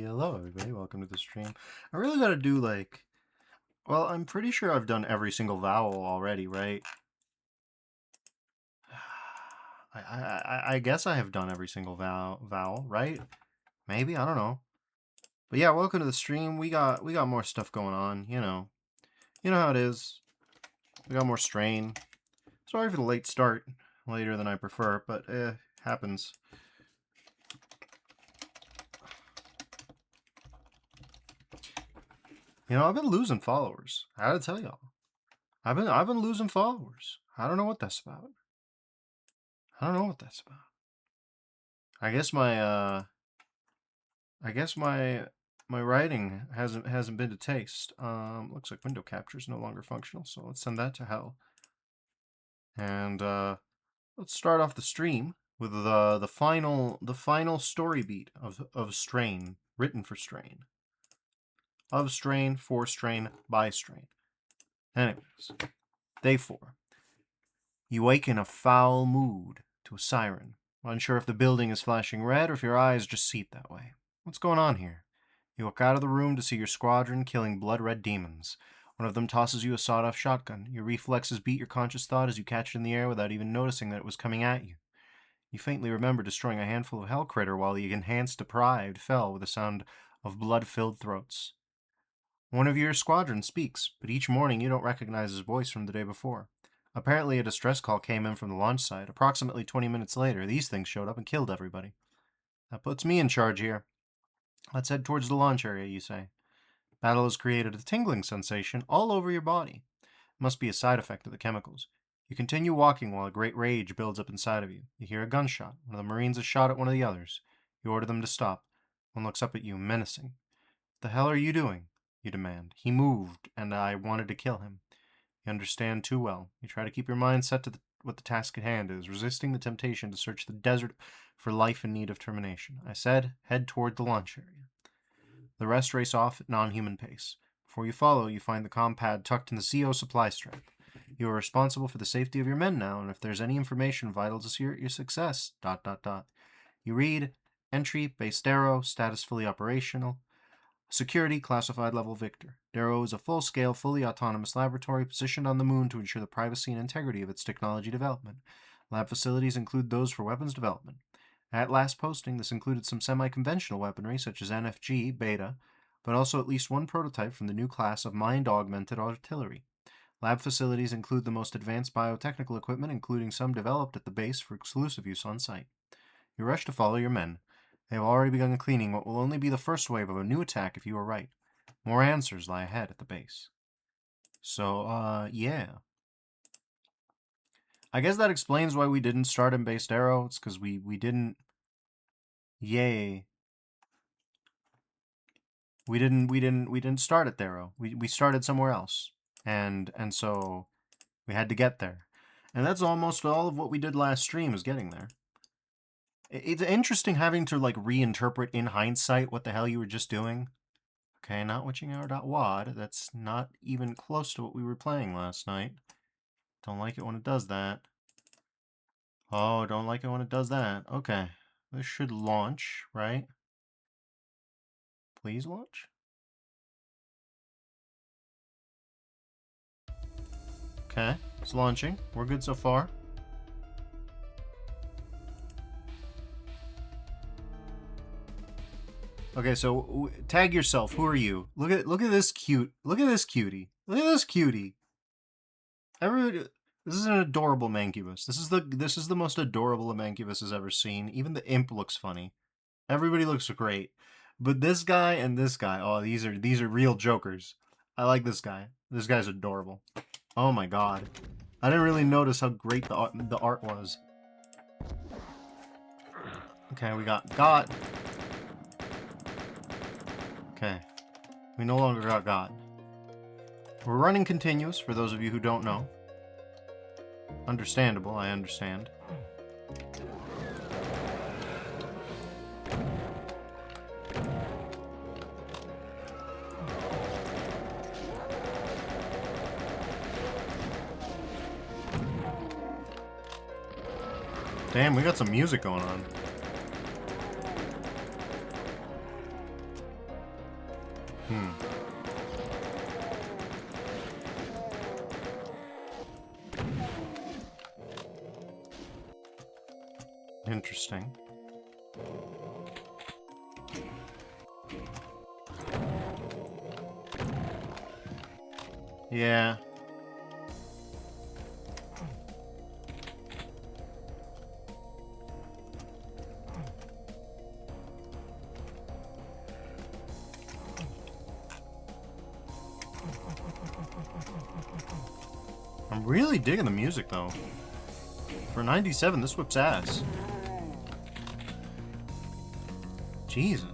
Hello, everybody. Welcome to the stream. I really gotta do like, well, I'm pretty sure I've done every single vowel already, right? I guess I have done every single vowel, right? Maybe, I don't know. But yeah, welcome to the stream. We got more stuff going on. You know how it is. We got more strain. Sorry for the late start, later than I prefer, but happens. I've been losing followers. I gotta tell y'all. I've been losing followers. I don't know what that's about. I don't know what that's about. I guess my writing hasn't been to taste. Looks like window capture is no longer functional, so let's send that to hell. And let's start off the stream with the final story beat of Strain, written for Strain. Of Strain, for Strain, by Strain. Anyways, day 4. You wake in a foul mood to a siren, unsure if the building is flashing red or if your eyes just see it that way. What's going on here? You walk out of the room to see your squadron killing blood-red demons. One of them tosses you a sawed-off shotgun. Your reflexes beat your conscious thought as you catch it in the air without even noticing that it was coming at you. You faintly remember destroying a handful of hell critter while the enhanced deprived fell with a sound of blood-filled throats. One of your squadron speaks, but each morning you don't recognize his voice from the day before. Apparently a distress call came in from the launch site. Approximately 20 minutes later, these things showed up and killed everybody. That puts me in charge here. Let's head towards the launch area, you say. Battle has created a tingling sensation all over your body. It must be a side effect of the chemicals. You continue walking while a great rage builds up inside of you. You hear a gunshot. One of the Marines has shot at one of the others. You order them to stop. One looks up at you, menacing. "The hell are you doing?" you demand. "He moved, and I wanted to kill him." You understand too well. You try to keep your mind set to what the task at hand is, resisting the temptation to search the desert for life in need of termination. I said, head toward the launch area. The rest race off at non-human pace. Before you follow, you find the compad tucked in the CO supply strap. You are responsible for the safety of your men now, and if there's any information vital to your success, ... You read, entry, base Darrow, status fully operational. Security, classified level Victor. Darrow is a full-scale, fully autonomous laboratory positioned on the moon to ensure the privacy and integrity of its technology development. Lab facilities include those for weapons development. At last posting, this included some semi-conventional weaponry such as NFG, Beta, but also at least one prototype from the new class of mind-augmented artillery. Lab facilities include the most advanced biotechnical equipment, including some developed at the base for exclusive use on site. You rush to follow your men. They have already begun cleaning what will only be the first wave of a new attack if you are right. More answers lie ahead at the base. So, yeah. I guess that explains why we didn't start in base Darrow. It's because we didn't... Yay. We didn't start at Darrow. We started somewhere else. And so we had to get there. And that's almost all of what we did last stream, is getting there. It's interesting having to like reinterpret in hindsight what the hell you were just doing. Okay, not watching hour.wad. That's not even close to what we were playing last night. Don't like it when it does that. Oh, don't like it when it does that. Okay, this should launch, right? Please launch. Okay, it's launching. We're good so far. Okay, so tag yourself. Who are you? Look at this cute. Look at this cutie. Look at this cutie. Everybody, this is an adorable mancubus. This is the most adorable a mancubus has ever seen. Even the imp looks funny. Everybody looks great. But this guy and this guy, oh, these are real jokers. I like this guy. This guy's adorable. Oh my god. I didn't really notice how great the art was. Okay, we got God. Okay. We no longer got God. We're running continuous, for those of you who don't know. Understandable, I understand. Damn, we got some music going on. Interesting. Yeah. I'm really digging the music, though. For 97, this whips ass. Jesus.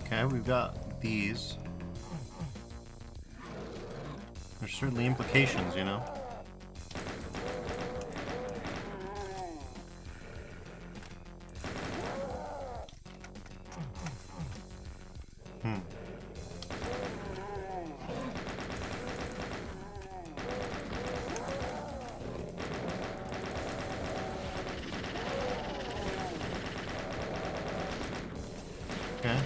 Okay, we've got these. There's certainly implications, you know? Okay.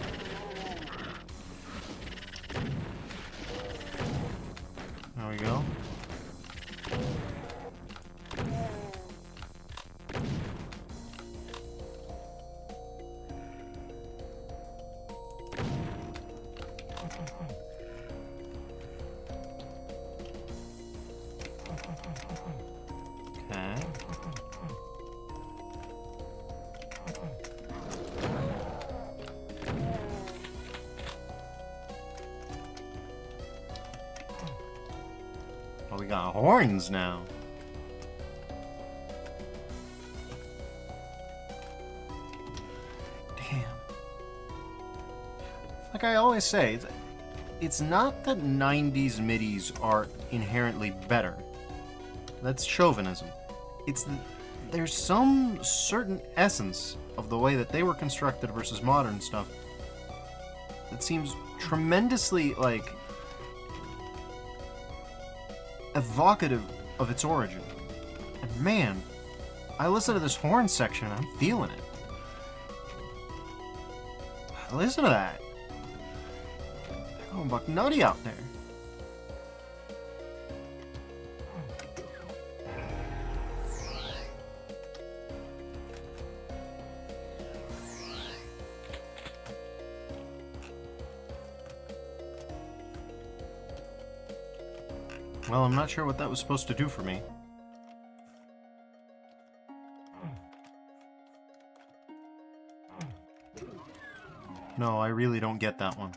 There we go. Okay. Oh, we got horns now. Damn. Like I always say, it's not that 90s midis are inherently better. That's chauvinism. It's that there's some certain essence of the way that they were constructed versus modern stuff that seems tremendously, like, evocative of its origin. And man, I listen to this horn section and I'm feeling it. Listen to that. They're going buck nutty out there. Well, I'm not sure what that was supposed to do for me. No, I really don't get that one.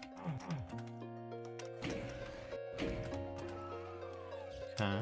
Okay.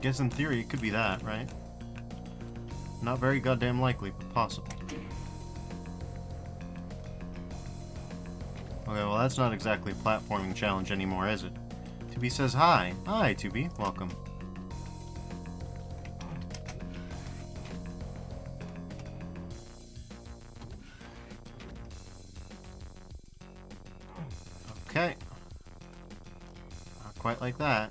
Guess in theory it could be that, right? Not very goddamn likely, but possible. Okay, well that's not exactly a platforming challenge anymore, is it? 2B says hi. Hi, 2B. Welcome. Okay. Not quite like that.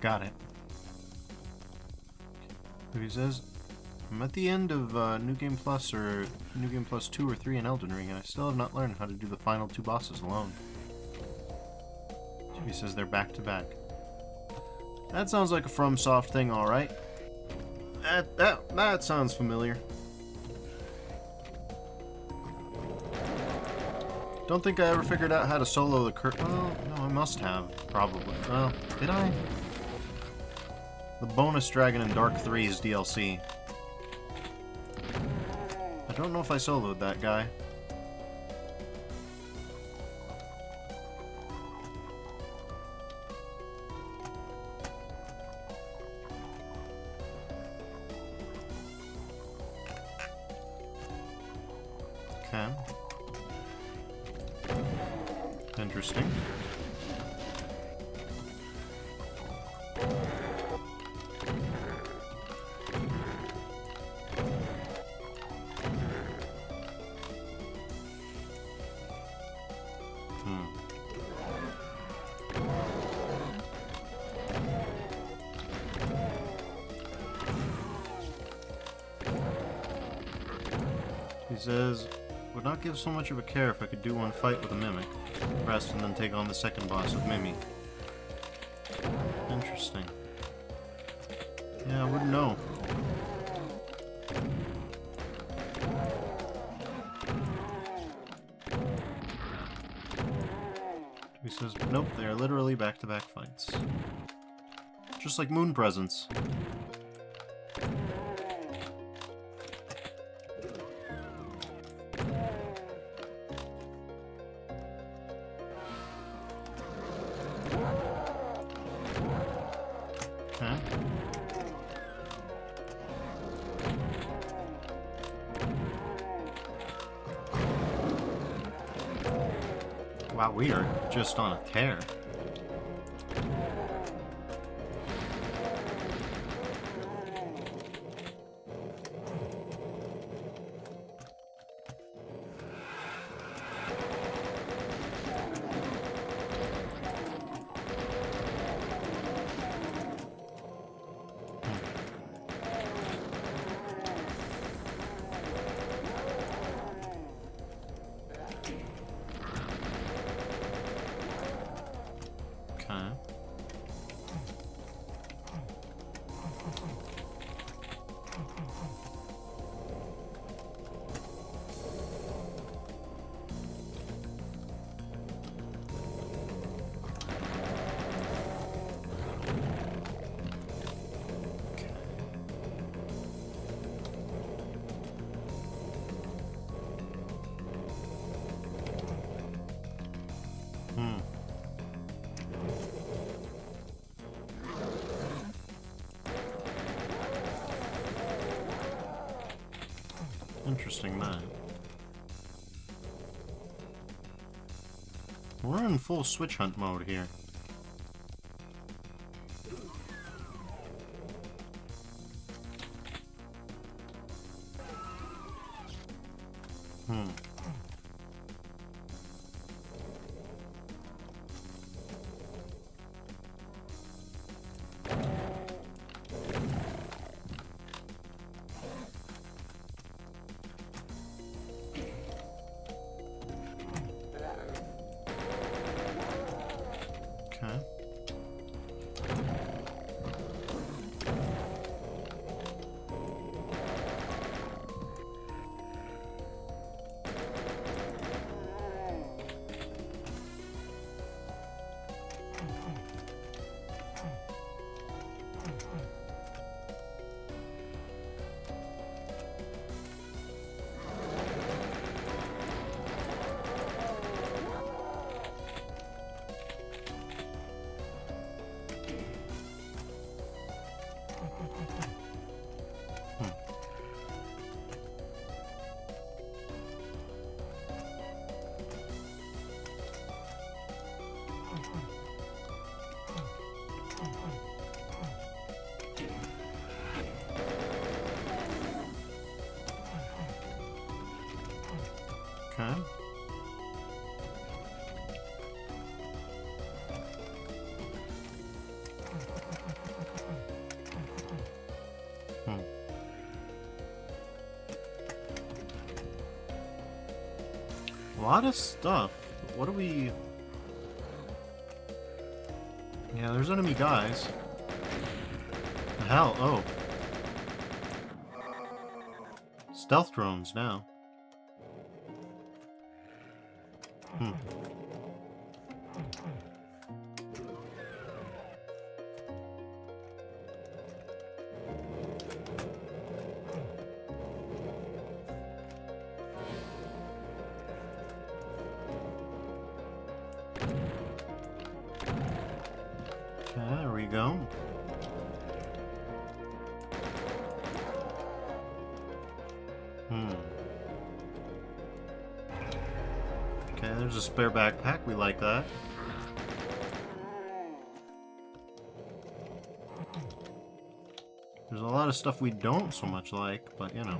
Got it. So he says, I'm at the end of New Game Plus or New Game Plus 2 or 3 in Elden Ring, and I still have not learned how to do the final 2 bosses alone. He says they're back to back. That sounds like a FromSoft thing, alright. That sounds familiar. Don't think I ever figured out how to solo the well, no, I must have, probably. Well, did I? The bonus Dragon in Dark 3's DLC. I don't know if I soloed that guy. Okay. Interesting. He says, would not give so much of a care if I could do one fight with a Mimic, rest and then take on the second boss of Mimi. Interesting. Yeah, I wouldn't know. He says, nope, they are literally back-to-back fights. Just like Moon Presence. Okay. Wow, we are just on a tear. Interesting, man. We're in full switch hunt mode here. Okay. Okay. A lot of stuff. What do we... Yeah, there's enemy guys. The hell? Oh. Stealth drones now. Hmm. Okay, there we go. Okay, there's a spare backpack. We like that. There's a lot of stuff we don't so much like, but you know.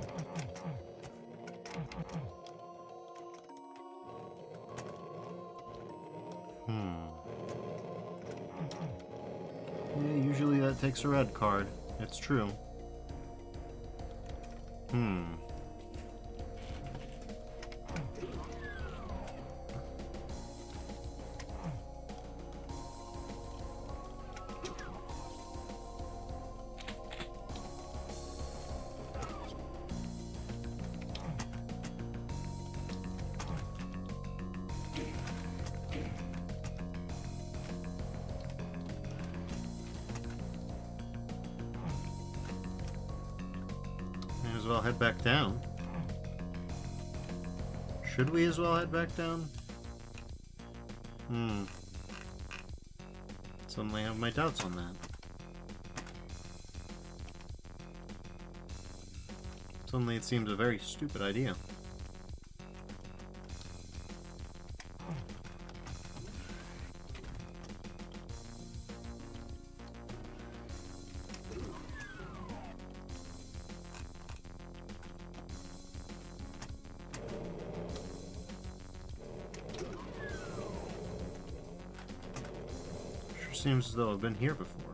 Yeah, usually that takes a red card. It's true. May as well head back down. Should we as well head back down? Suddenly I have my doubts on that. Suddenly it seems a very stupid idea. Seems as though I've been here before.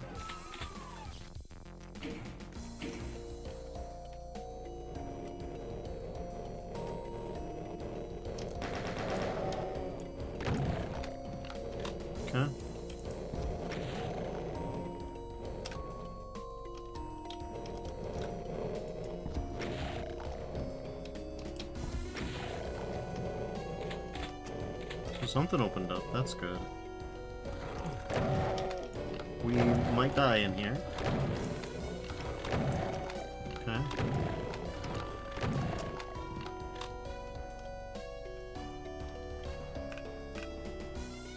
Okay. So something opened up, that's good. We might die in here. Okay.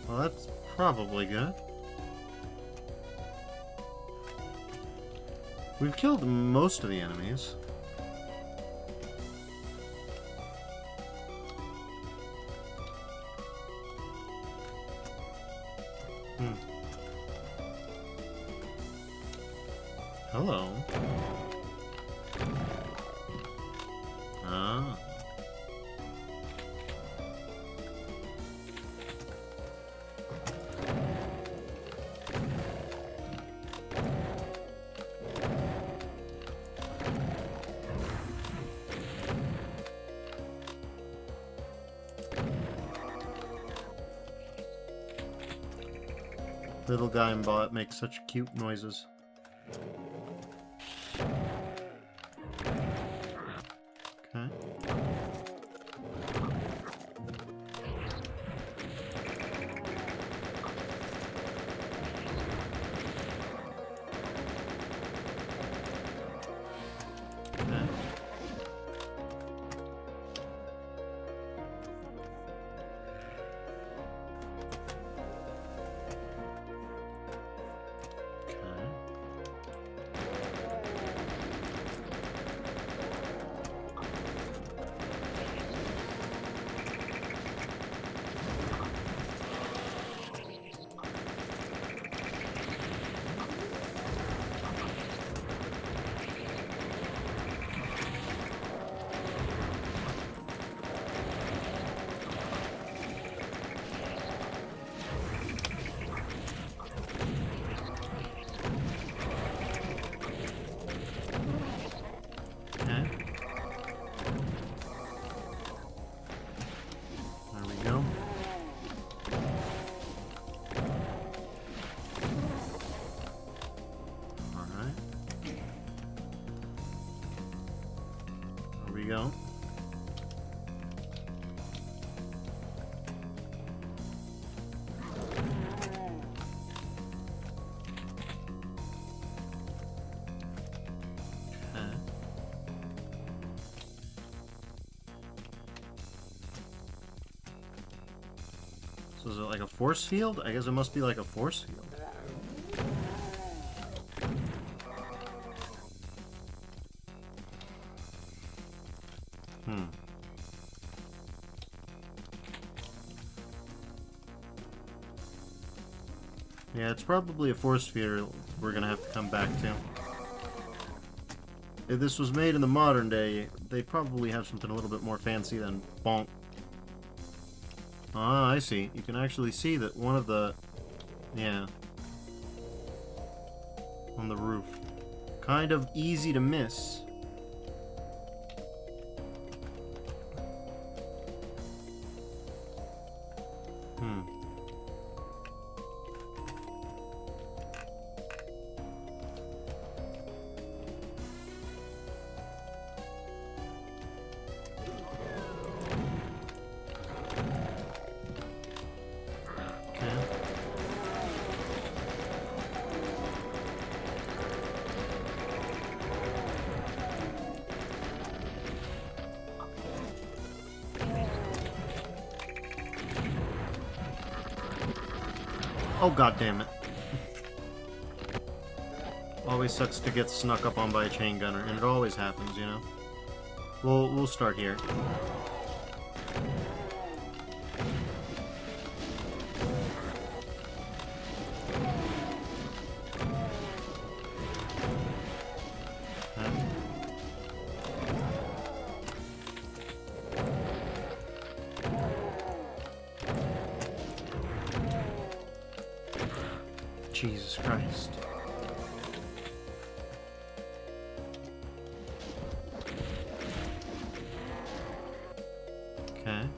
Well, that's probably good. We've killed most of the enemies. Hello. Ah. Little guy and bot makes such cute noises. Okay. Okay. Alright. There we go. So is it like a force field? I guess it must be like a force field. Yeah, it's probably a force field we're gonna have to come back to. If this was made in the modern day, they probably have something a little bit more fancy than bonk. Ah, I see. You can actually see that one of the... Yeah. On the roof. Kind of easy to miss. Oh, god damn it. Always sucks to get snuck up on by a chain gunner, and it always happens, you know? We'll start here. Jesus Christ. Okay.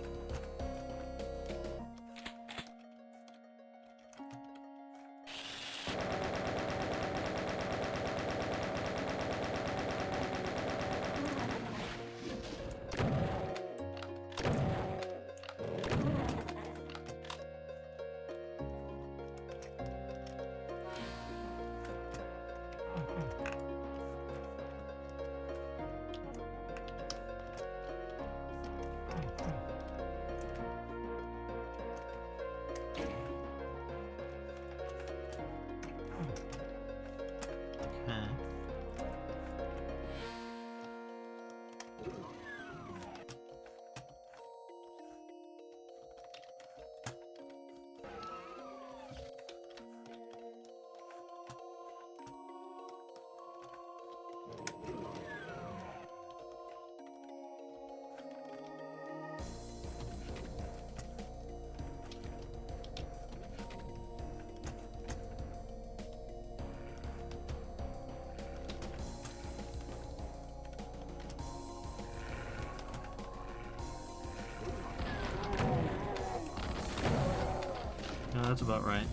Yeah, that's about right.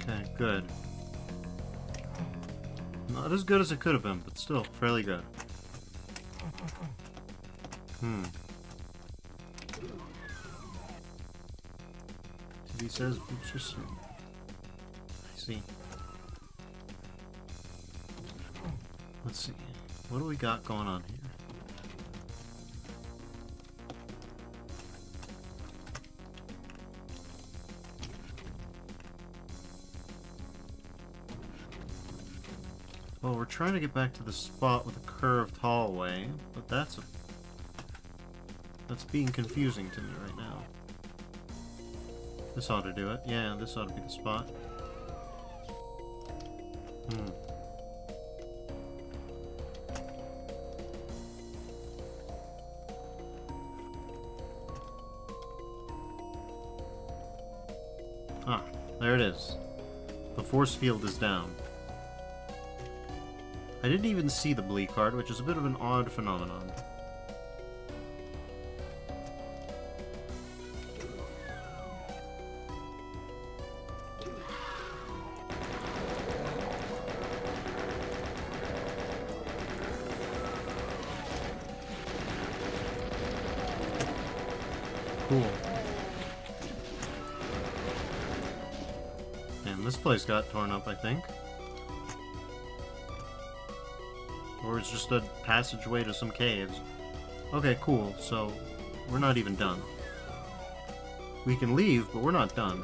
Okay, good. Not as good as it could have been, but still fairly good. He says boots are smooth. I see. Let's see. What do we got going on here? Well, we're trying to get back to the spot with a curved hallway, but that's being confusing to me right now. This ought to do it. Yeah, this ought to be the spot. Ah, there it is. The force field is down. I didn't even see the Blee card, which is a bit of an odd phenomenon. Cool. And this place got torn up, I think. Or it's just a passageway to some caves. Okay, cool. So, we're not even done. We can leave, but we're not done.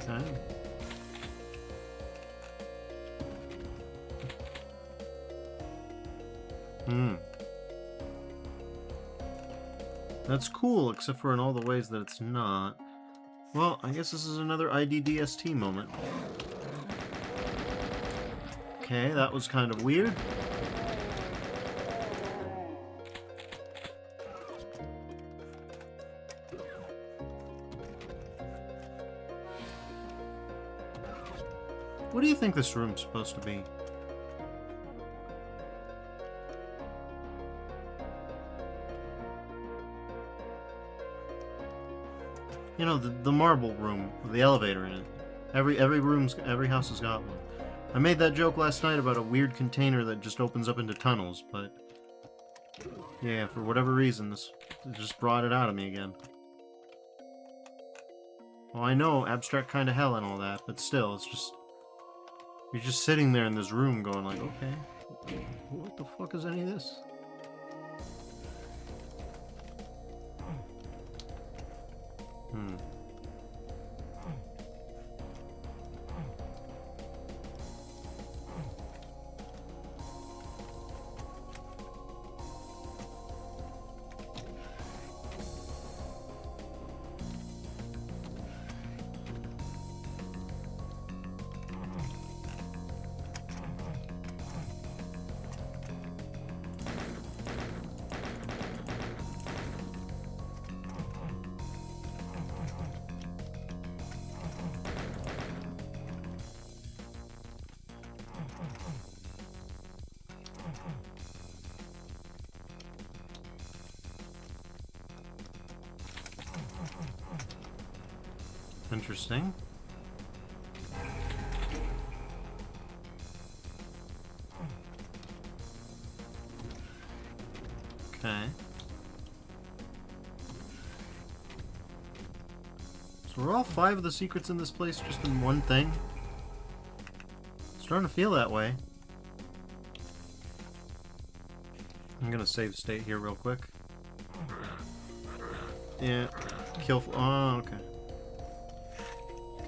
Okay. That's cool, except for in all the ways that it's not. Well, I guess this is another IDDST moment. Okay, that was kind of weird. What do you think this room's supposed to be? You know, the marble room with the elevator in it. Every house has got one. I made that joke last night about a weird container that just opens up into tunnels, but yeah, for whatever reason, this just brought it out of me again. Well, I know abstract kind of hell and all that, but still, it's just you're just sitting there in this room going like, okay, what the fuck is any of this? Interesting. Okay. So are all 5 of the secrets in this place just in one thing? It's starting to feel that way. I'm gonna save state here real quick. Yeah. Kill... Oh, okay.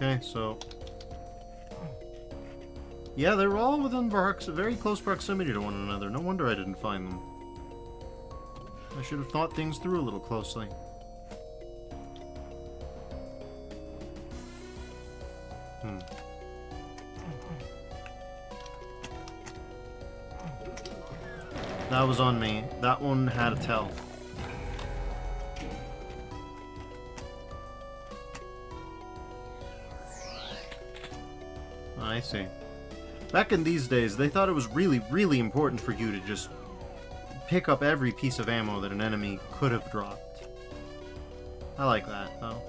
Okay, so... Yeah, they were all within very close proximity to one another. No wonder I didn't find them. I should have thought things through a little closely. That was on me. That one had a tell. I see. Back in these days, they thought it was really, really important for you to just pick up every piece of ammo that an enemy could have dropped. I like that, though.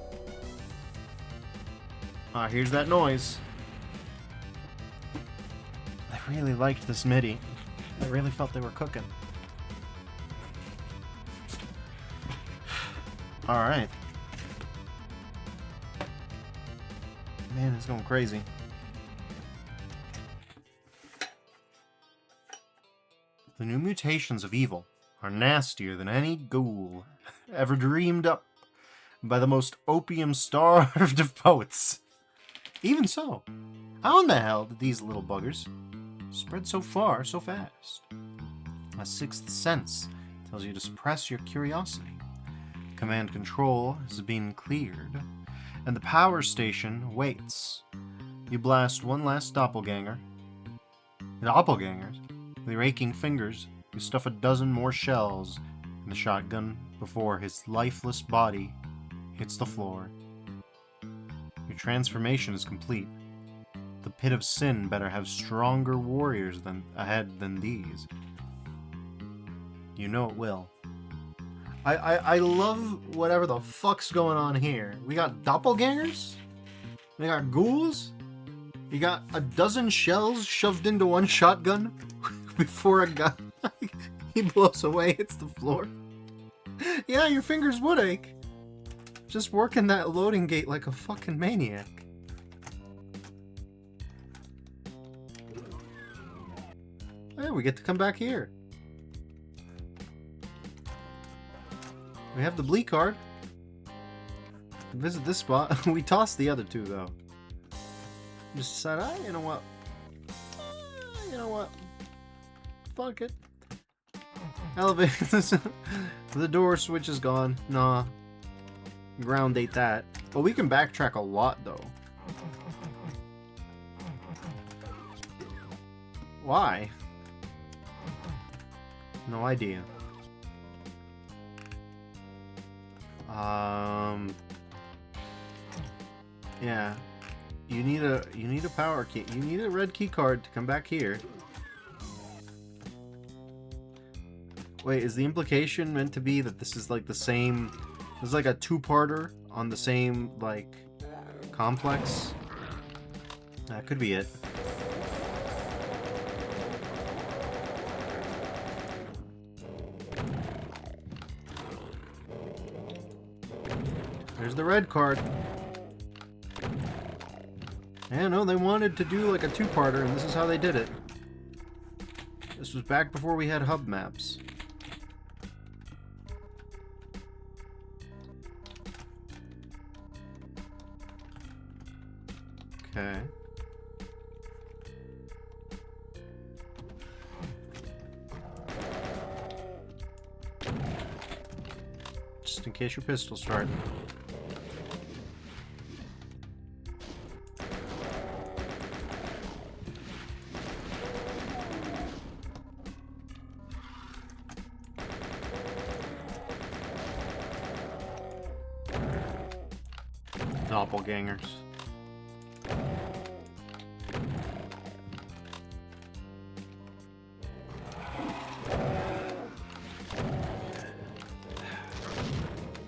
Ah, here's that noise. I really liked this MIDI. I really felt they were cooking. Alright. Man, it's going crazy. The new mutations of evil are nastier than any ghoul ever dreamed up by the most opium-starved of poets. Even so, how in the hell did these little buggers spread so far so fast? A sixth sense tells you to suppress your curiosity. Command control has been cleared, and the power station waits. You blast one last doppelgangers with your aching fingers You stuff a dozen more shells in the shotgun before his lifeless body hits the floor. Your transformation is complete. The pit of sin better have stronger warriors ahead than these. You know it will. I love whatever the fuck's going on here. We got doppelgangers? We got ghouls? You got a dozen shells shoved into one shotgun before a guy he blows away, hits the floor. Yeah, your fingers would ache. Just working that loading gate like a fucking maniac. Hey, we get to come back here. We have the Bleak card. Visit this spot. We tossed the other two, though. Just decided, you know what? You know what? Fuck it. Elevate. The door switch is gone. Nah. Ground date that. But we can backtrack a lot, though. Why? No idea. Yeah. You need a power key. You need a red key card to come back here. Wait, is the implication meant to be that this is like the same? This is like a two-parter on the same like complex? That could be it. There's the red card. Yeah, no, they wanted to do like a two-parter, and this is how they did it. This was back before we had hub maps. Okay. Just in case your pistol's starting. Doppelgangers.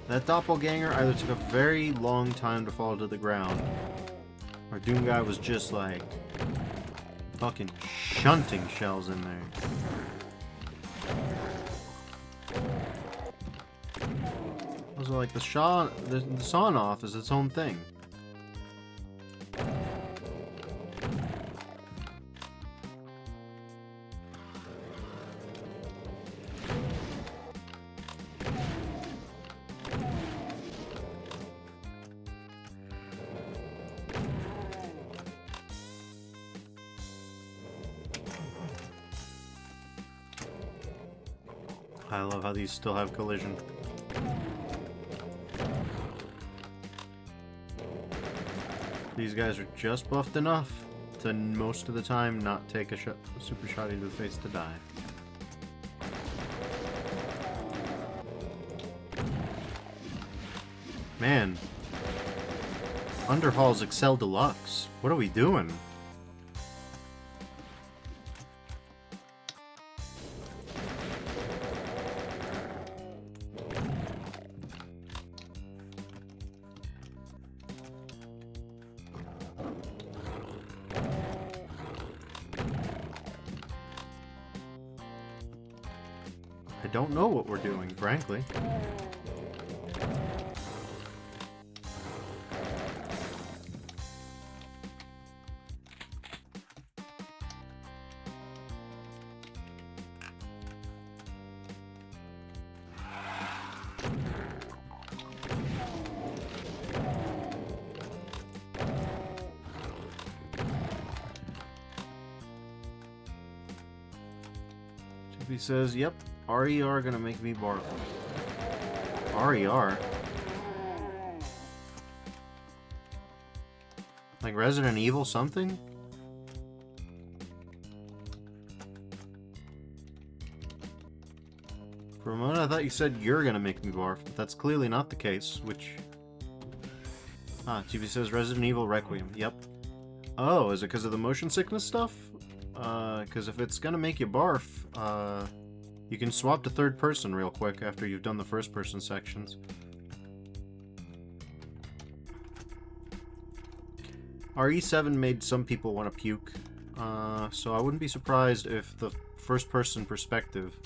That doppelganger either took a very long time to fall to the ground, or Doom Guy was just like fucking shunting shells in there. Also, like the sawn off is its own thing. I love how these still have collision. These guys are just buffed enough to most of the time not take a super shot into the face to die. Man. Underhall's Excel Deluxe. What are we doing? I don't know what we're doing, frankly. He says, yep, RER gonna make me barf. RER? Like Resident Evil something? For a moment, I thought you said you're gonna make me barf, but that's clearly not the case, which... Ah, TV says Resident Evil Requiem. Yep. Oh, is it because of the motion sickness stuff? Because if it's gonna make you barf, you can swap to third person real quick after you've done the first person sections. RE7 made some people want to puke, so I wouldn't be surprised if the first person perspective...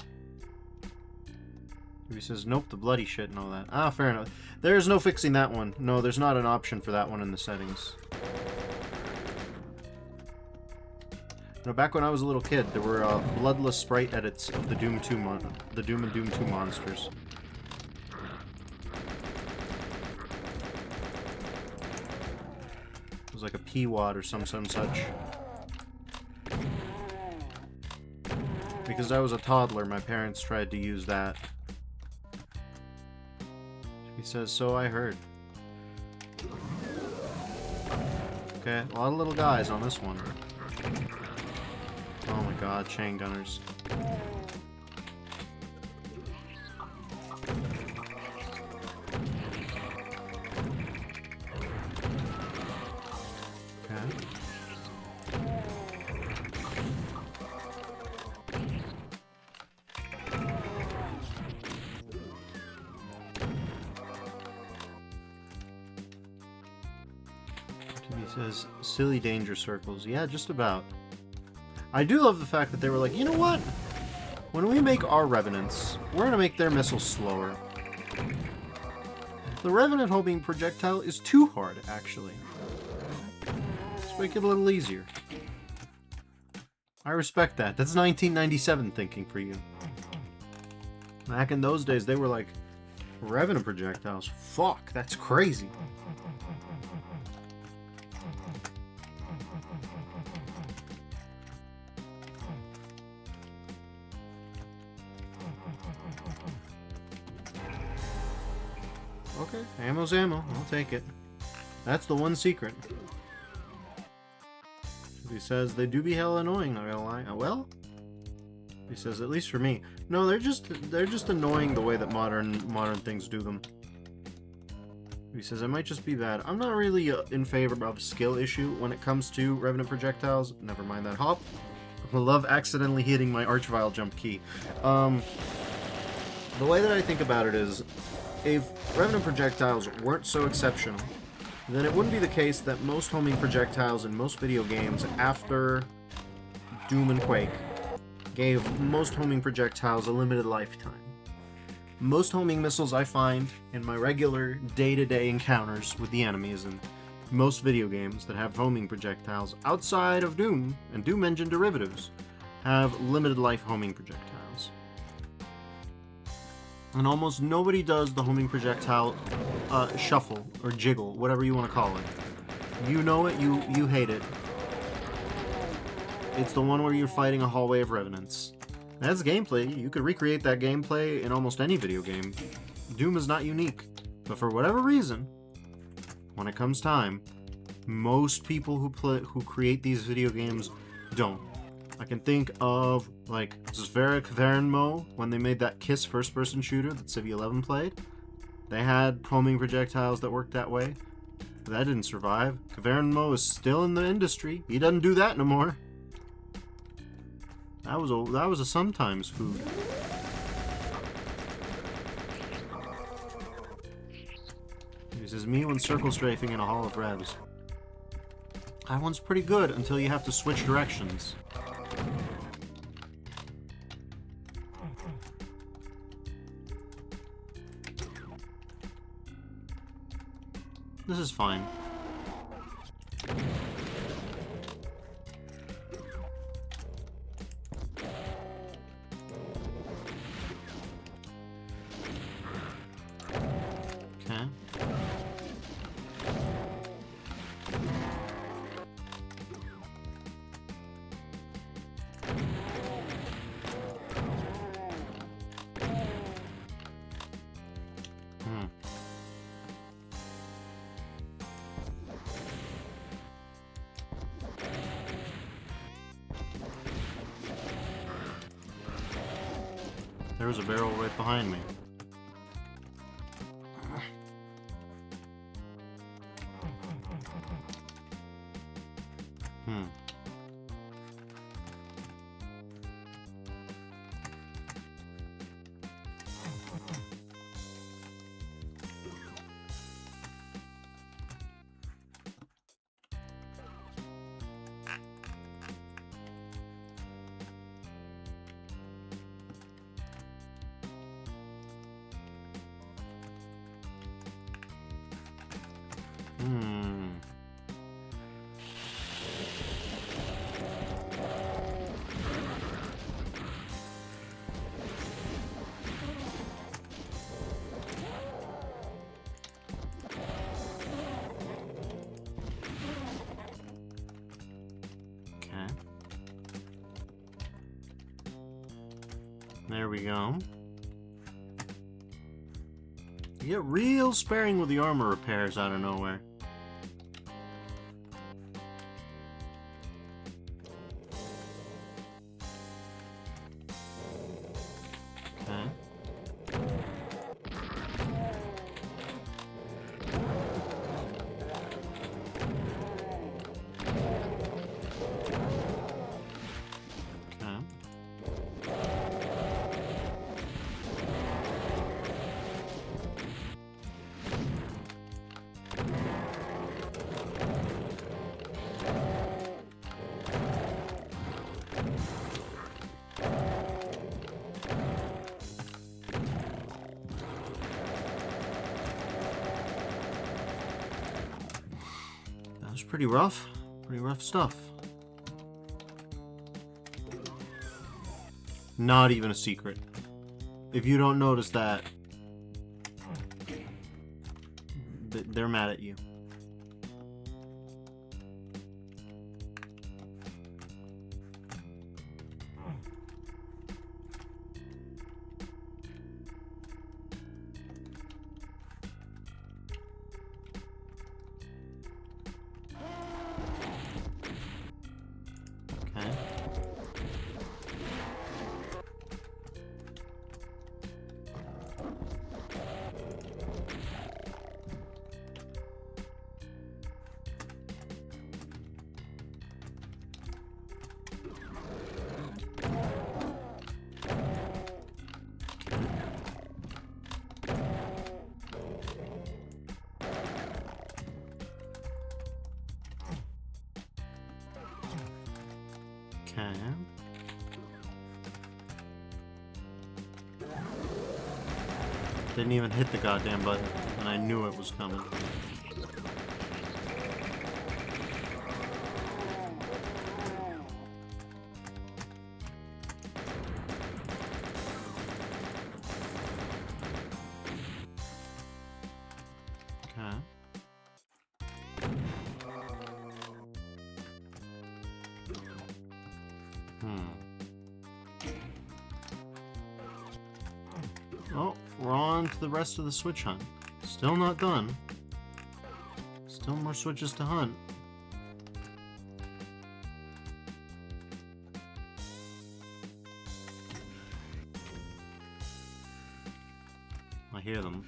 He says, nope, the bloody shit and all that. Ah, fair enough. There's no fixing that one. No, there's not an option for that one in the settings. You know, back when I was a little kid, there were bloodless sprite edits of the Doom and Doom 2 monsters. It was like a P-Wad or some such. Because I was a toddler, my parents tried to use that. He says, so I heard. Okay, a lot of little guys on this one. Oh my god, chain gunners. He says, silly danger circles. Yeah, just about. I do love the fact that they were like, you know what? When we make our Revenants, we're going to make their missiles slower. The Revenant homing projectile is too hard, actually. Let's make it a little easier. I respect that. That's 1997 thinking for you. Back in those days, they were like, Revenant projectiles? Fuck, that's crazy. Okay, ammo's ammo. I'll take it. That's the one secret. He says they do be hell annoying, not gonna lie. Well, he says at least for me. No, they're just annoying the way that modern things do them. He says it might just be bad. I'm not really in favor of skill issue when it comes to Revenant projectiles. Never mind that hop. I love accidentally hitting my Archvile jump key. The way that I think about it is, if Revenant projectiles weren't so exceptional, then it wouldn't be the case that most homing projectiles in most video games after Doom and Quake gave most homing projectiles a limited lifetime. Most homing missiles I find in my regular day-to-day encounters with the enemies in most video games that have homing projectiles outside of Doom and Doom engine derivatives have limited life homing projectiles. And almost nobody does the homing projectile shuffle or jiggle, whatever you want to call it. You know it, you hate it. It's the one where you're fighting a hallway of revenants. That's gameplay. You could recreate that gameplay in almost any video game. Doom is not unique. But for whatever reason, when it comes time, most people who create these video games don't. I can think of, like, Zverik Vernmo, when they made that Kiss first-person shooter that Civ 11 played. They had homing projectiles that worked that way. But that didn't survive. Vernmo is still in the industry. He doesn't do that no more. That was a sometimes food. This is me when circle strafing in a hall of revs. That one's pretty good until you have to switch directions. This is fine. Okay. There was a barrel right behind me. There we go. You get real sparing with the armor repairs out of nowhere. Okay. That was pretty rough stuff. Not even a secret. If you don't notice that, they're mad at you. Okay. Didn't even hit the goddamn button, and I knew it was coming. Okay. Oh, we're on to the rest of the switch hunt. Still not done. Still more switches to hunt. I hear them.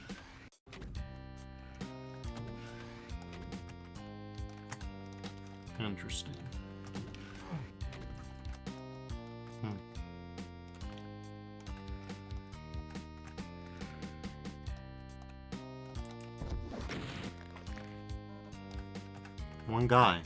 Interesting. One guy.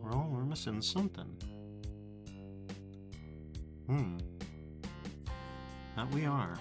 Well, we're missing something. That we are.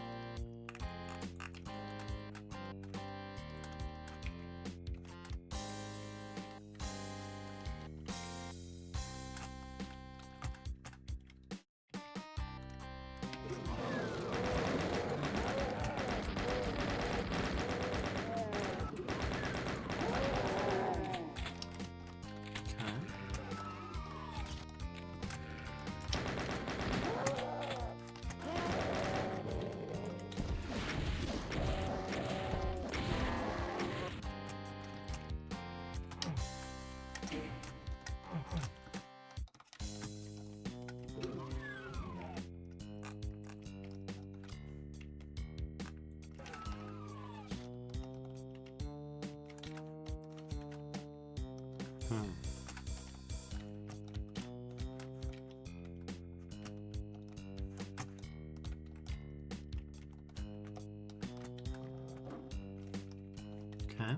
Hmm. Okay.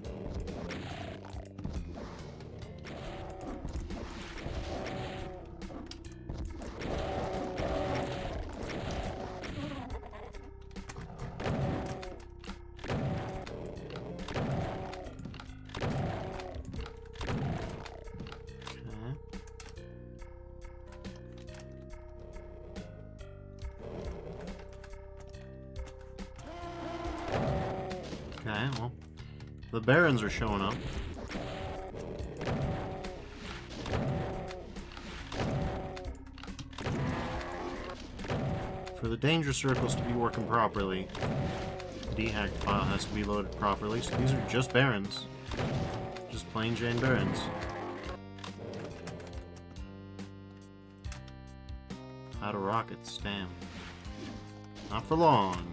Okay, well, the Barons are showing up. For the danger circles to be working properly, the dehack file has to be loaded properly, so these are just Barons. Just plain Jane Barons. Out of rockets, damn. Not for long.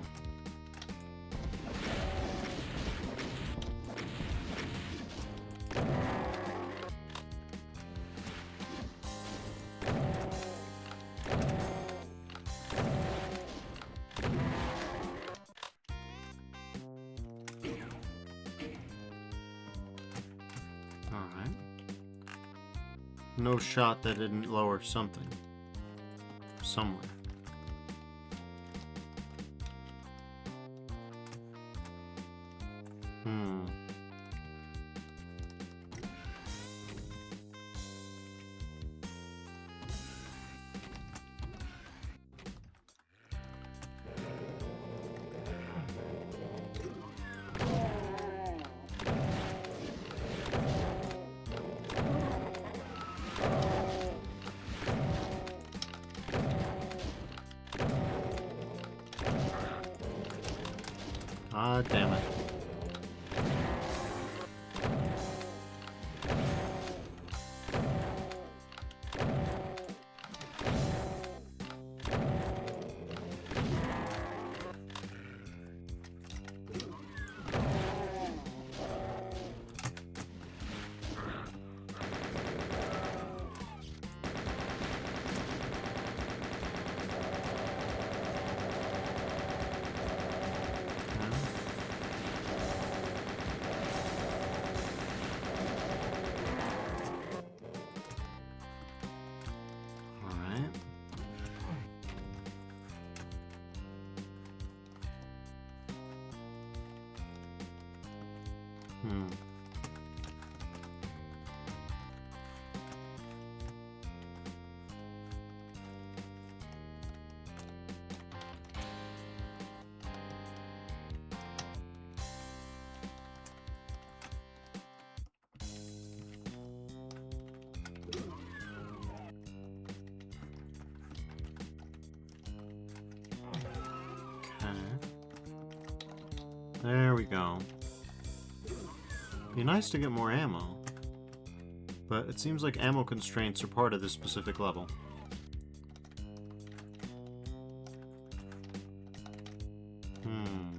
Alright. No shot that didn't lower something. Somewhere. Hmm. Ah, damn it. Alright. Hmm. Okay. There we go. Be nice to get more ammo, but it seems like ammo constraints are part of this specific level. Hmm.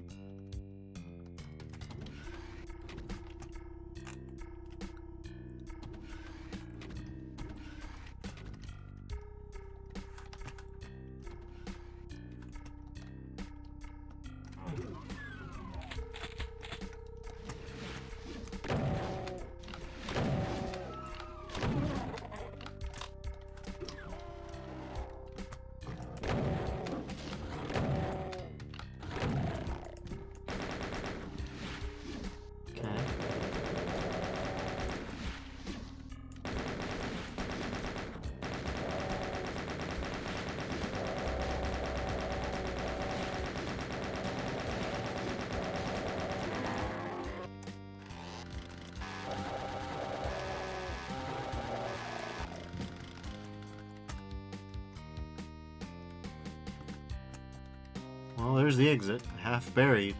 Well, there's the exit, half buried.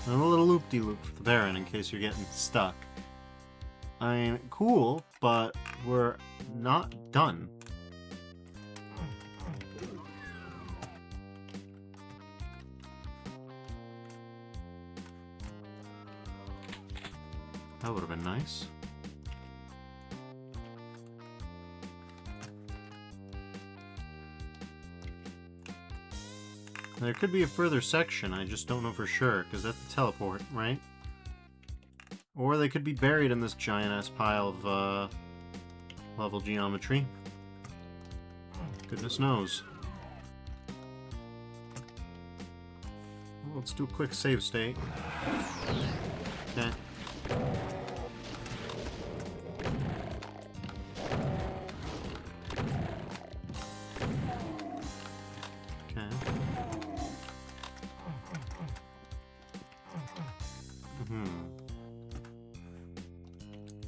And a little loop-de-loop for the Baron in case you're getting stuck. I mean, cool, but we're not done. That would have been nice. There could be a further section, I just don't know for sure, because that's a teleport, right? Or they could be buried in this giant-ass pile of, level geometry. Goodness knows. Well, let's do a quick save state. Okay.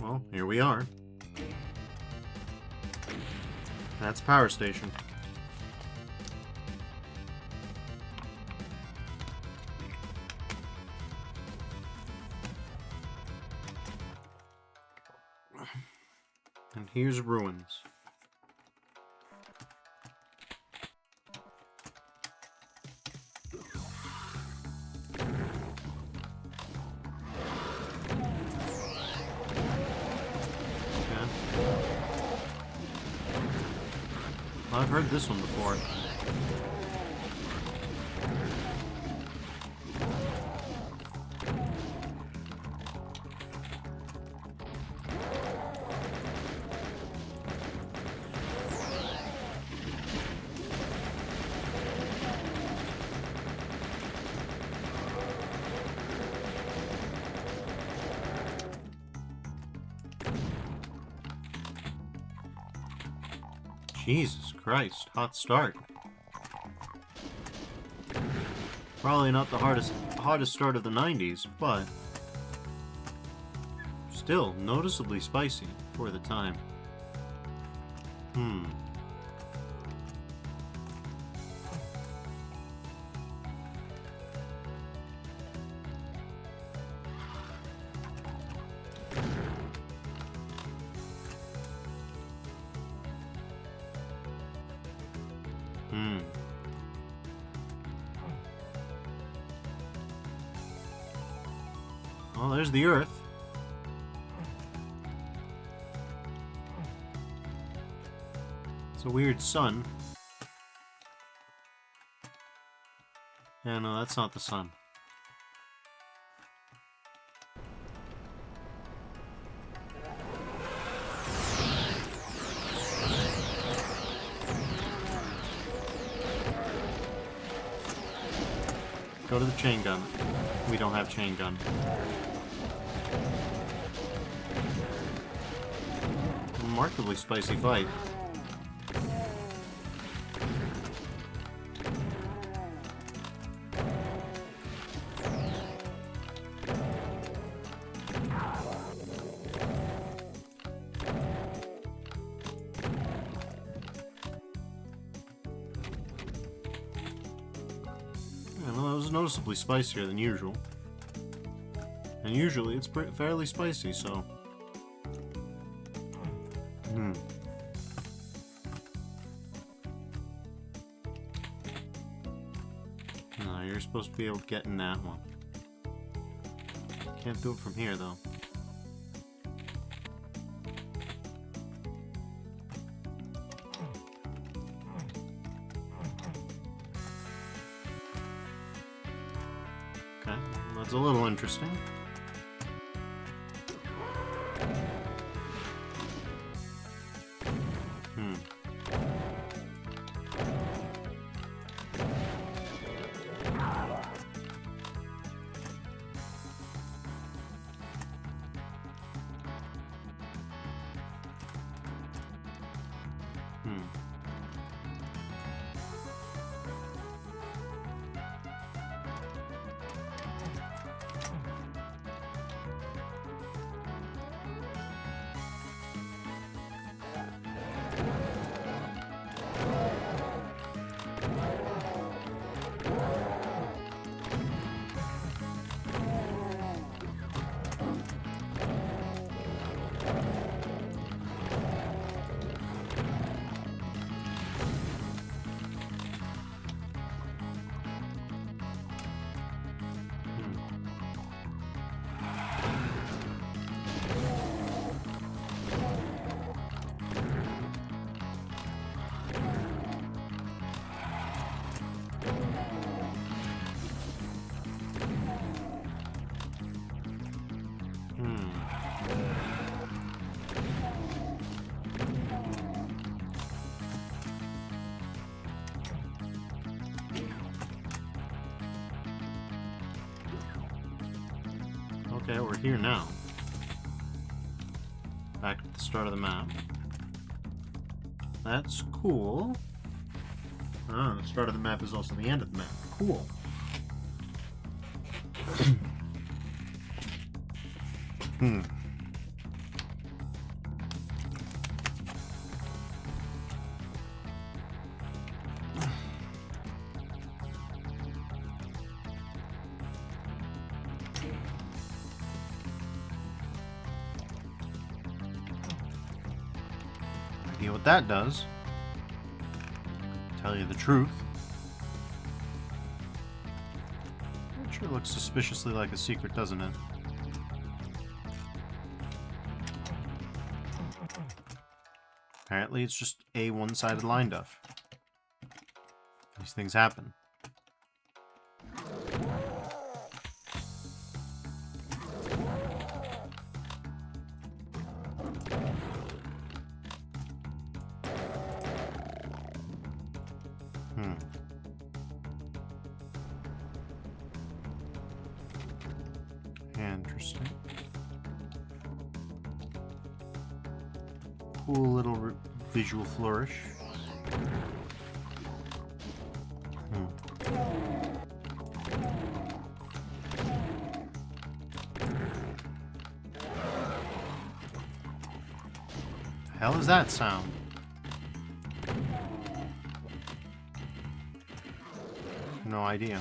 Well, here we are. That's power station. And here's ruins. I've heard this one before. Jesus Christ, hot start. Probably not the hottest start of the 90s, but still noticeably spicy for the time. Well, there's the Earth. It's a weird sun. Yeah, no, that's not the sun. Go to the chain gun. We don't have chain gun. Remarkably spicy fight. Yeah, well, that was noticeably spicier than usual. And usually it's fairly spicy, so... No, you're supposed to be able to get in that one. Can't do it from here, though. Okay, well, that's a little interesting. we're here now. Back at the start of the map. That's cool. Ah, the start of the map is also the end of the map. Cool. Hmm. Idea what that does. Tell you the truth. It sure looks suspiciously like a secret, doesn't it? Apparently it's just a one-sided line duff. These things happen. Interesting. Cool little visual flourish. The hell is that sound? No idea.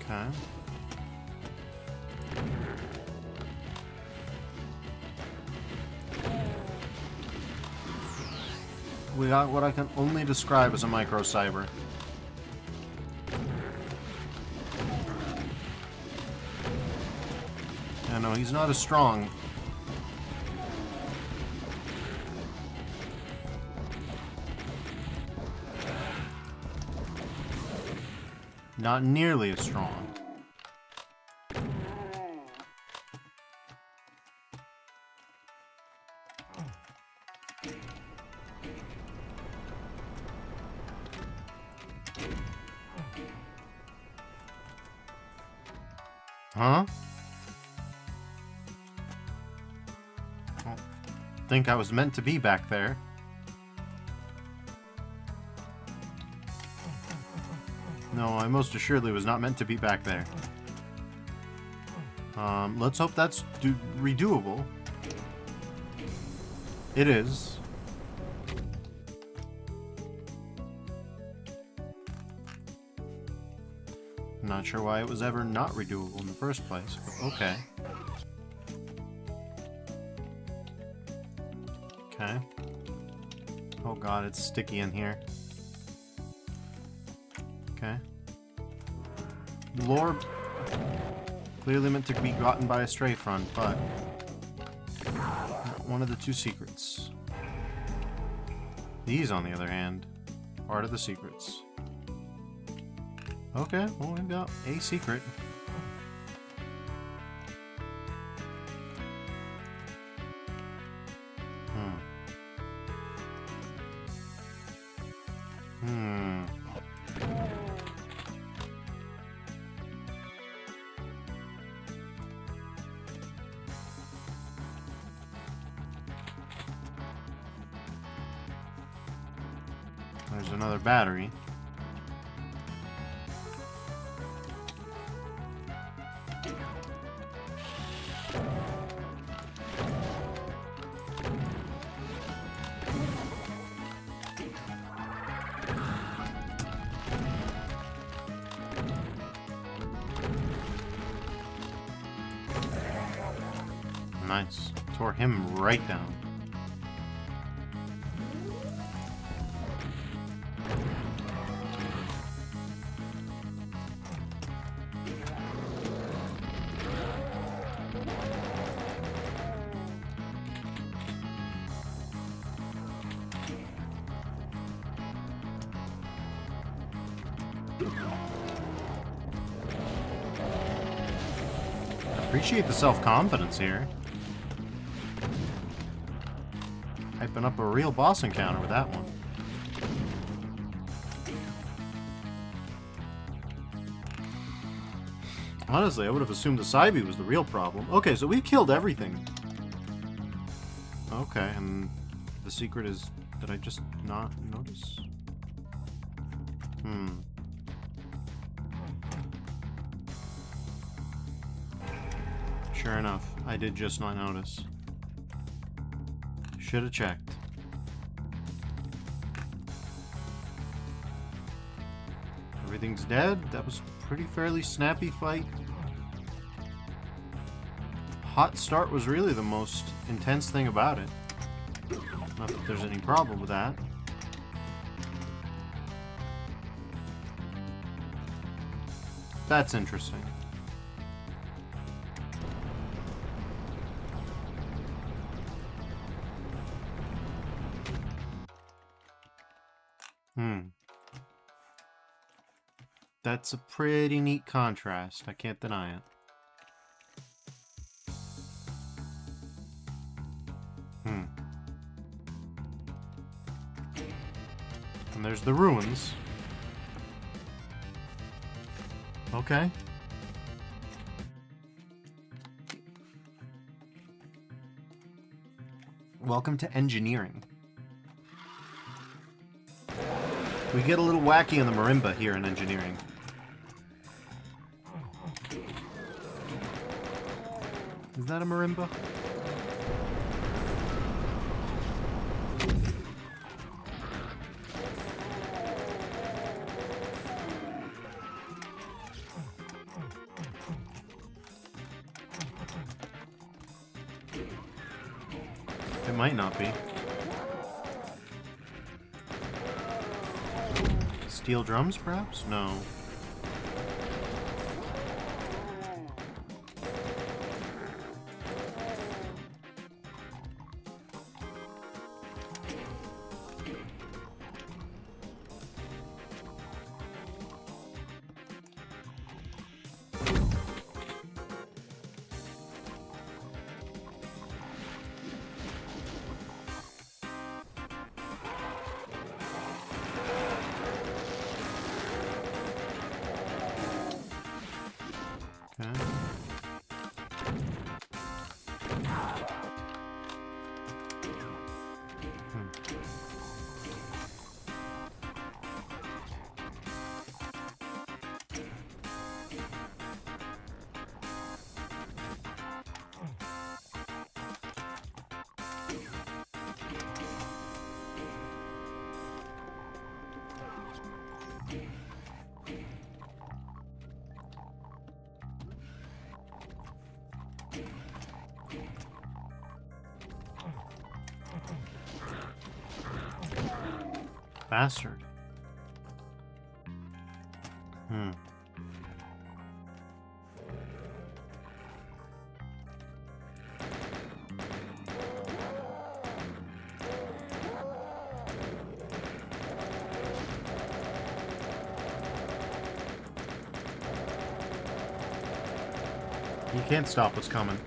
Okay. We got what I can only describe as a micro cyber. Yeah, no, he's not as strong. Not nearly as strong. Huh? I think I was meant to be back there. No, I most assuredly was not meant to be back there. Let's hope that's redoable. It is. I'm not sure why it was ever not redoable in the first place, but okay. Okay. Oh god, it's sticky in here. Okay. Lore clearly meant to be gotten by a stray front, but not one of the two secrets. These, on the other hand, part of the secrets. Okay, well, we've got a secret. There's another battery. Nice. Tore him right down. Appreciate the self-confidence here. Hyping up a real boss encounter with that one. Honestly, I would have assumed the Saibi was the real problem. Okay, so we've killed everything. Okay, and the secret is... Did I just not notice? Sure enough, I did just not notice. Should have checked. Everything's dead. That was a pretty fairly snappy fight. Hot start was really the most intense thing about it. Not that there's any problem with that. That's interesting. That's a pretty neat contrast. I can't deny it. And there's the ruins. Okay. Welcome to engineering. We get a little wacky on the marimba here in engineering. Is that a marimba? It might not be. Steel drums, perhaps? No. Bastard. You can't stop what's coming.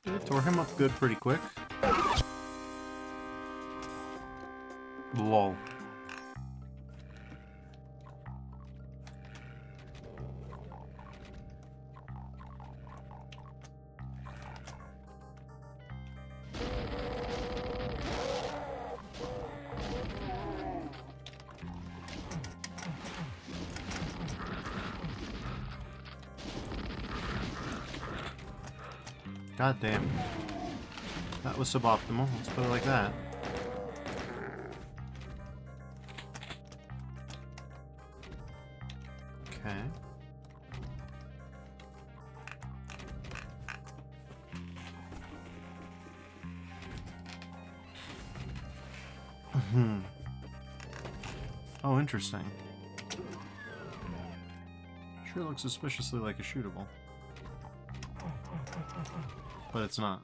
Okay, tore him up good pretty quick. Lol. God damn. That was suboptimal. Let's put it like that. Okay. Oh, interesting. Sure looks suspiciously like a shootable. But it's not.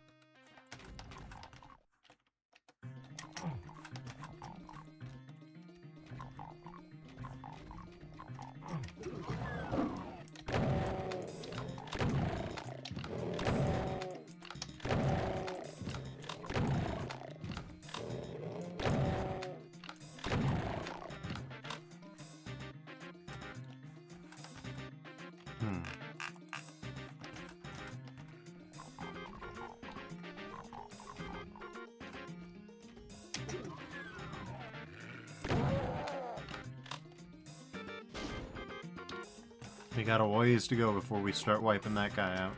We got a ways to go before we start wiping that guy out.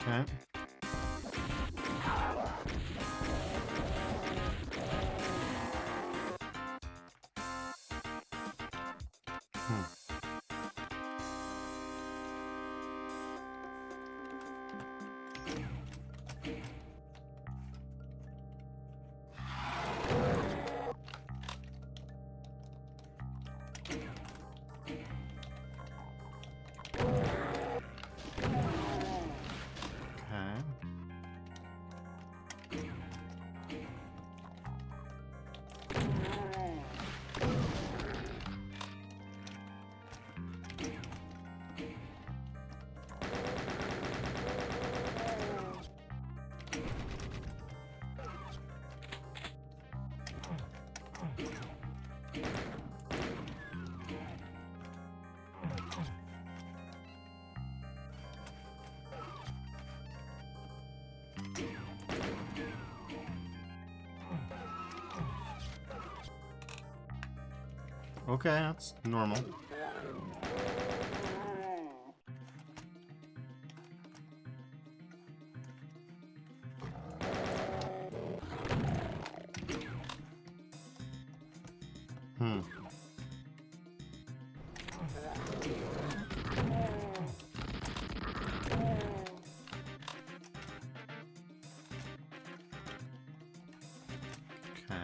Okay. Okay, that's normal. Okay.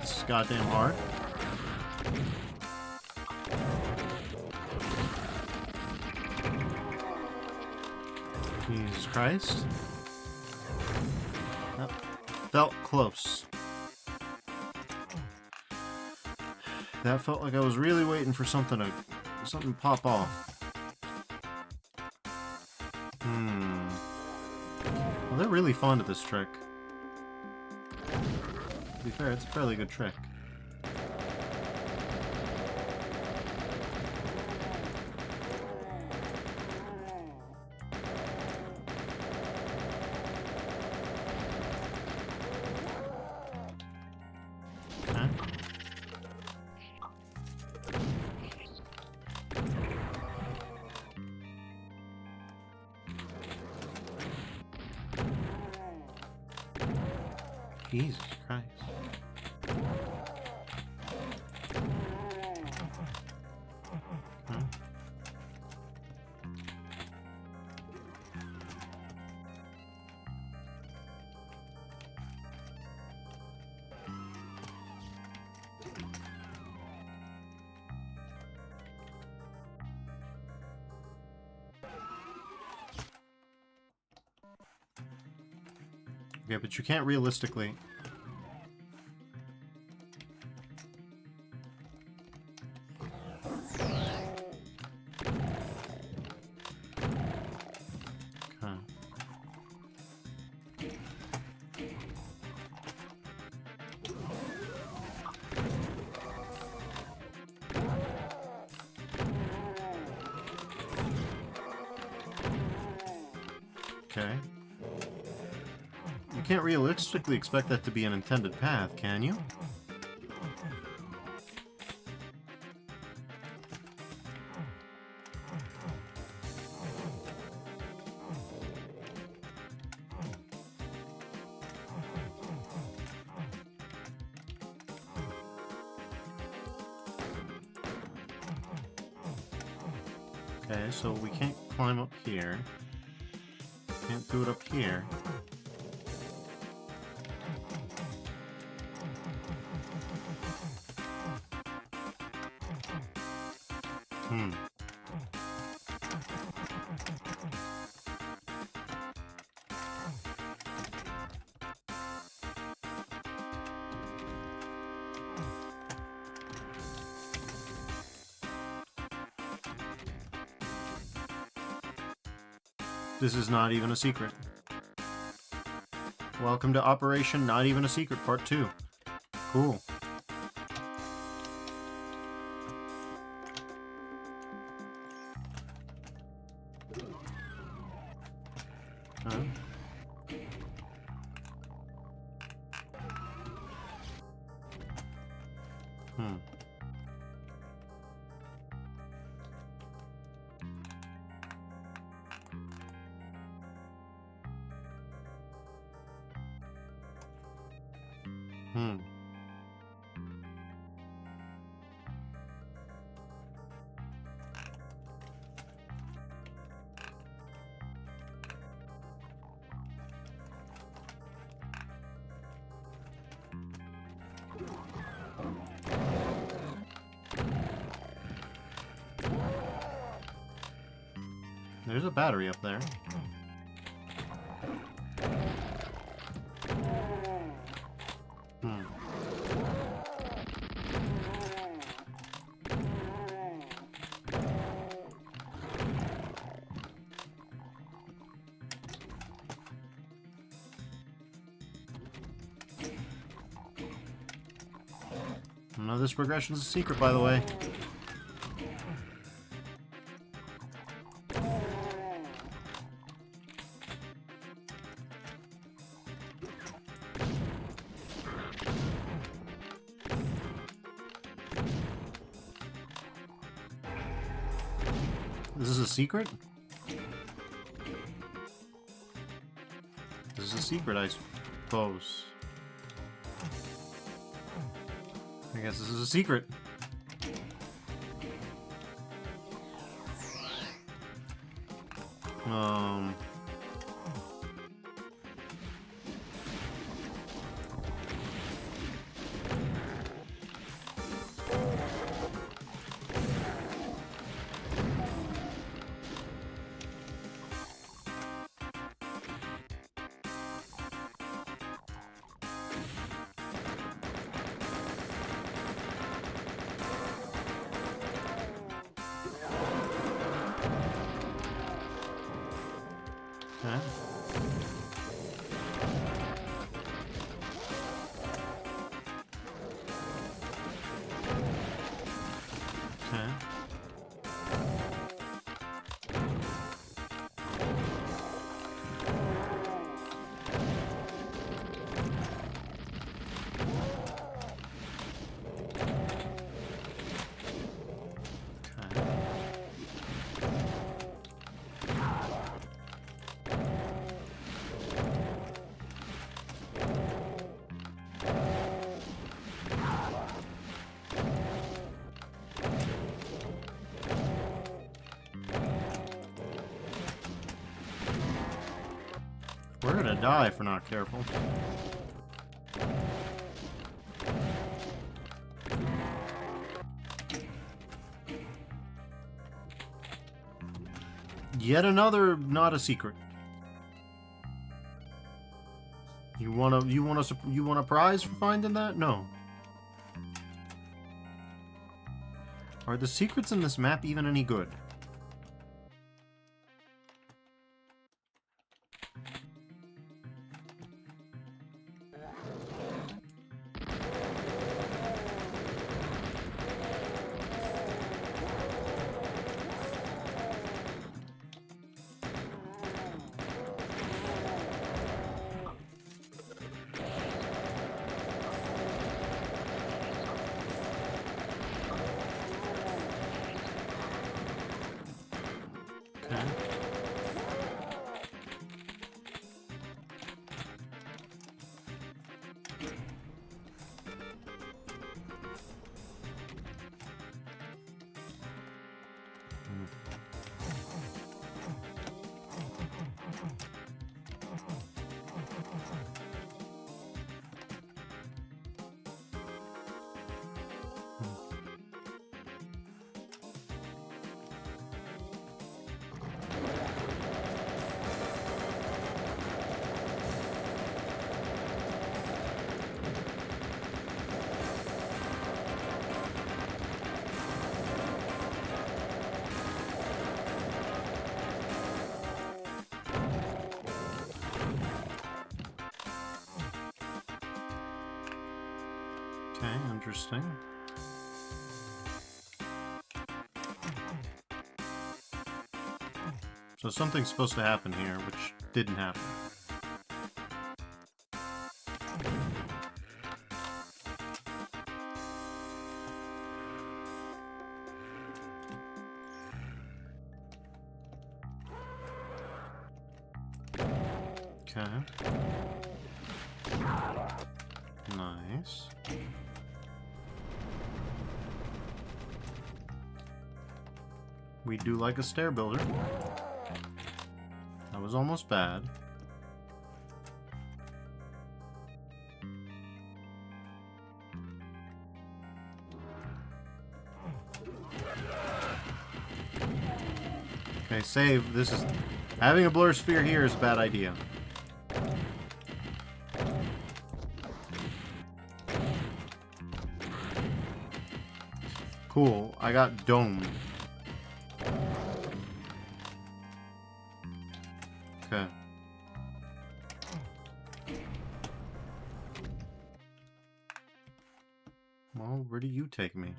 This is goddamn hard. Jesus Christ. That felt close. That felt like I was really waiting for something to pop off. Well, they're really fond of this trick. To be fair, it's a fairly good trick. Okay. Jesus Christ. Okay. Okay, but you can't realistically... Okay. Okay. You can't realistically expect that to be an intended path, can you? Okay, so we can't climb up here. Can't do it up here. This is not even a secret. Welcome to Operation Not Even a Secret Part 2. Cool. Huh? Hmm. Hmm. There's a battery up there. Hmm. None of this progression's a secret, by the way. This is a secret? This is a secret, I suppose. I guess this is a secret. Okay. Okay. We're gonna die if we're not careful. Yet another not a secret. You want a prize for finding that? No. Are the secrets in this map even any good? Okay. Okay, interesting. So something's supposed to happen here, which didn't happen. Okay. Nice. We do like a stair builder. That was almost bad. Okay, save. This is... Having a blur sphere here is a bad idea. Cool. I got domed. Okay. Well, where do you take me?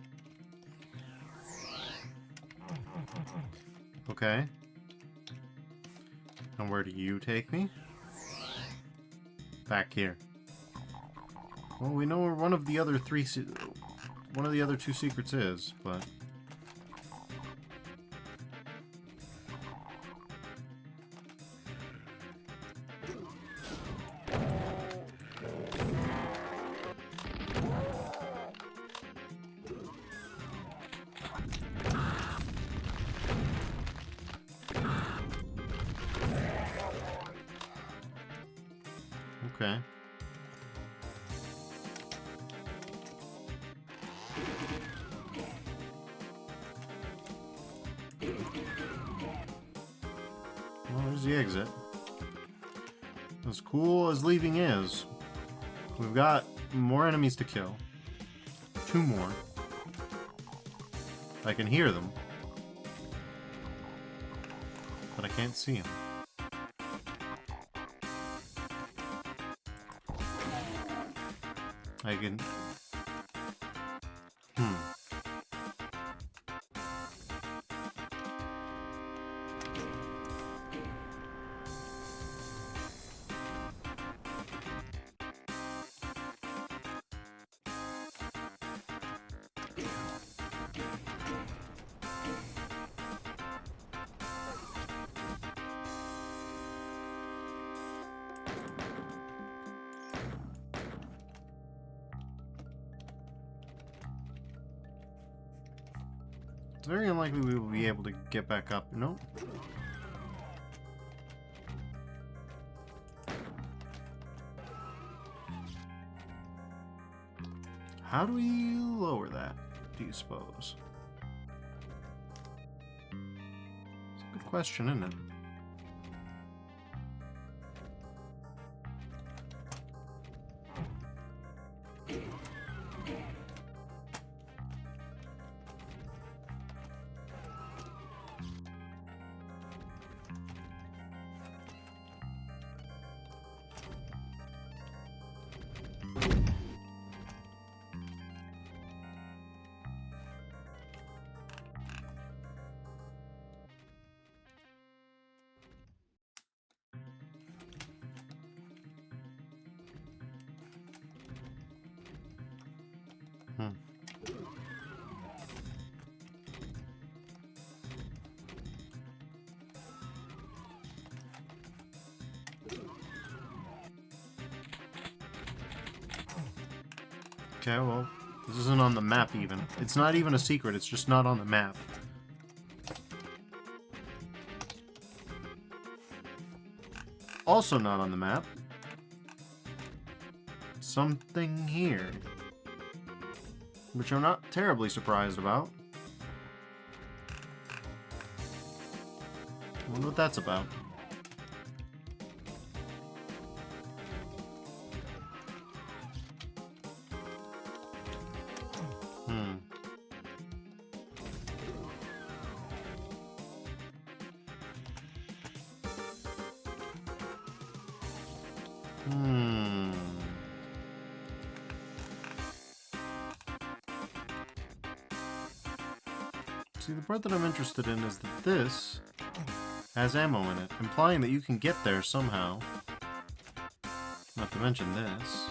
Okay. And where do you take me? Back here. Well, we know where one of the other two secrets is, but... Okay. Well, there's the exit. As cool as leaving is, we've got more enemies to kill. 2 more. I can hear them, but I can't see them. I can... It's very unlikely we will be able to get back up. Nope. How do we lower that, do you suppose? It's a good question, isn't it? Okay, well, this isn't on the map even. It's not even a secret, it's just not on the map. Also not on the map. Something here. Which I'm not terribly surprised about. I wonder what that's about. See, the part that I'm interested in is that this has ammo in it, implying that you can get there somehow. Not to mention this.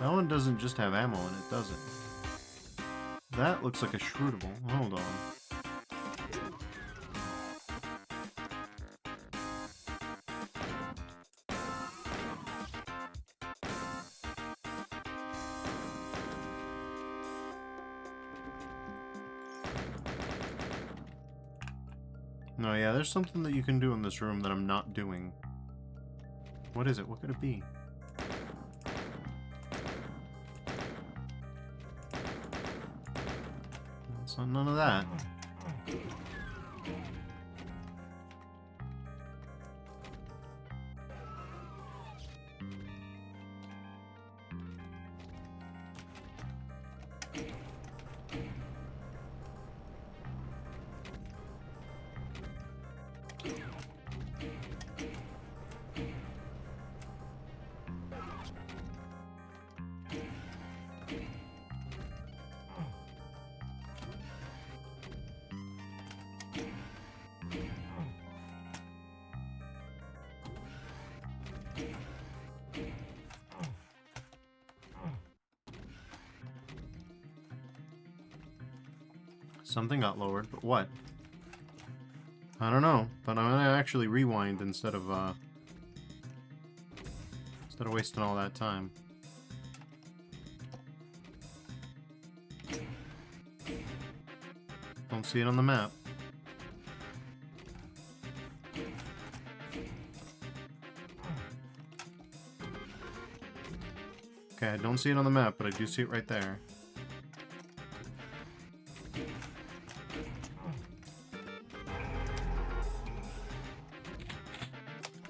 That one doesn't just have ammo in it, does it? That looks like a shrootable. Hold on. No, yeah, there's something that you can do in this room that I'm not doing. What is it? What could it be? It's not none of that. Something got lowered, but what? I don't know, but I'm gonna actually rewind instead of wasting all that time. Don't see it on the map. Okay, I don't see it on the map, but I do see it right there.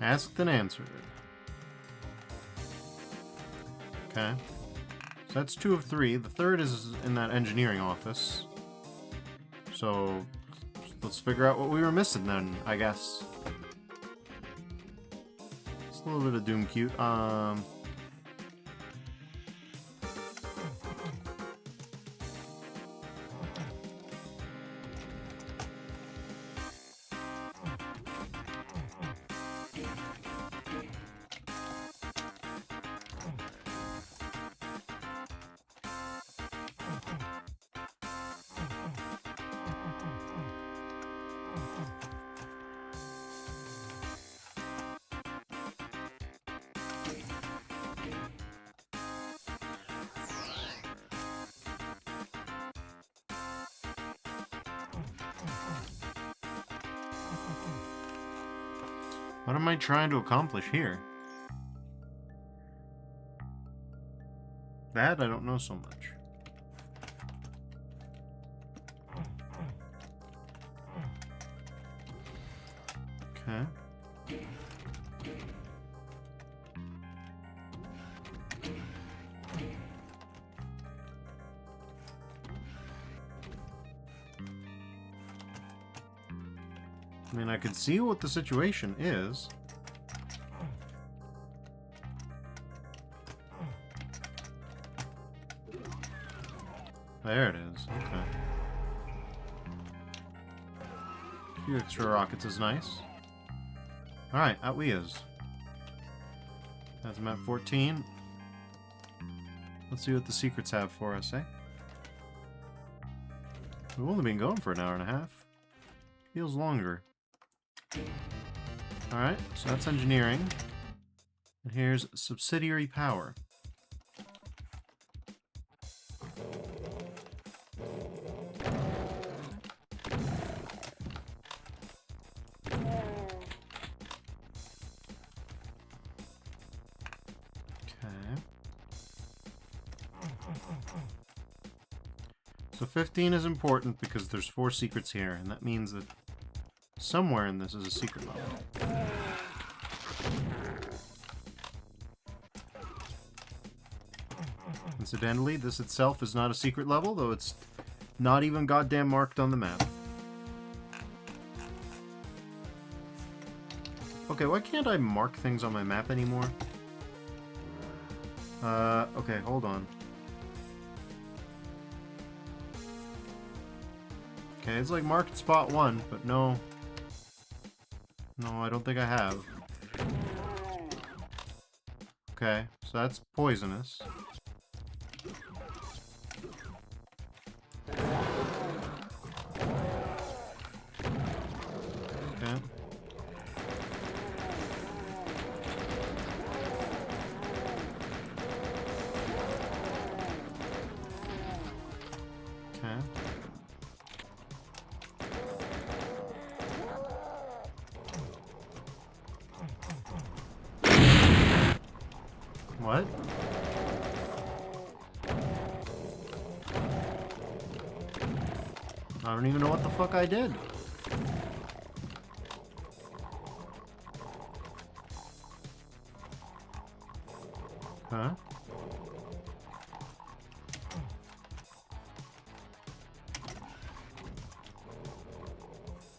Asked and answered. Okay. So that's 2 of 3. The third is in that engineering office. So let's figure out what we were missing then, I guess. It's a little bit of Doom cute. What am I trying to accomplish here? That I don't know so much. Okay. I mean, I can see what the situation is. There it is. Okay. A few extra rockets is nice. Alright, out we is. That's map 14. Let's see what the secrets have for us, eh? We've only been going for an hour and a half. Feels longer. Alright, so that's engineering. And here's subsidiary power. Okay. So 15 is important because there's 4 secrets here, and that means that somewhere in this is a secret level. Incidentally, this itself is not a secret level, though it's not even goddamn marked on the map. Okay, why can't I mark things on my map anymore? Okay, hold on. Okay, it's like marked spot 1, but no. No, I don't think I have. Okay, so that's poisonous. Okay. Okay. What? I don't even know what the fuck I did. Huh?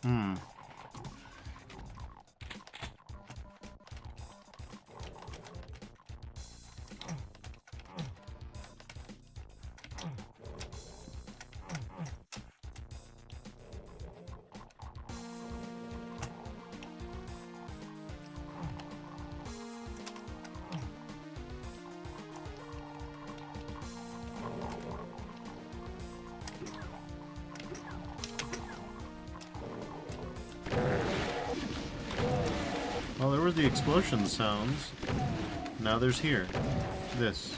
Hmm. Well, there were the explosion sounds. Now there's here. This.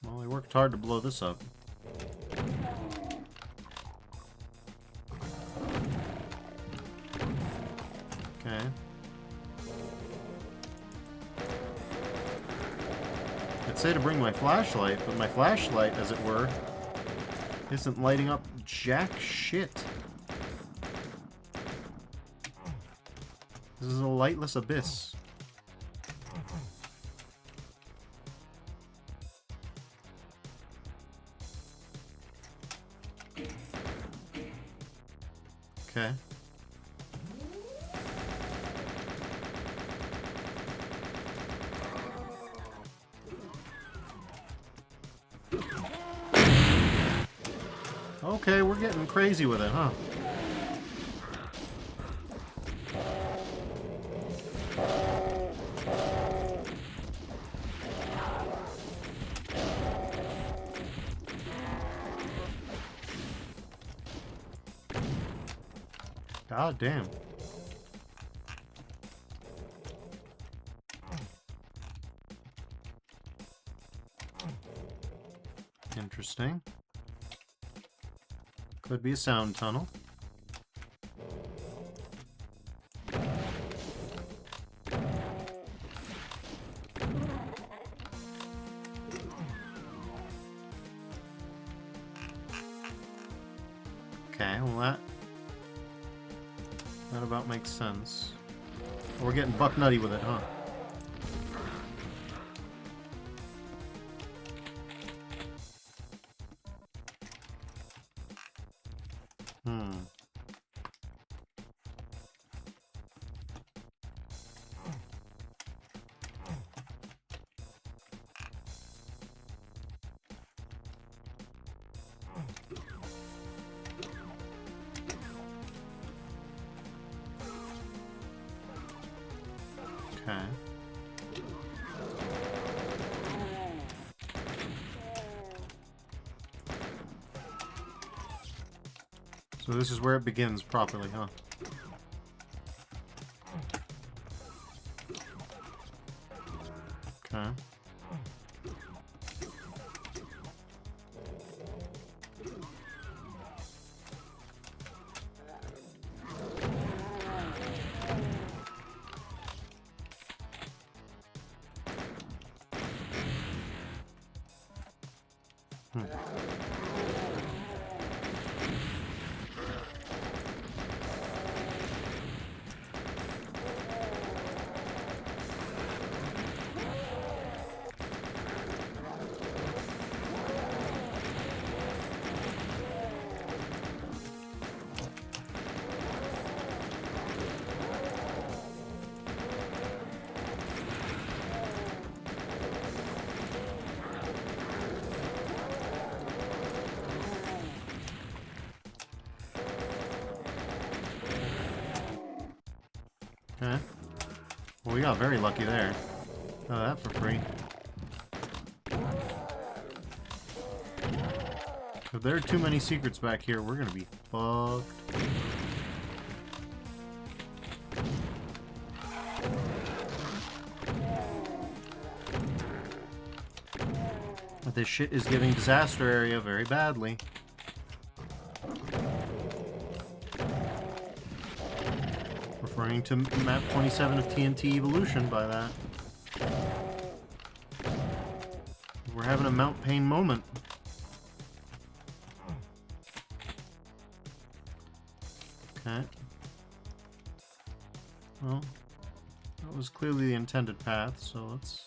Well, I worked hard to blow this up. Okay. I'd say to bring my flashlight, but my flashlight, as it were, isn't lighting up jack shit. This is a lightless abyss. Okay. Okay, we're getting crazy with it, huh? God damn. Interesting. Could be a sound tunnel. Okay, well that about makes sense. We're getting buck nutty with it, huh? Okay. So this is where it begins properly, huh? Okay. Okay. Well, we got very lucky there. Oh, that for free. If there are too many secrets back here, we're gonna be fucked. But this shit is giving disaster area very badly. Referring to map 27 of TNT Evolution by that. We're having a Mount Pain moment. Okay. Well, that was clearly the intended path, so let's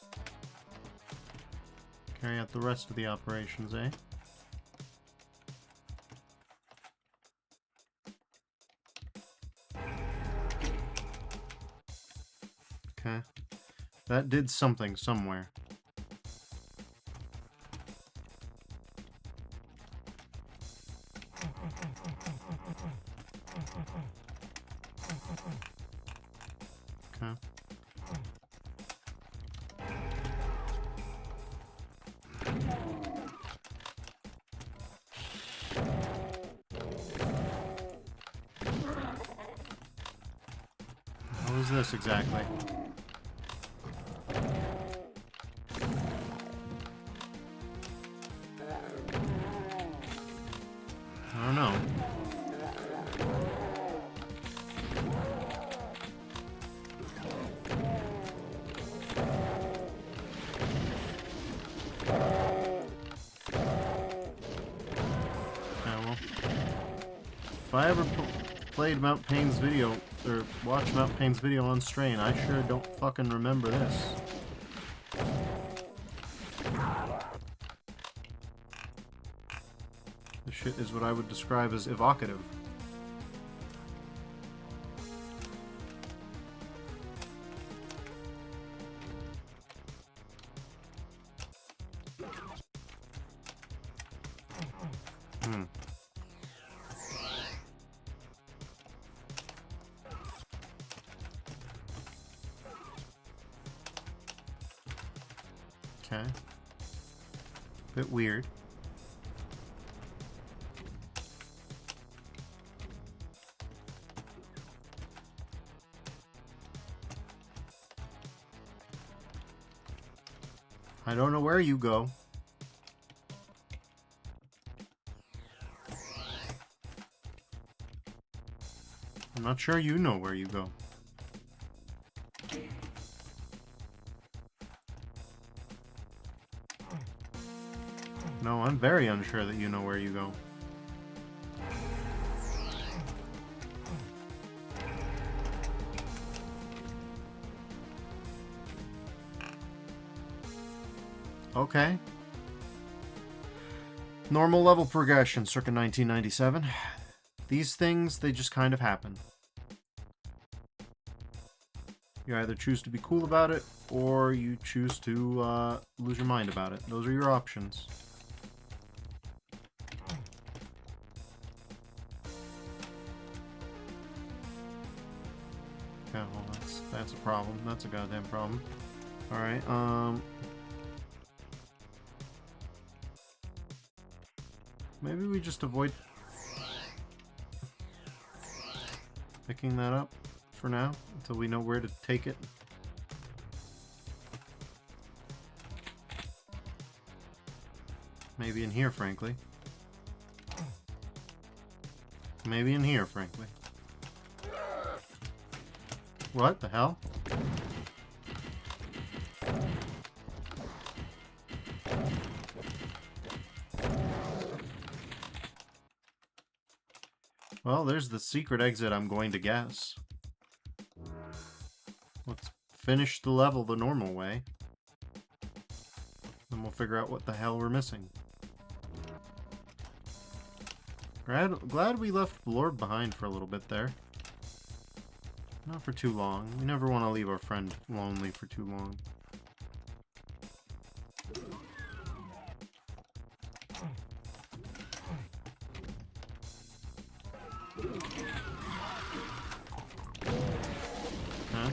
carry out the rest of the operations, eh? Okay. That did something somewhere. Okay. What was this exactly? I don't know. Yeah, well, if I ever played Mount Pain's video, or watched Mount Pain's video on Strain, I sure don't fucking remember this. This shit is what I would describe as evocative. Okay. Bit weird. I don't know where you go. I'm not sure you know where you go. No, I'm very unsure that you know where you go. Okay. Normal level progression, circa 1997. These things, they just kind of happen. You either choose to be cool about it, or you choose to lose your mind about it. Those are your options. Yeah, well, that's a problem. That's a goddamn problem. Alright, maybe we just avoid picking that up for now, until we know where to take it. Maybe in here, frankly. Maybe in here, frankly. What the hell? Well, there's the secret exit, I'm going to guess. Let's finish the level the normal way. Then we'll figure out what the hell we're missing. Glad we left Lord behind for a little bit there. Not for too long. We never want to leave our friend lonely for too long. Huh?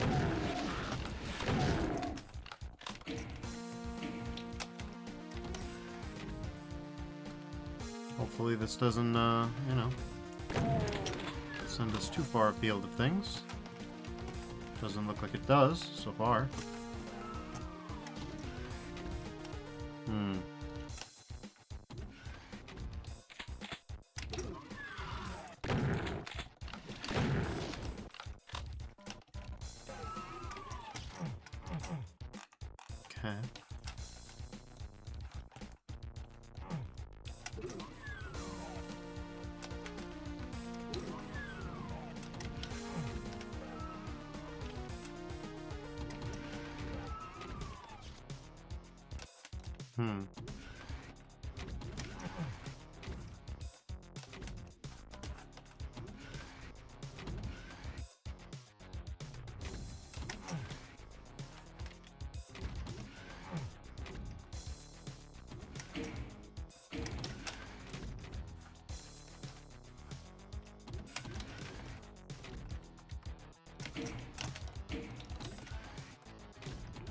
Hopefully this doesn't, you know, send us too far afield of things. Doesn't look like it does, so far. Okay.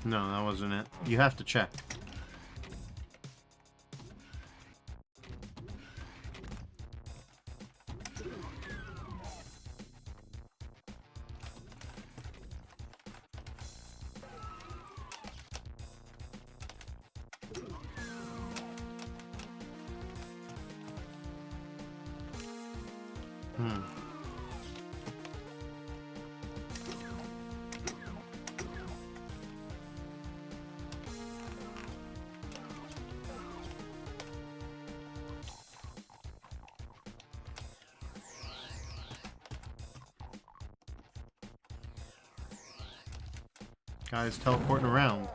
No, that wasn't it. You have to check. Guys teleporting around.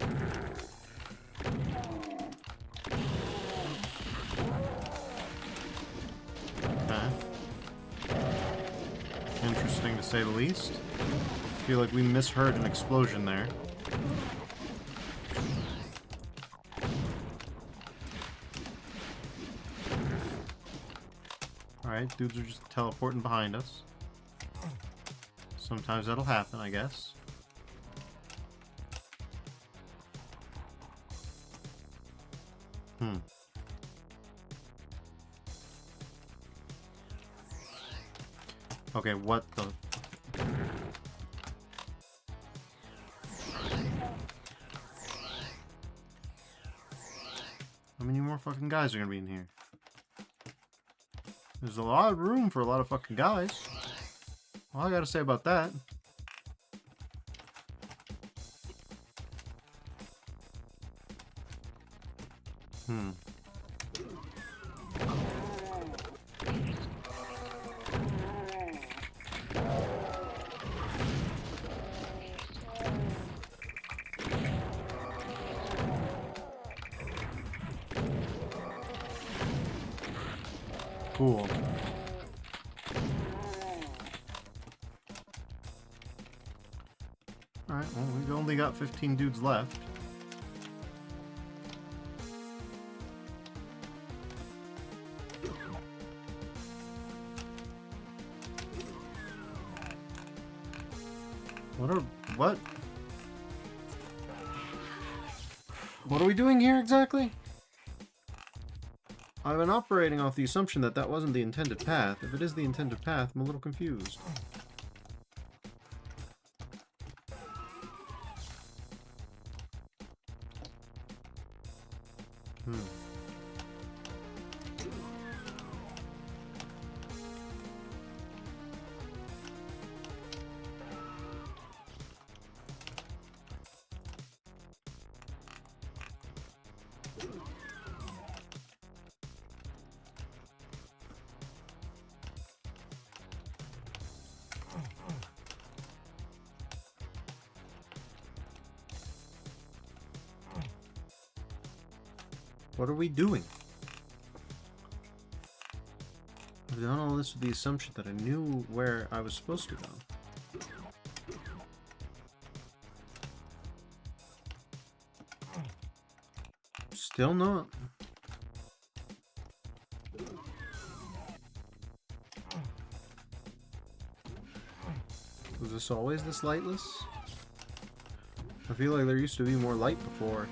Okay. Interesting to say the least. I feel like we misheard an explosion there. Alright, dudes are just teleporting behind us. Sometimes that'll happen, I guess. Okay, what the... How many more fucking guys are gonna be in here? There's a lot of room for a lot of fucking guys. All I gotta say about that. Cool. Alright, well, we've only got 15 dudes left. What? What are we doing here exactly? I've been operating off the assumption that that wasn't the intended path. If it is the intended path, I'm a little confused. What are we doing? I've done all this with the assumption that I knew where I was supposed to go. Still not. Was this always this lightless? I feel like there used to be more light before.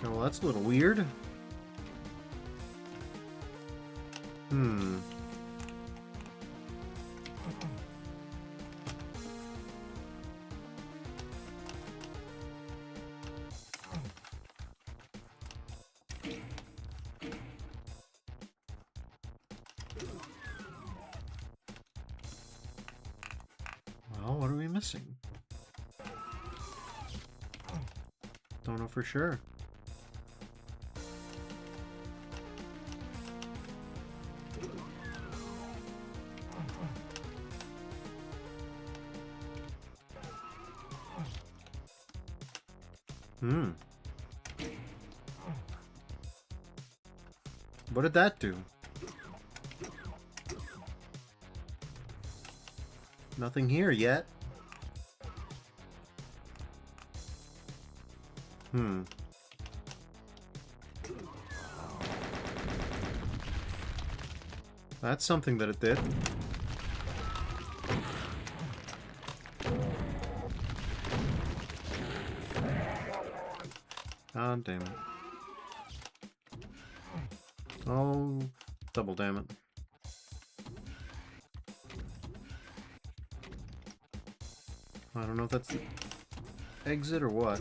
Okay, well, that's a little weird. Well, what are we missing? Don't know for sure. What did that do? Nothing here yet. That's something that it did. God damn it. Oh, double damn it. I don't know if that's the exit or what.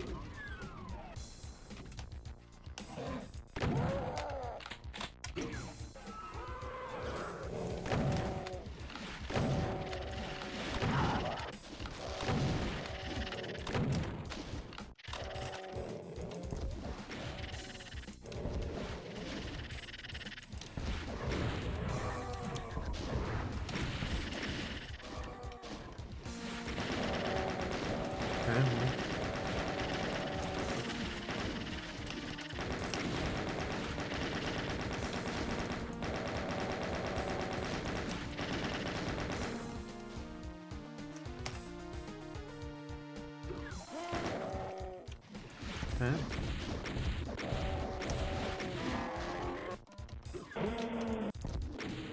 Okay.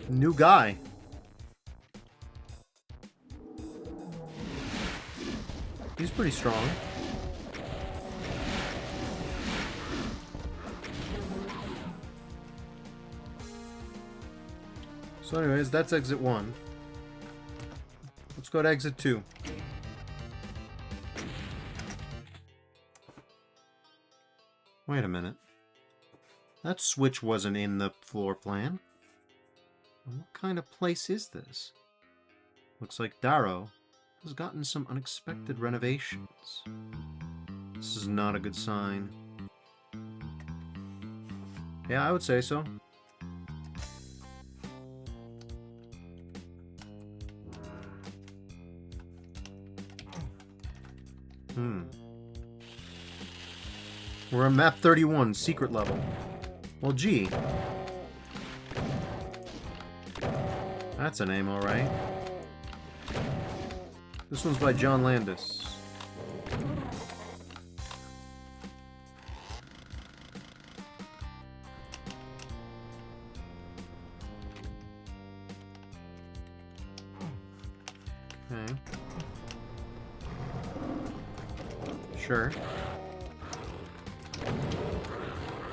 New guy. He's pretty strong. So anyways, that's exit 1. Let's go to exit 2. Wait a minute. That switch wasn't in the floor plan. What kind of place is this? Looks like Darrow has gotten some unexpected renovations. This is not a good sign. Yeah, I would say so. We're on map 31, secret level. Well, gee. That's a name, alright. This one's by John Landis. Okay. Sure.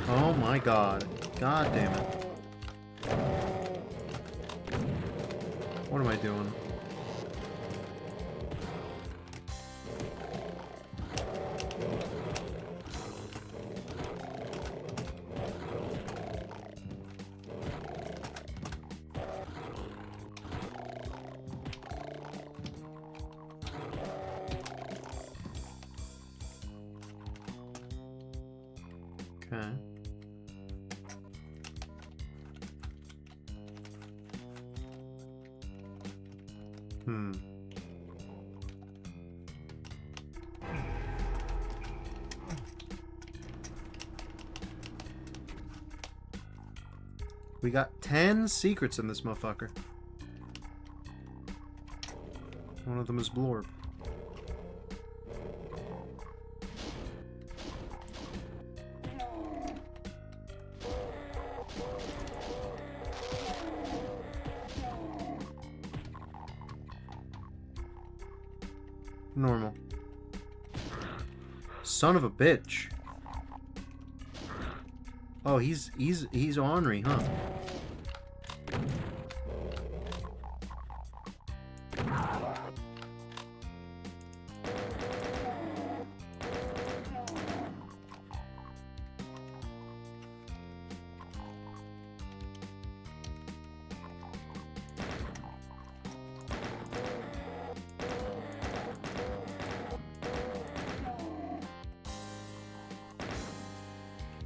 Oh my god. God damn it. What am I doing? Okay. We got 10 secrets in this motherfucker. One of them is Blorb. Normal. Son of a bitch. Oh, he's ornery, huh?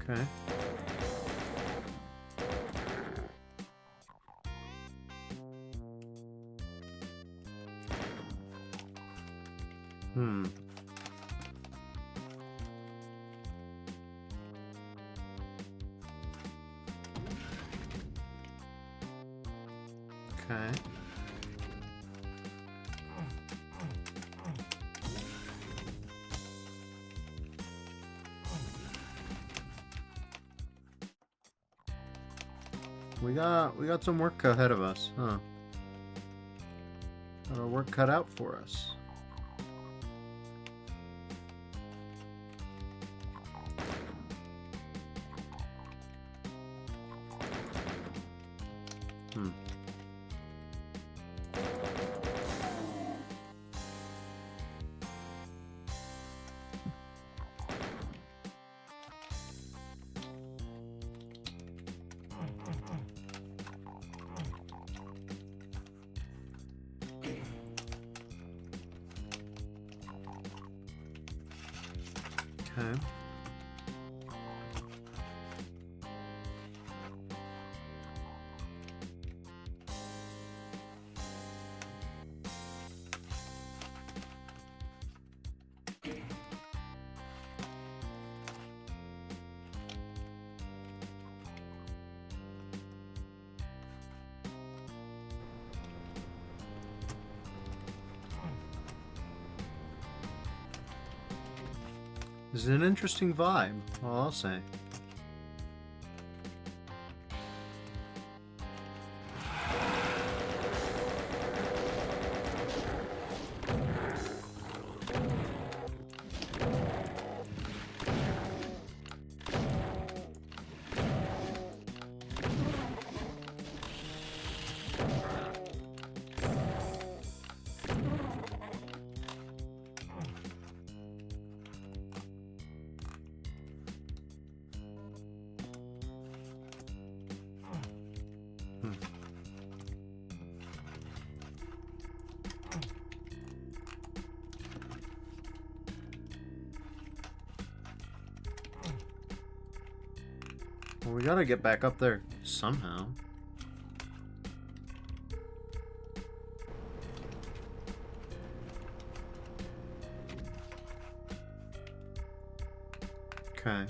Okay. Okay. We got some work ahead of us, huh? Got our work cut out for us. Okay. This is an interesting vibe, all I'll say. Well, we gotta get back up there somehow. Okay.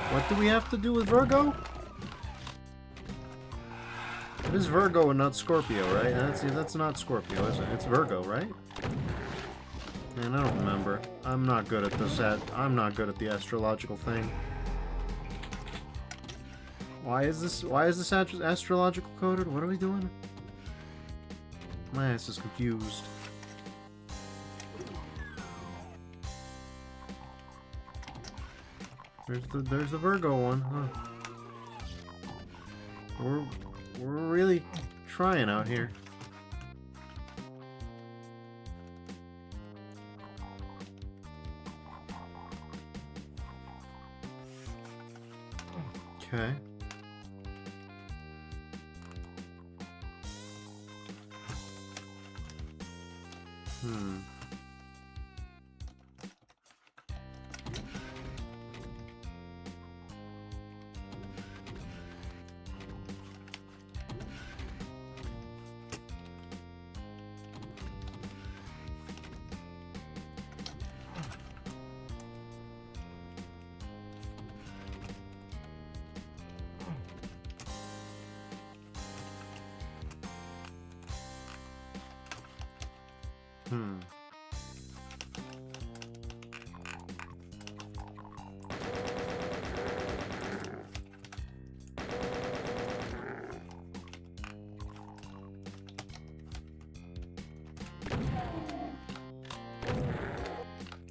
What do we have to do with Virgo? It is Virgo and not Scorpio, right? That's not Scorpio, is it? It's Virgo, right? Man, I don't remember. I'm not good at this. I'm not good at the astrological thing. Why is this astrological coded? What are we doing? My ass is confused. There's the Virgo one, huh? We're really trying out here. Okay. Hmm. Hmm.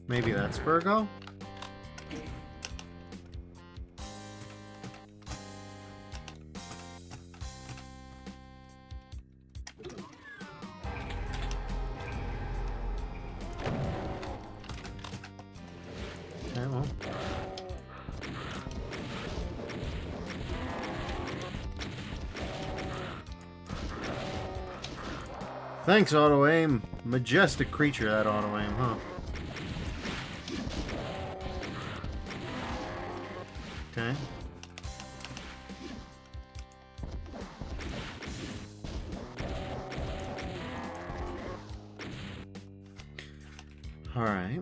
Maybe that's Virgo? Okay, well. Thanks, auto-aim. Majestic creature, that auto-aim, huh? Okay. Alright.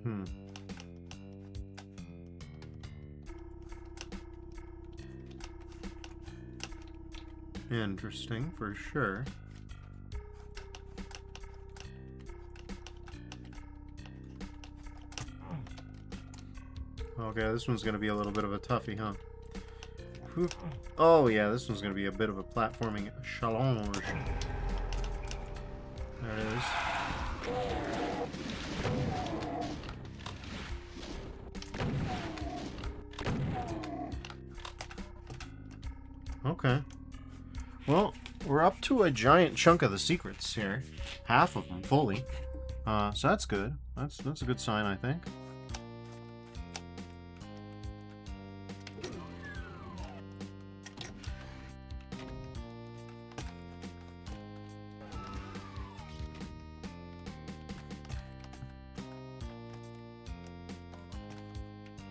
Hmm. Interesting, for sure. Okay, this one's gonna be a little bit of a toughie, huh? Whew. Oh yeah, this one's gonna be a bit of a platforming challenge. There it is. Okay. Well, we're up to a giant chunk of the secrets here. Half of them, fully. So that's good. That's a good sign, I think.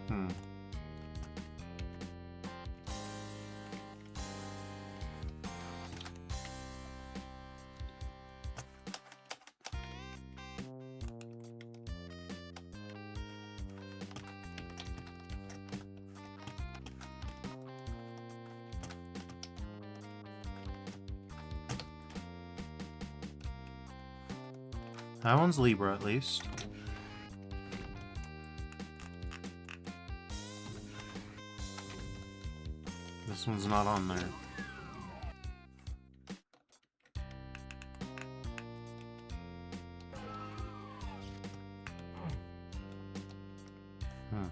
Hmm. That one's Libra, at least. This one's not on there. Hmm.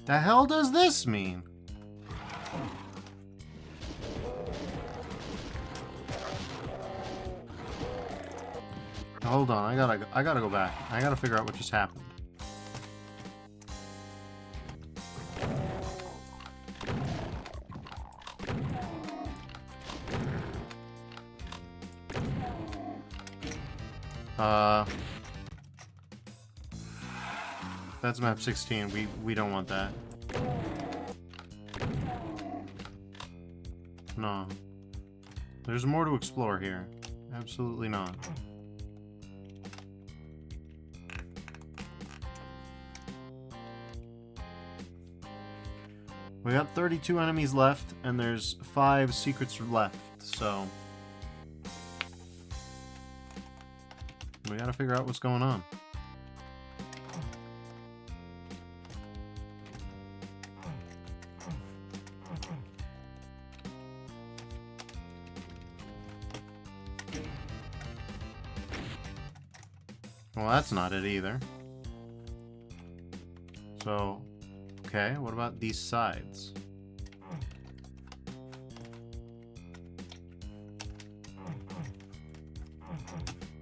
The hell does this mean? Hold on, I gotta go back. I gotta figure out what just happened. That's map 16. We don't want that. No. There's more to explore here. Absolutely not. We got 32 enemies left, and there's 5 secrets left, so... we gotta figure out what's going on. Well, that's not it either. So, okay, what about these sides?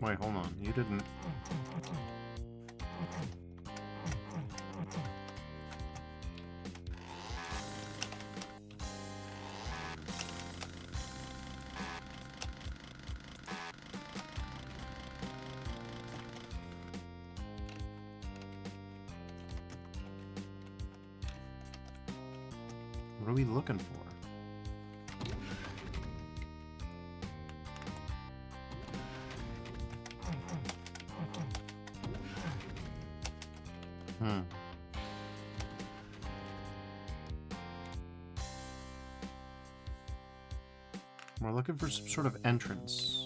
Wait, hold on. You didn't... What are we looking for? We're looking for some sort of entrance.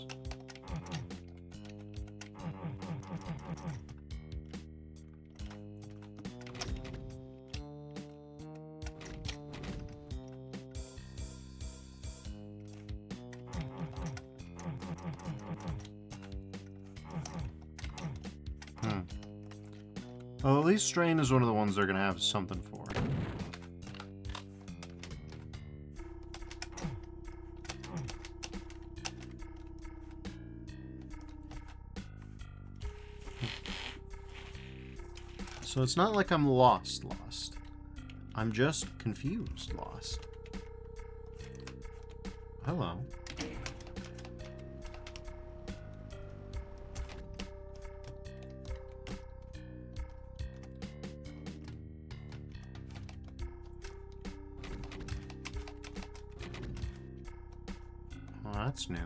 Well, at least Strain is one of the ones they're gonna have something for. So it's not like I'm lost. I'm just confused lost. Hello. Well, that's new.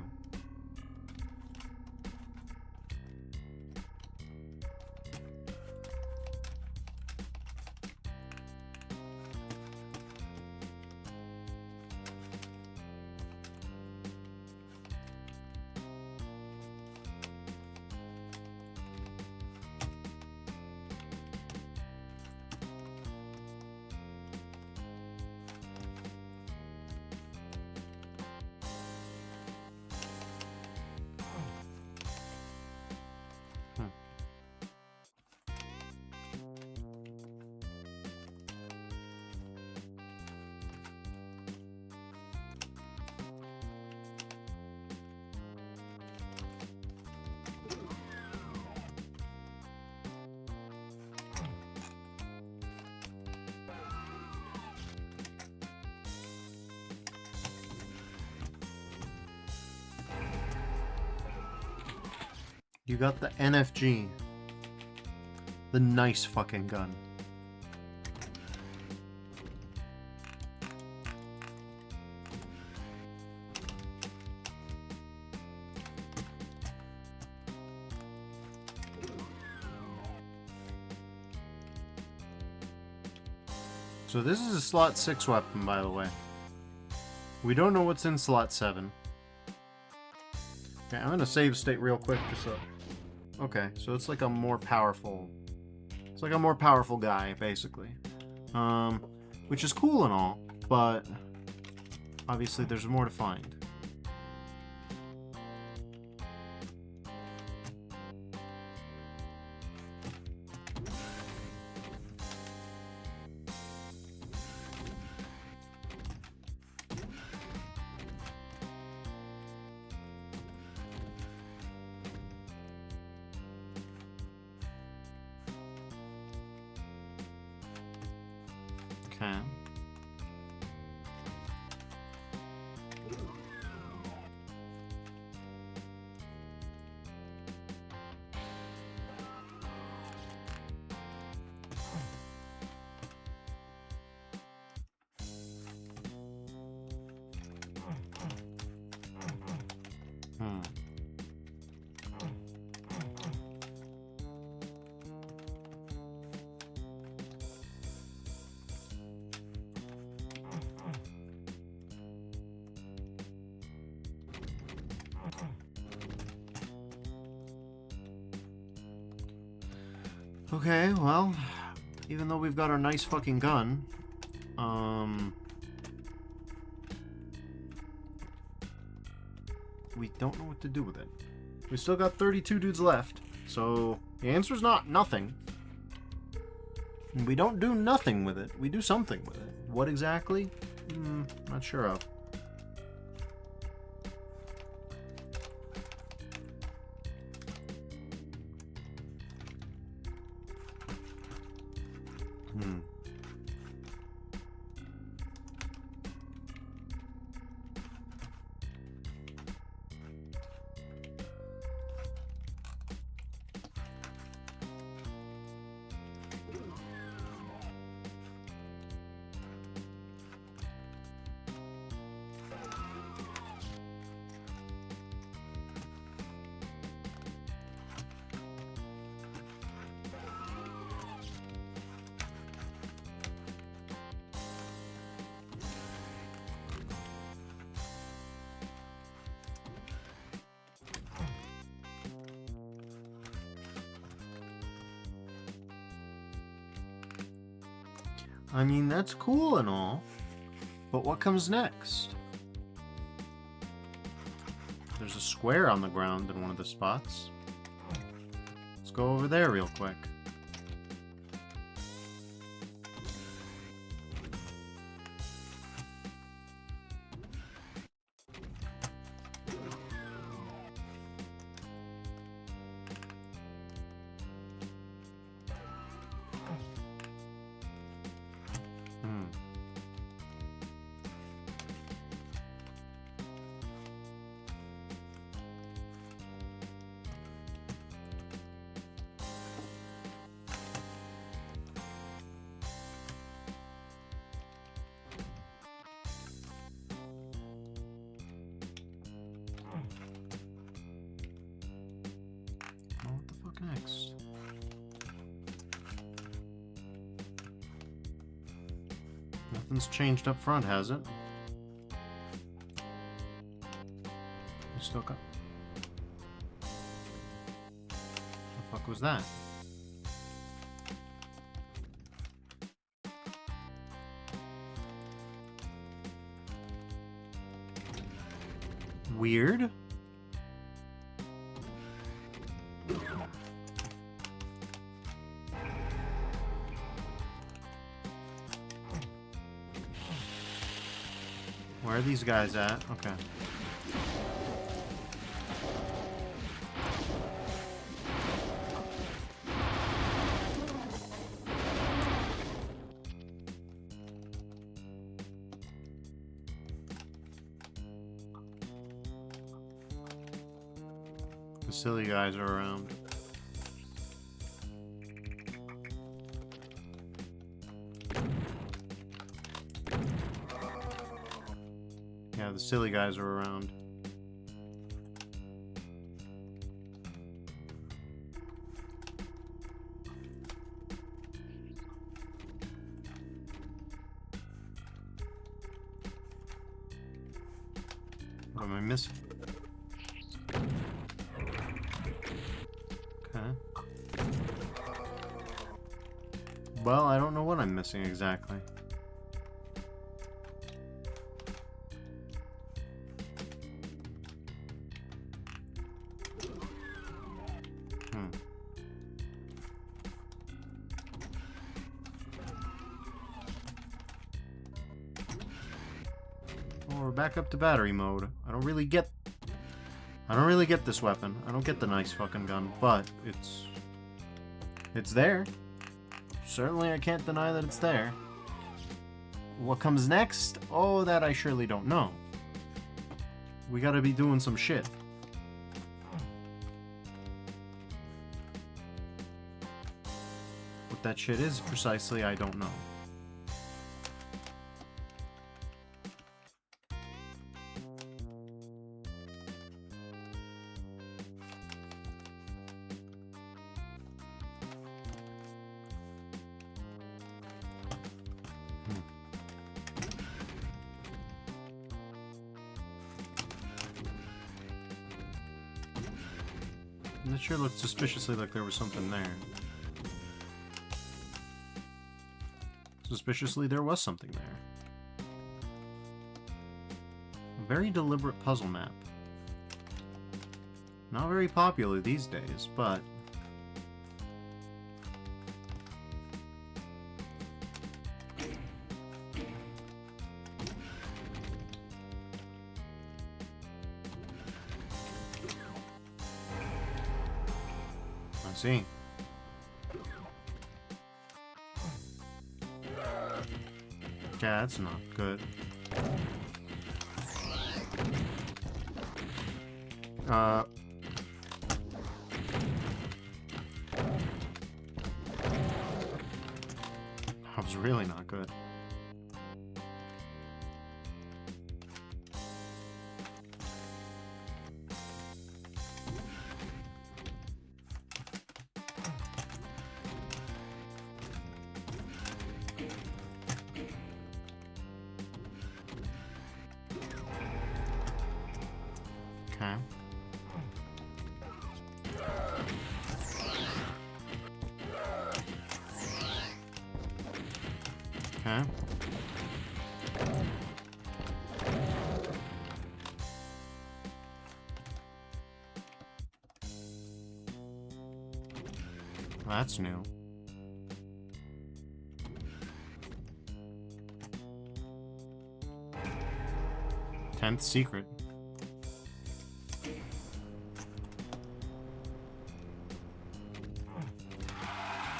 You got the NFG. The nice fucking gun. So this is a slot 6 weapon, by the way. We don't know what's in slot 7. Okay, I'm gonna save state real quick just so... Okay, so it's like a more powerful... It's like a more powerful guy, basically. Which is cool and all, but... obviously there's more to find. Okay. Hmm. Okay, well, even though we've got our nice fucking gun, we don't know what to do with it. We still got 32 dudes left, so the answer's not nothing. We don't do nothing with it. We do something with it. What exactly? Not sure of. I mean, that's cool and all, but what comes next? There's a square on the ground in one of the spots. Let's go over there real quick. What the fuck next? Nothing's changed up front, has it? We still got... The fuck was that? Weird. Where are these guys at? Okay. The silly guys are around. Yeah, the silly guys are around. What am I missing? Okay. Well, I don't know what I'm missing exactly. Well, we're back up to battery mode. I don't really get this weapon. I don't get the nice fucking gun, but it's there. Certainly I can't deny that it's there. What comes next? Oh, that I surely don't know. We gotta be doing some shit. What that shit is precisely, I don't know. It sure looked suspiciously like there was something there. Suspiciously, there was something there. A very deliberate puzzle map. Not very popular these days, but... I see. Yeah, that's not good. That was really not good. Okay. Okay. That's new. 10th secret.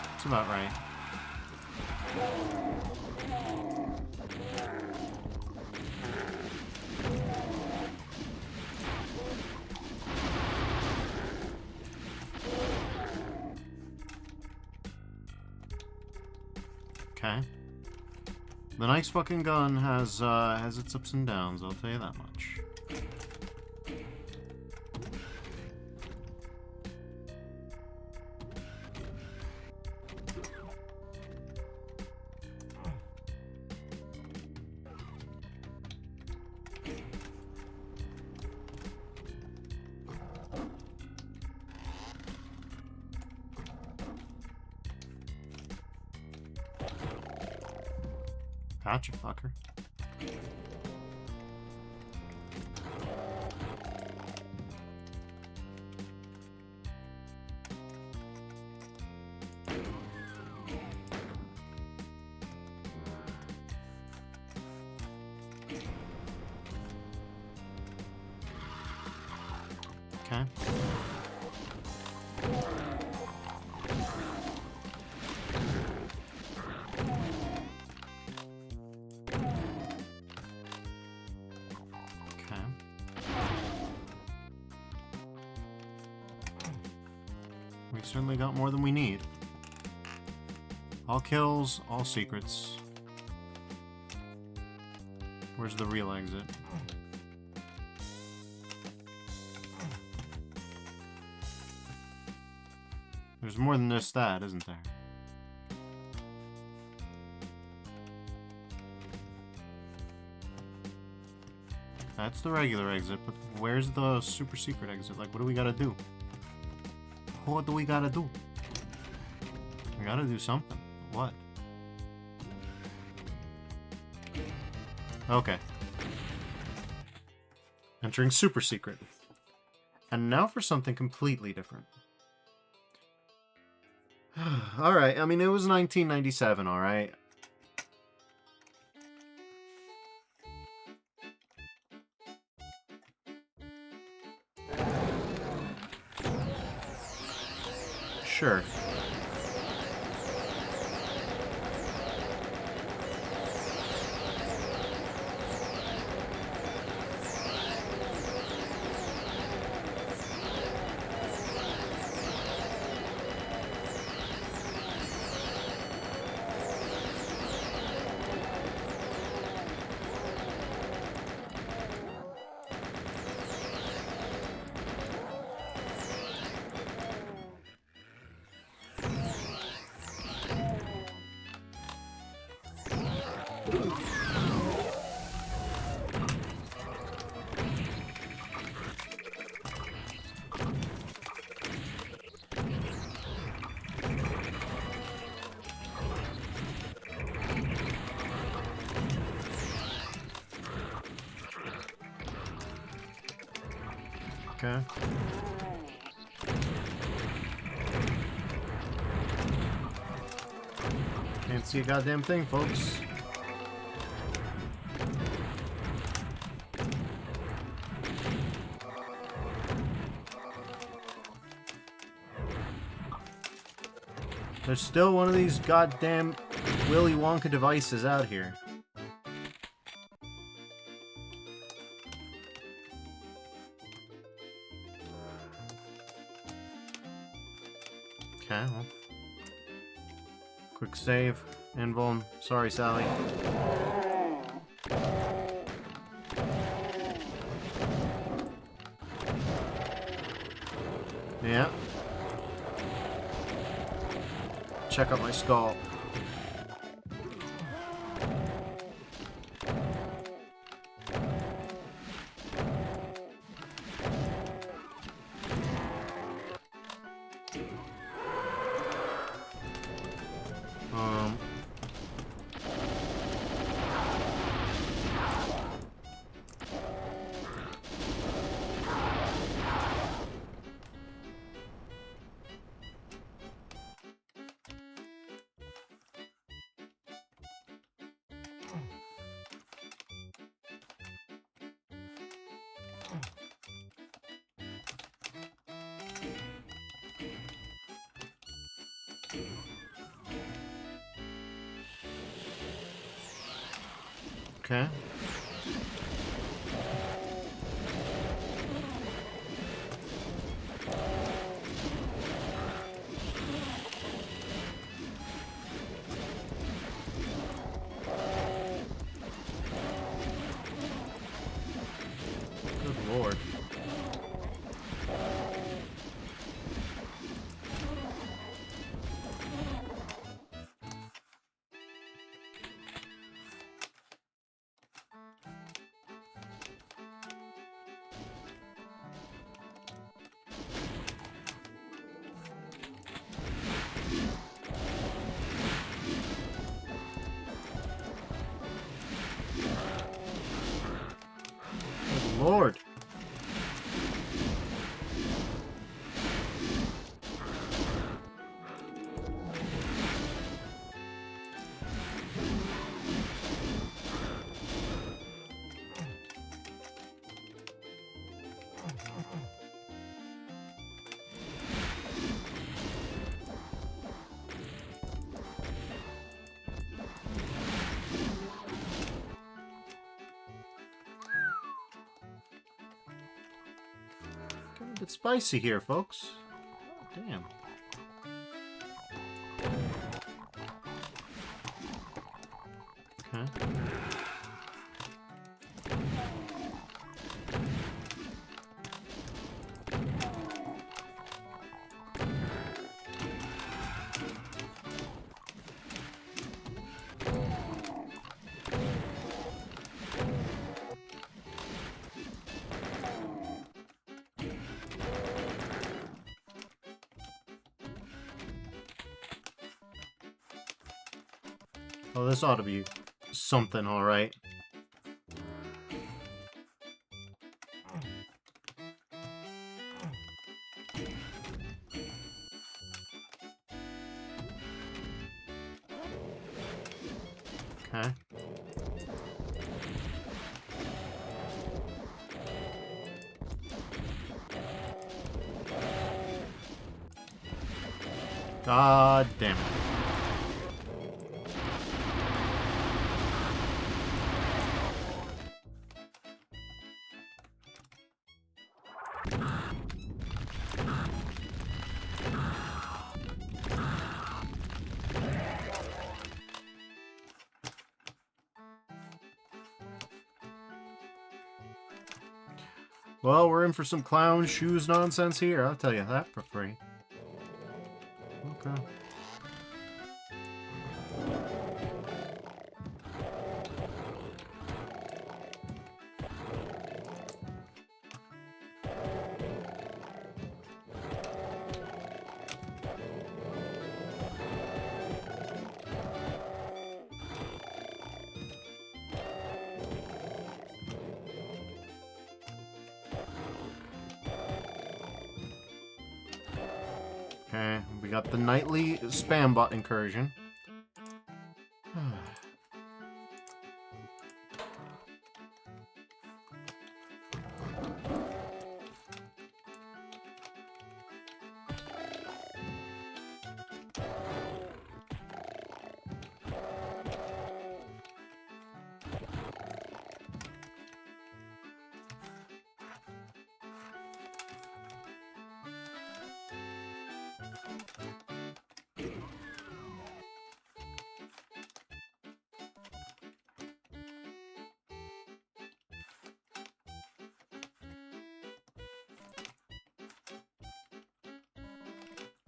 That's about right. Okay. The nice fucking gun has its ups and downs, I'll tell you that much. Gotcha, fucker. Okay. We certainly got more than we need. All kills, all secrets. Where's the real exit? There's more than just that, isn't there? That's the regular exit, but where's the super secret exit? Like, what do we gotta do? What do we gotta do? We gotta do something. What? Okay. Entering super secret. And now for something completely different. Alright, I mean, it was 1997, alright? Sure. Okay. Can't see a goddamn thing, folks. There's still one of these goddamn Willy Wonka devices out here. Okay, well. Quick save. Invuln. Sorry, Sally. Yeah. Check out my skull. Okay. Good lord. Good lord. Getting a bit spicy here, folks. Damn. Okay. Oh, this ought to be something, alright. Okay. God damn it. Well, we're in for some clown shoes nonsense here, I'll tell you that for free. Okay. Okay, we got the nightly spam bot incursion.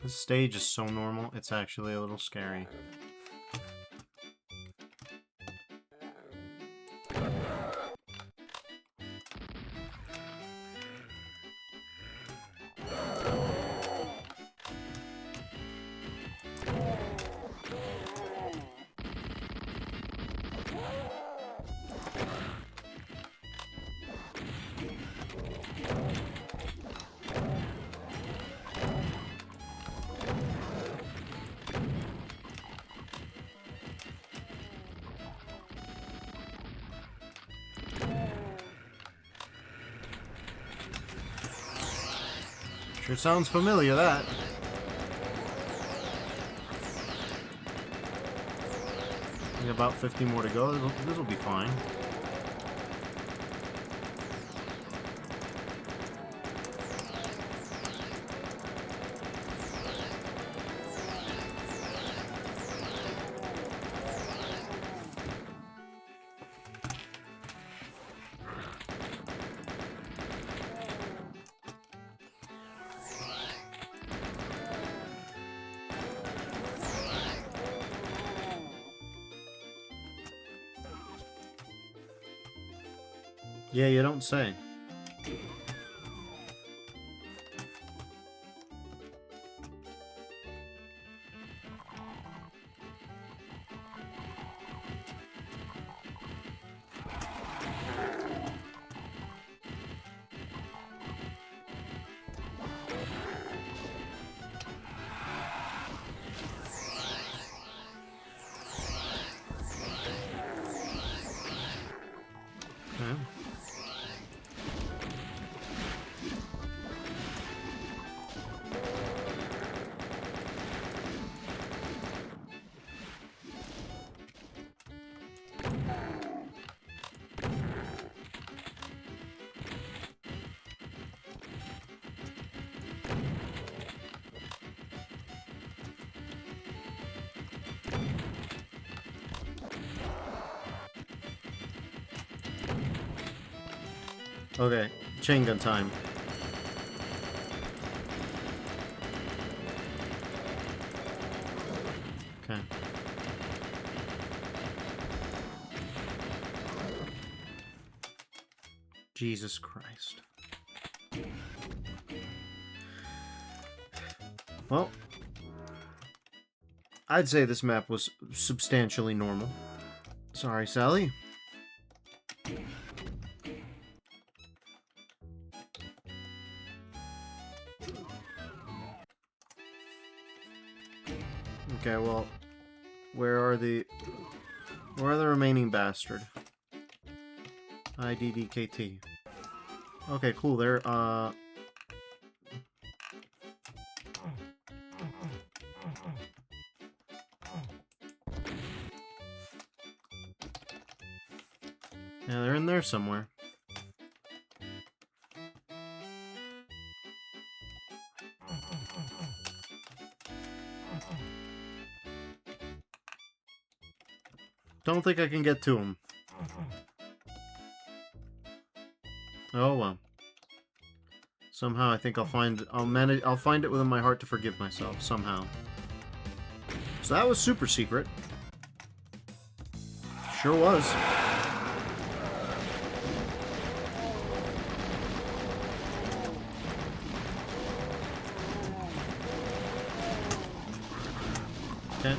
This stage is so normal, it's actually a little scary. Sure sounds familiar, that. About 50 more to go. This'll be fine. Yeah, you don't say. Okay. Okay, chain gun time. Okay. Jesus Christ. Well, I'd say this map was substantially normal. Sorry, Sally. Okay, well, where are the remaining bastard? IDDKT. Okay, cool. They're yeah, they're in there somewhere. Don't think I can get to him. Oh well. Somehow I think I'll find it within my heart to forgive myself somehow. So that was super secret. Sure was. Okay.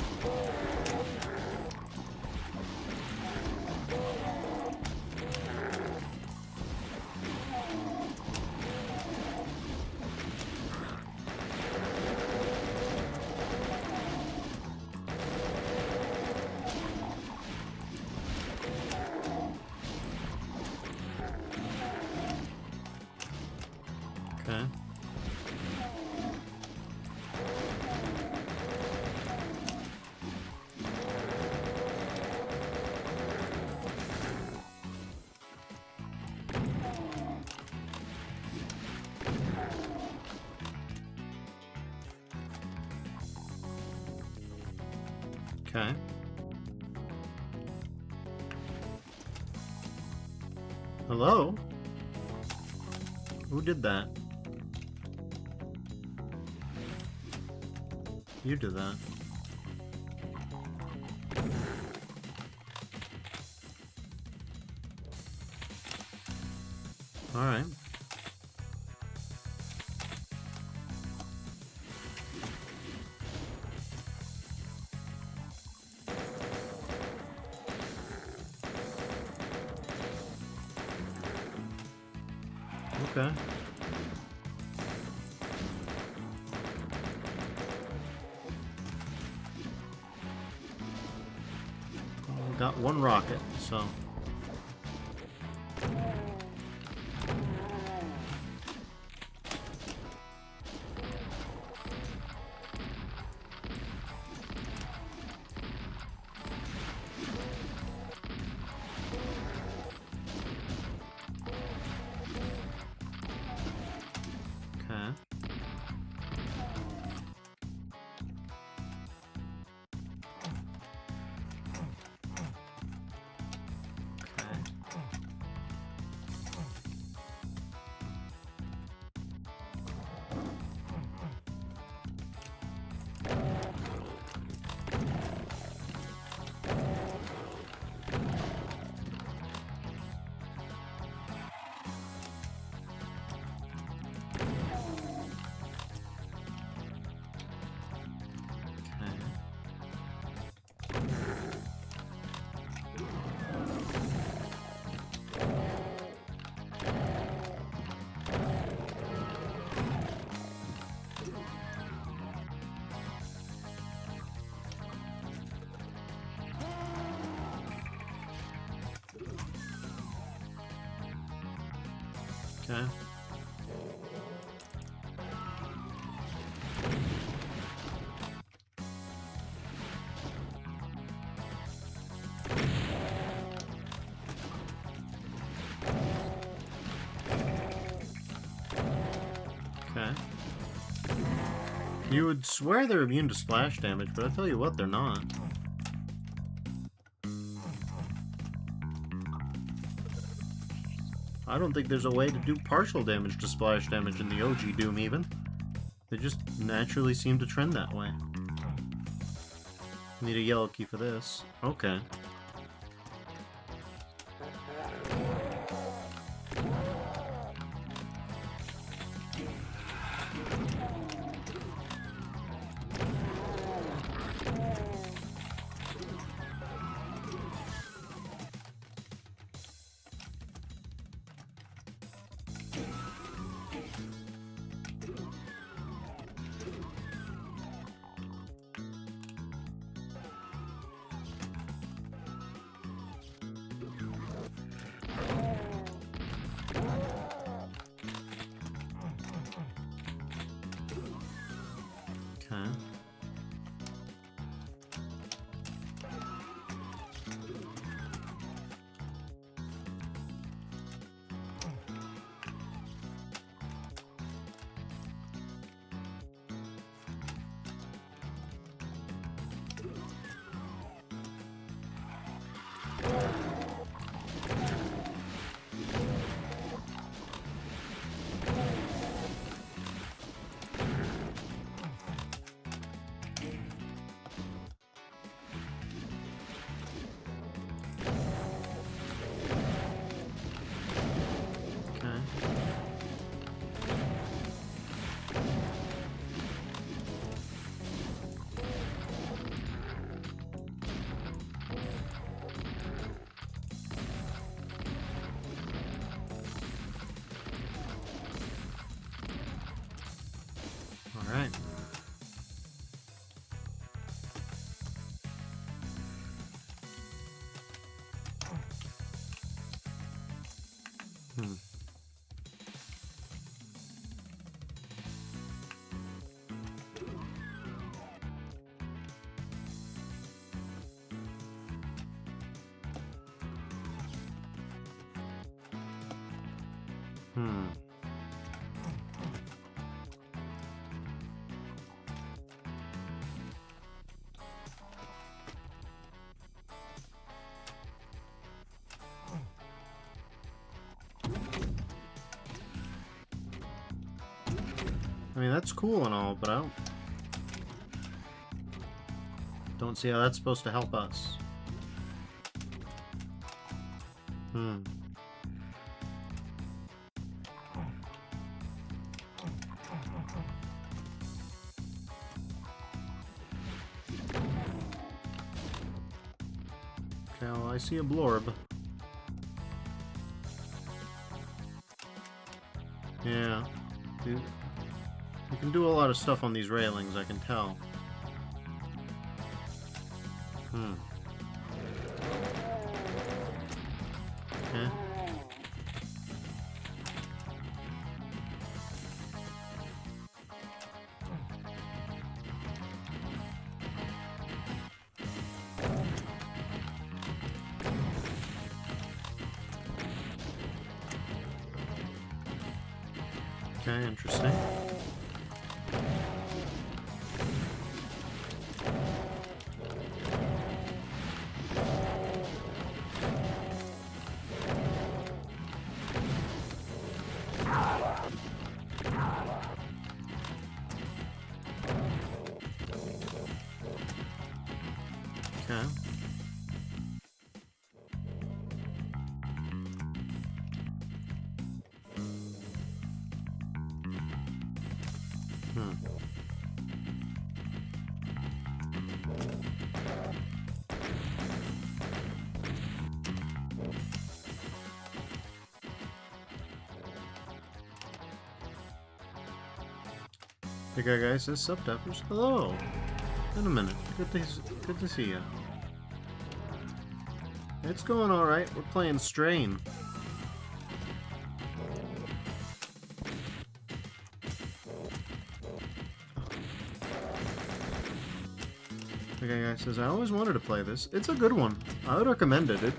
Okay. Hello? Who did that? You did that. Alright. Okay. Well, we got one rocket, so... Okay. Okay. Okay. You would swear they're immune to splash damage, but I tell you what, they're not. I don't think there's a way to do partial damage to splash damage in the OG Doom, even. They just naturally seem to trend that way. Need a yellow key for this. Okay. Okay. Okay. Alright. Hmm. Hmm. I mean, that's cool and all, but I don't see how that's supposed to help us. Hmm. Okay, well, I see a blorb. Yeah. Dude, you can do a lot of stuff on these railings, I can tell. Hmm. Okay. Okay, interesting. Okay. Hmm. The guy says subtitles. Hello. In a minute. Good to see you. It's going all right. We're playing Strain. The guy says, I always wanted to play this. It's a good one. I would recommend it.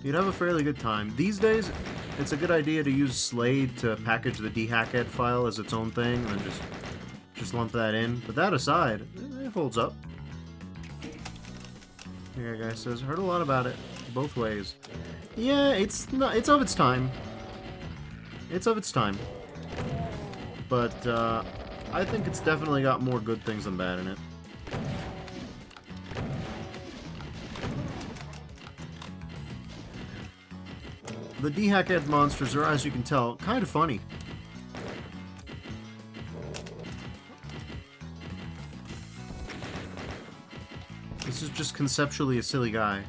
You'd have a fairly good time. These days, it's a good idea to use Slade to package the dhacked file as its own thing, and then just lump that in. But that aside, it holds up. The guy says, heard a lot about it, both ways. Yeah, it's of its time. It's of its time. But, I think it's definitely got more good things than bad in it. The dhacked monsters are, as you can tell, kind of funny. This is just conceptually a silly guy.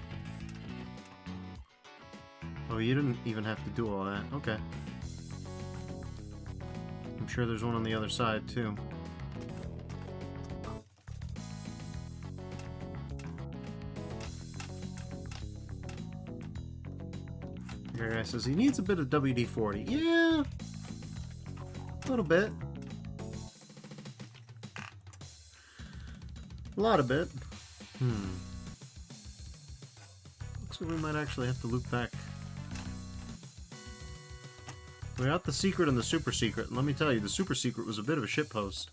Oh, you didn't even have to do all that. Okay. I'm sure there's one on the other side, too. The guy says he needs a bit of WD-40. Yeah! A little bit. A lot of bit. Looks like we might actually have to loop back. We got the secret and the super secret, and let me tell you, the super secret was a bit of a shitpost.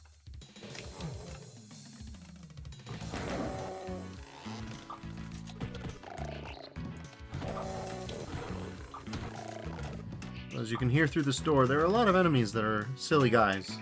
As you can hear through this door, there are a lot of enemies that are silly guys.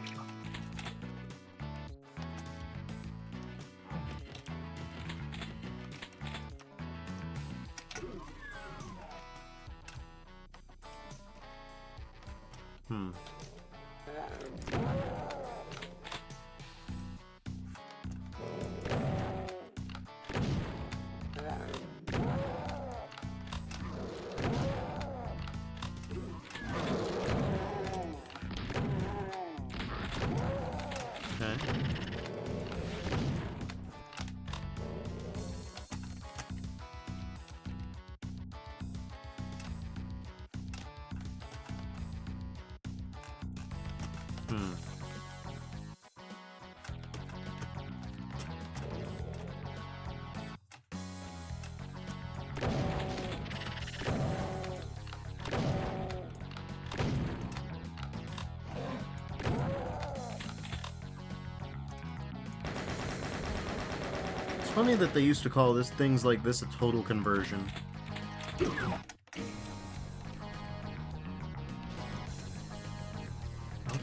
It's funny that they used to call things like this a total conversion.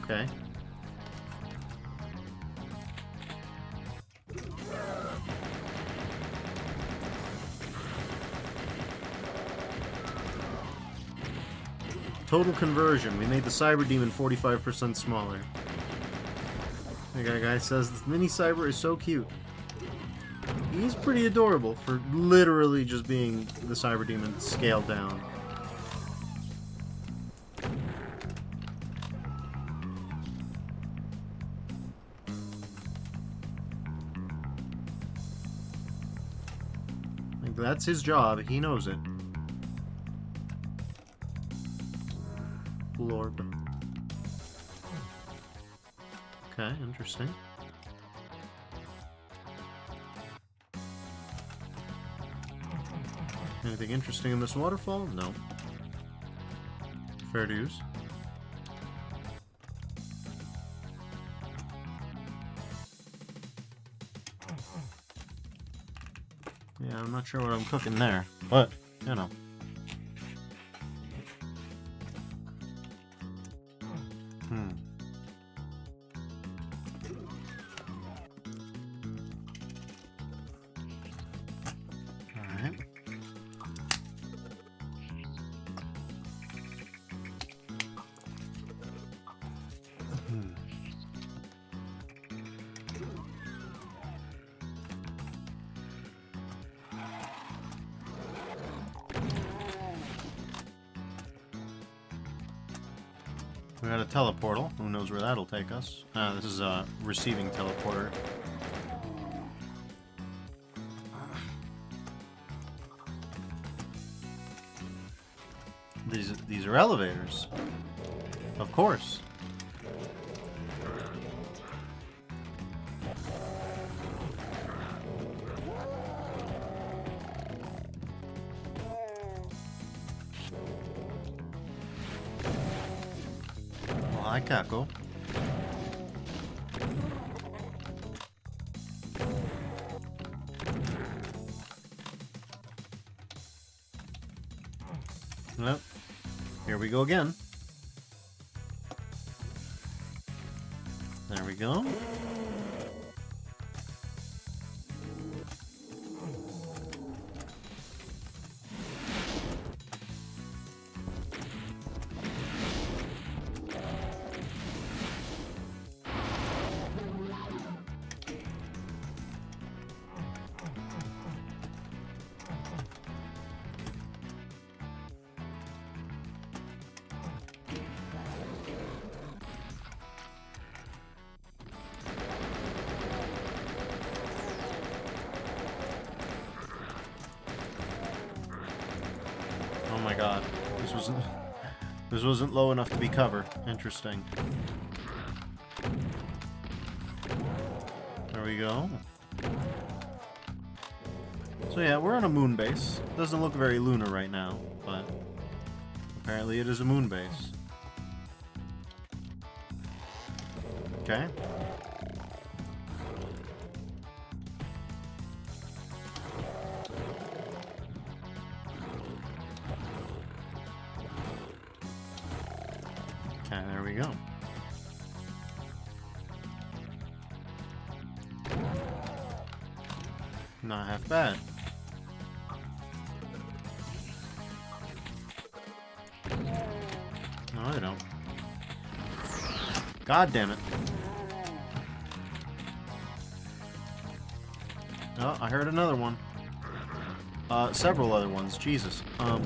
Okay. Total conversion. We made the Cyber Demon 45% smaller. The guy says this mini Cyber is so cute. He's pretty adorable for literally just being the Cyber Demon scaled down. Like, that's his job. He knows it. Lord. Okay, interesting. Anything interesting in this waterfall? No. Fair dues. Yeah, I'm not sure what I'm cooking there, but, you know. Alright. We got a teleportal. Who knows where that'll take us? This is a receiving teleporter. These are elevators. Of course. Well, hi, Kako. Yep. Here we go again. There we go. Oh my god. This wasn't low enough to be cover. Interesting. There we go. So yeah, we're on a moon base. Doesn't look very lunar right now, but apparently it is a moon base. Okay. Okay, there we go. Not half bad. No, I don't. God damn it. Oh, I heard another one. Several other ones. Jesus. I'm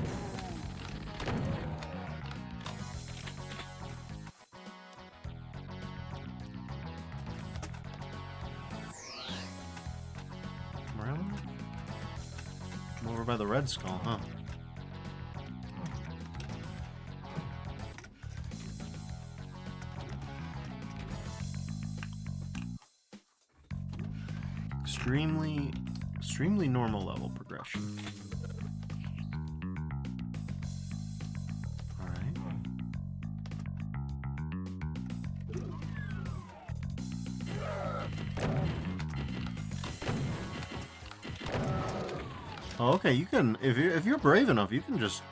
over by the Red Skull, huh? Extremely normal level progression. Alright. Oh, okay, you can, if you're brave enough, you can just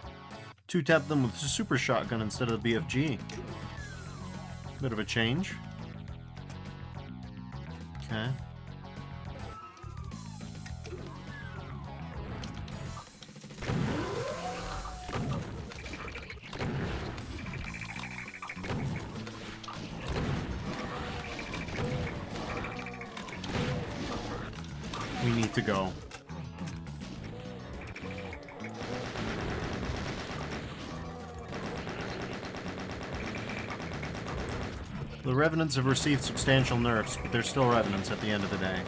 two-tap them with a super shotgun instead of the BFG. Bit of a change. Okay. to go. The Revenants have received substantial nerfs, but they're still Revenants at the end of the day.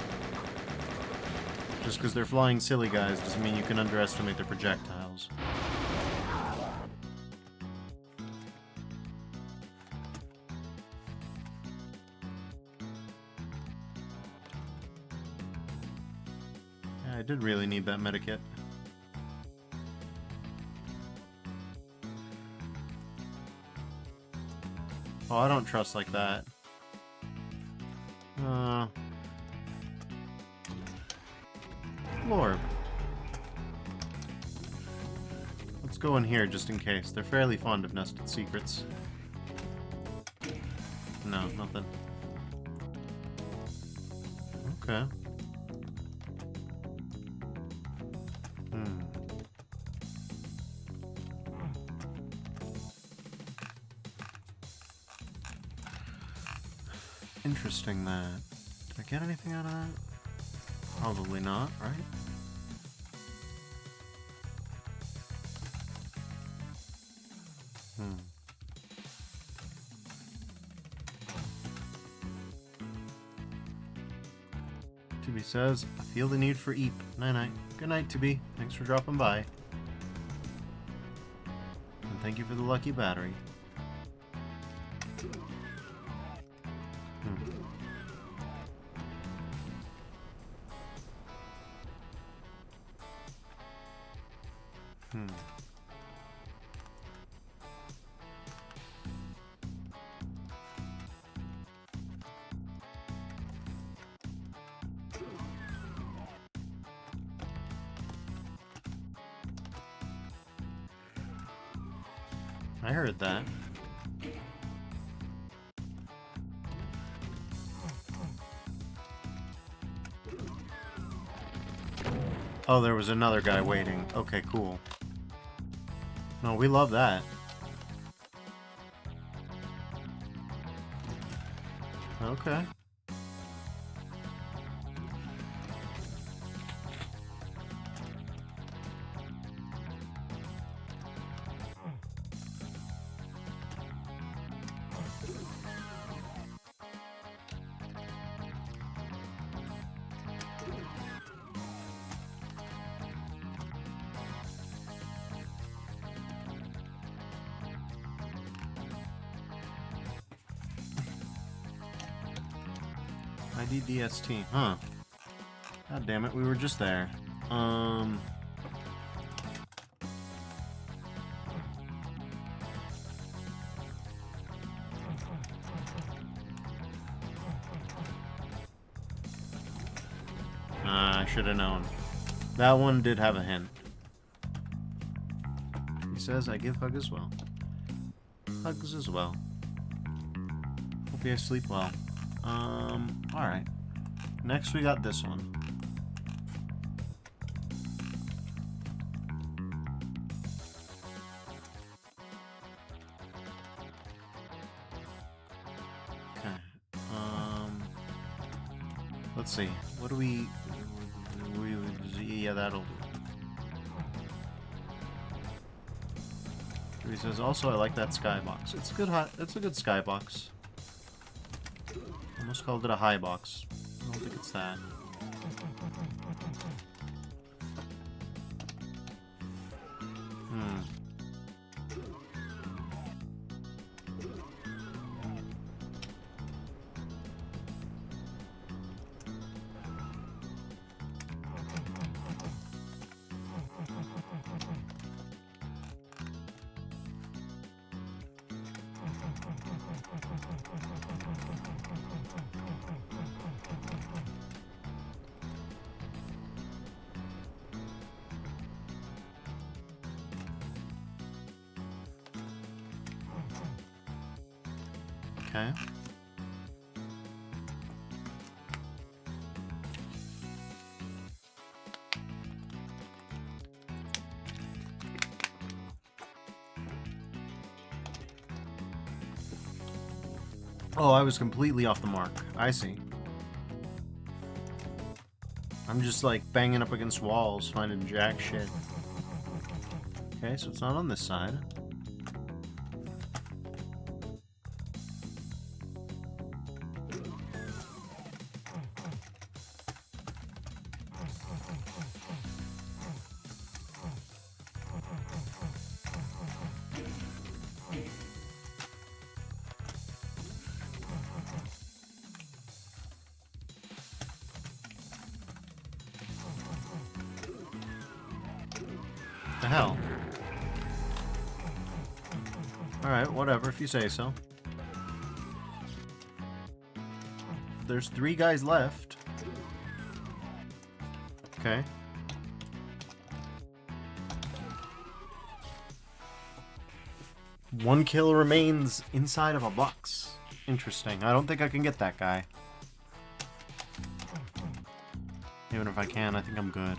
Just because they're flying silly guys doesn't mean you can underestimate their projectiles. Yeah, I did really need that medikit. Oh, I don't trust like that. Lord. Let's go in here just in case. They're fairly fond of nested secrets. No, nothing. Okay. Interesting that. Did I get anything out of that? Probably not, right? Tibby says, I feel the need for eep. Night-night. Good night, Tibby. Thanks for dropping by. And thank you for the lucky battery. I heard that. Oh, there was another guy waiting. Okay, cool. No, we love that. Okay. IDDST, huh? God damn it, we were just there. I should have known. That one did have a hint. He says, I give hug as well. Hugs as well. Hope you guys sleep well. Alright. Next we got this one. Okay. Let's see. What do we yeah, that'll do. He says, also I like that skybox. It's good. It's a good skybox. Almost called it a high box. I don't think it's that. Okay. Oh, I was completely off the mark. I see. I'm I'm just like banging up against walls, finding jack shit. Okay, so it's not on this side. The hell? Alright, whatever, if you say so. There's 3 guys left. Okay. One kill remains inside of a box. Interesting. I don't think I can get that guy. Even if I can, I think I'm good.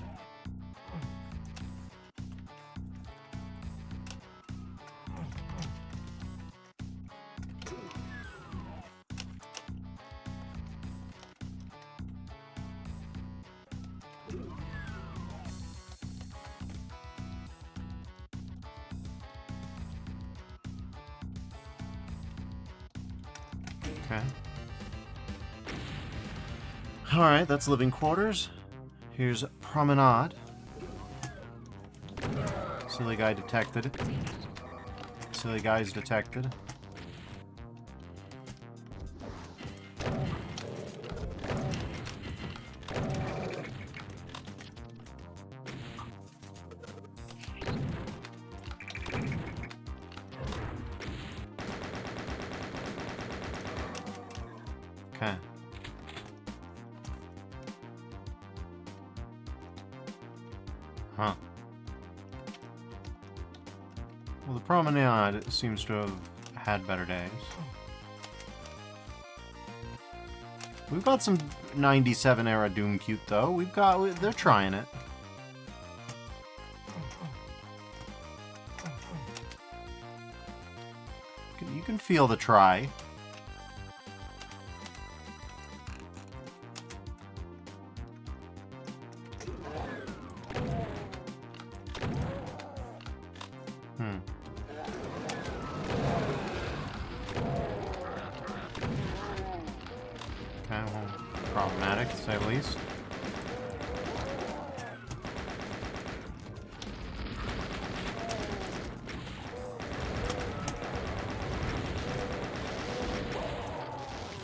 Okay. Alright, that's living quarters. Here's promenade. Silly guy detected. Silly guys detected. Okay. Huh. Well, the promenade seems to have had better days. We've got some 97 era Doom Cute though. They're trying it. You can feel the try. Okay, well, problematic to say the least.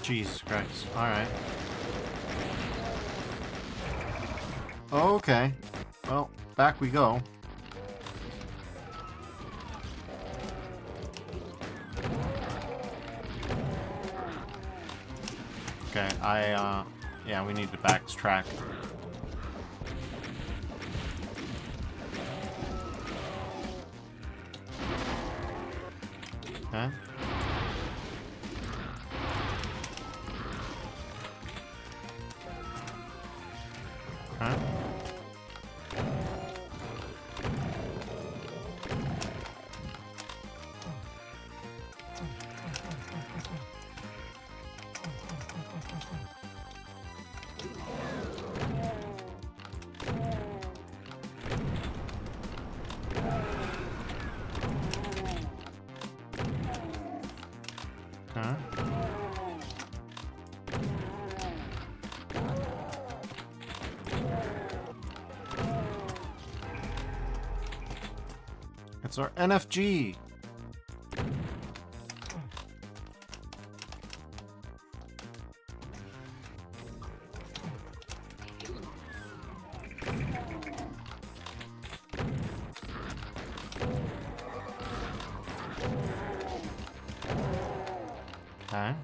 Jesus Christ. Alright. Okay. Well, back we go. Okay, yeah, we need to backtrack. Okay. Okay. Okay. It's our NFG. Okay.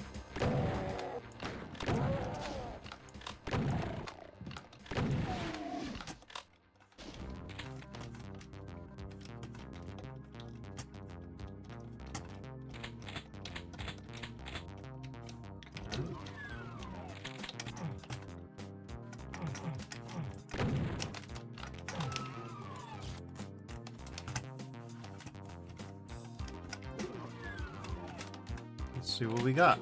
Let's see what we got.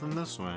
Nothing this way.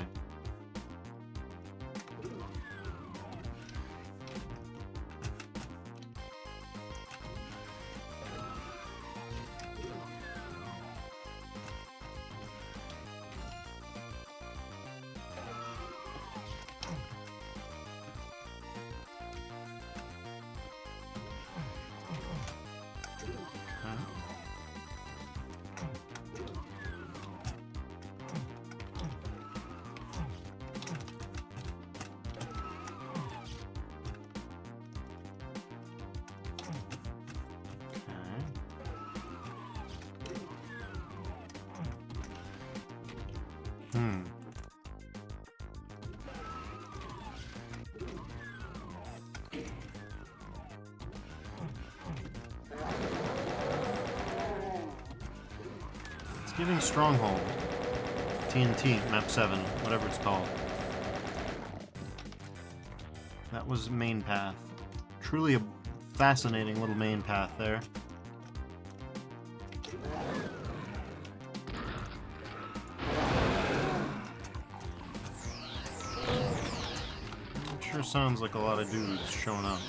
It's giving Stronghold. TNT, map 7, whatever it's called. That was main path. Truly a fascinating little main path there. It sure sounds like a lot of dudes showing up.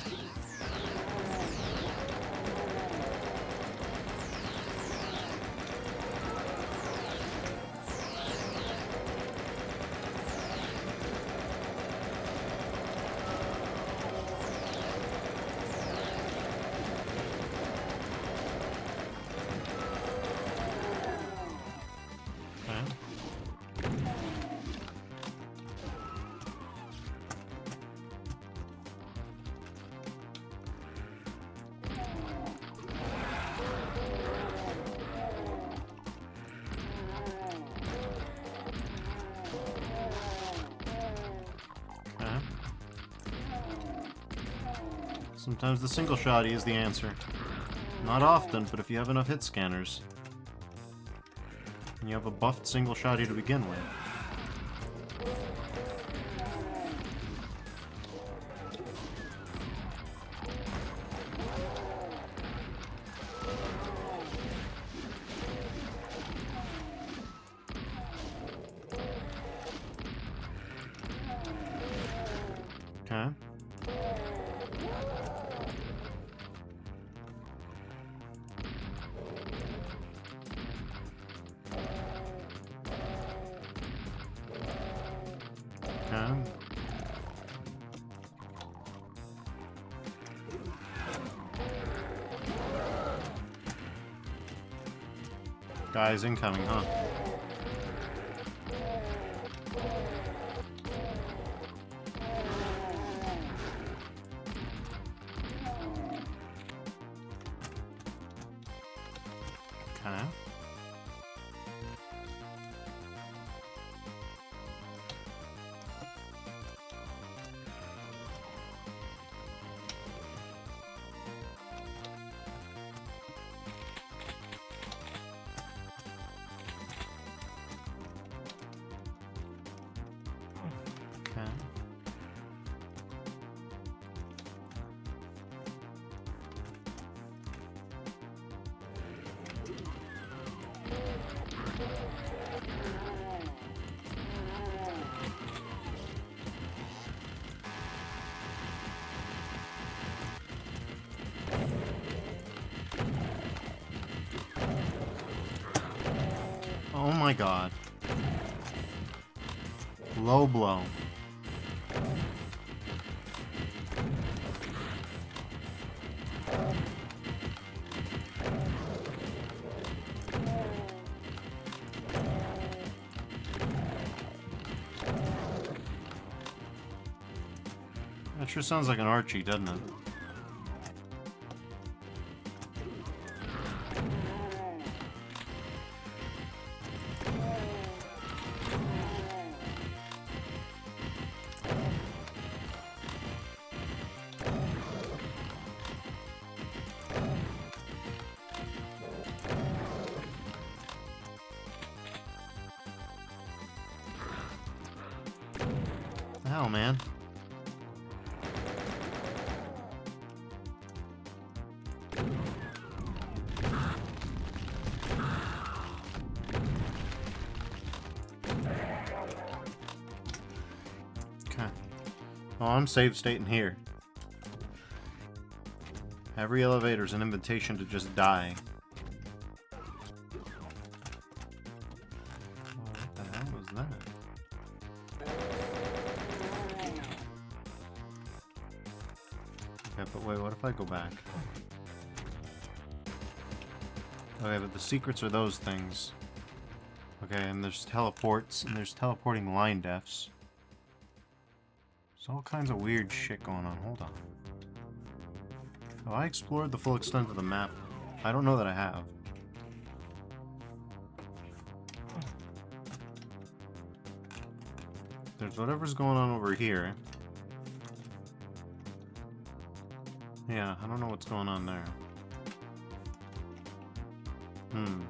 Sometimes the single shotty is the answer. Not often, but if you have enough hit scanners. And you have a buffed single shotty to begin with. Okay. Guys incoming, huh? Okay. Oh my god. Low blow. That sure sounds like an Archie, doesn't it? What the hell, man? Oh, I'm save stating here. Every elevator's an invitation to just die. Oh, what the hell was that? Okay, but wait, what if I go back? Okay, but the secrets are those things. Okay, and there's teleports, and there's teleporting line defs. There's all kinds of weird shit going on. Hold on. Have I explored the full extent of the map? I don't know that I have. There's whatever's going on over here. Yeah, I don't know what's going on there. Hmm.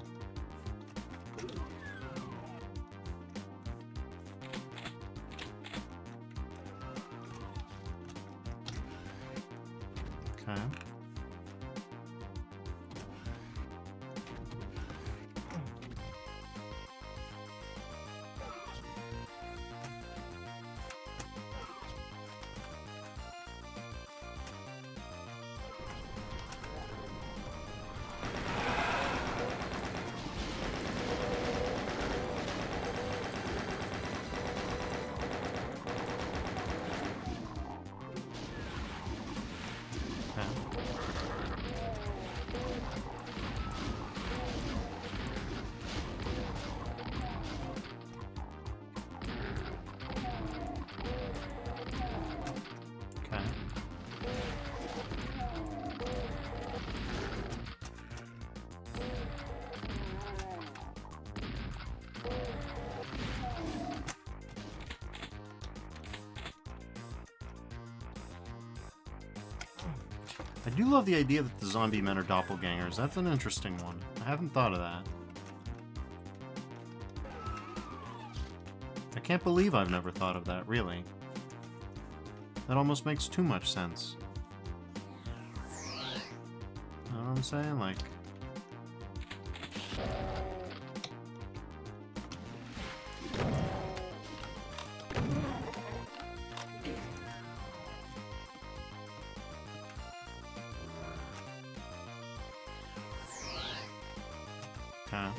Okay. Okay. I do love the idea that the zombie men are doppelgangers. That's an interesting one. I haven't thought of that. I can't believe I've never thought of that, really. That almost makes too much sense. You know what I'm saying? Like... Okay.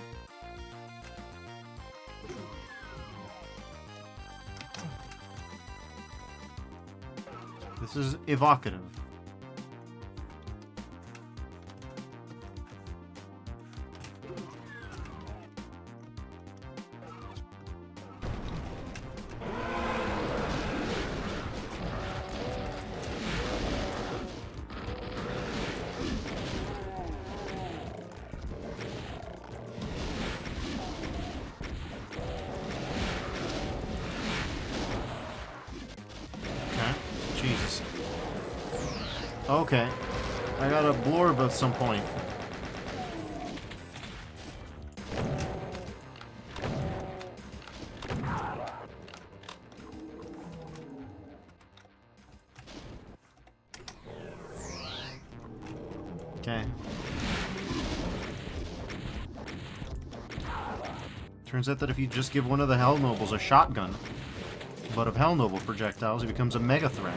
This is evocative. Jesus. Okay. I got a blorb at some point. Okay. Turns out that if you just give one of the Hell Nobles a shotgun, but of Hell Noble projectiles, he becomes a mega threat.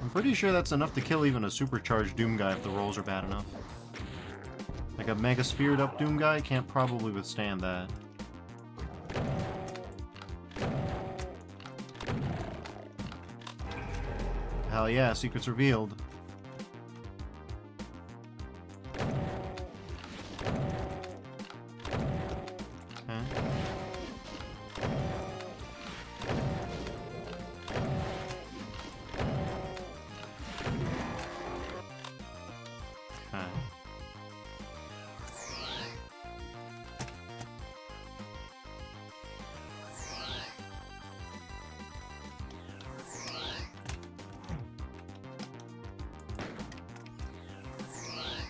I'm pretty sure that's enough to kill even a supercharged Doom guy if the rolls are bad enough. Like a mega sphered up Doom guy can't probably withstand that. Hell yeah, secrets revealed.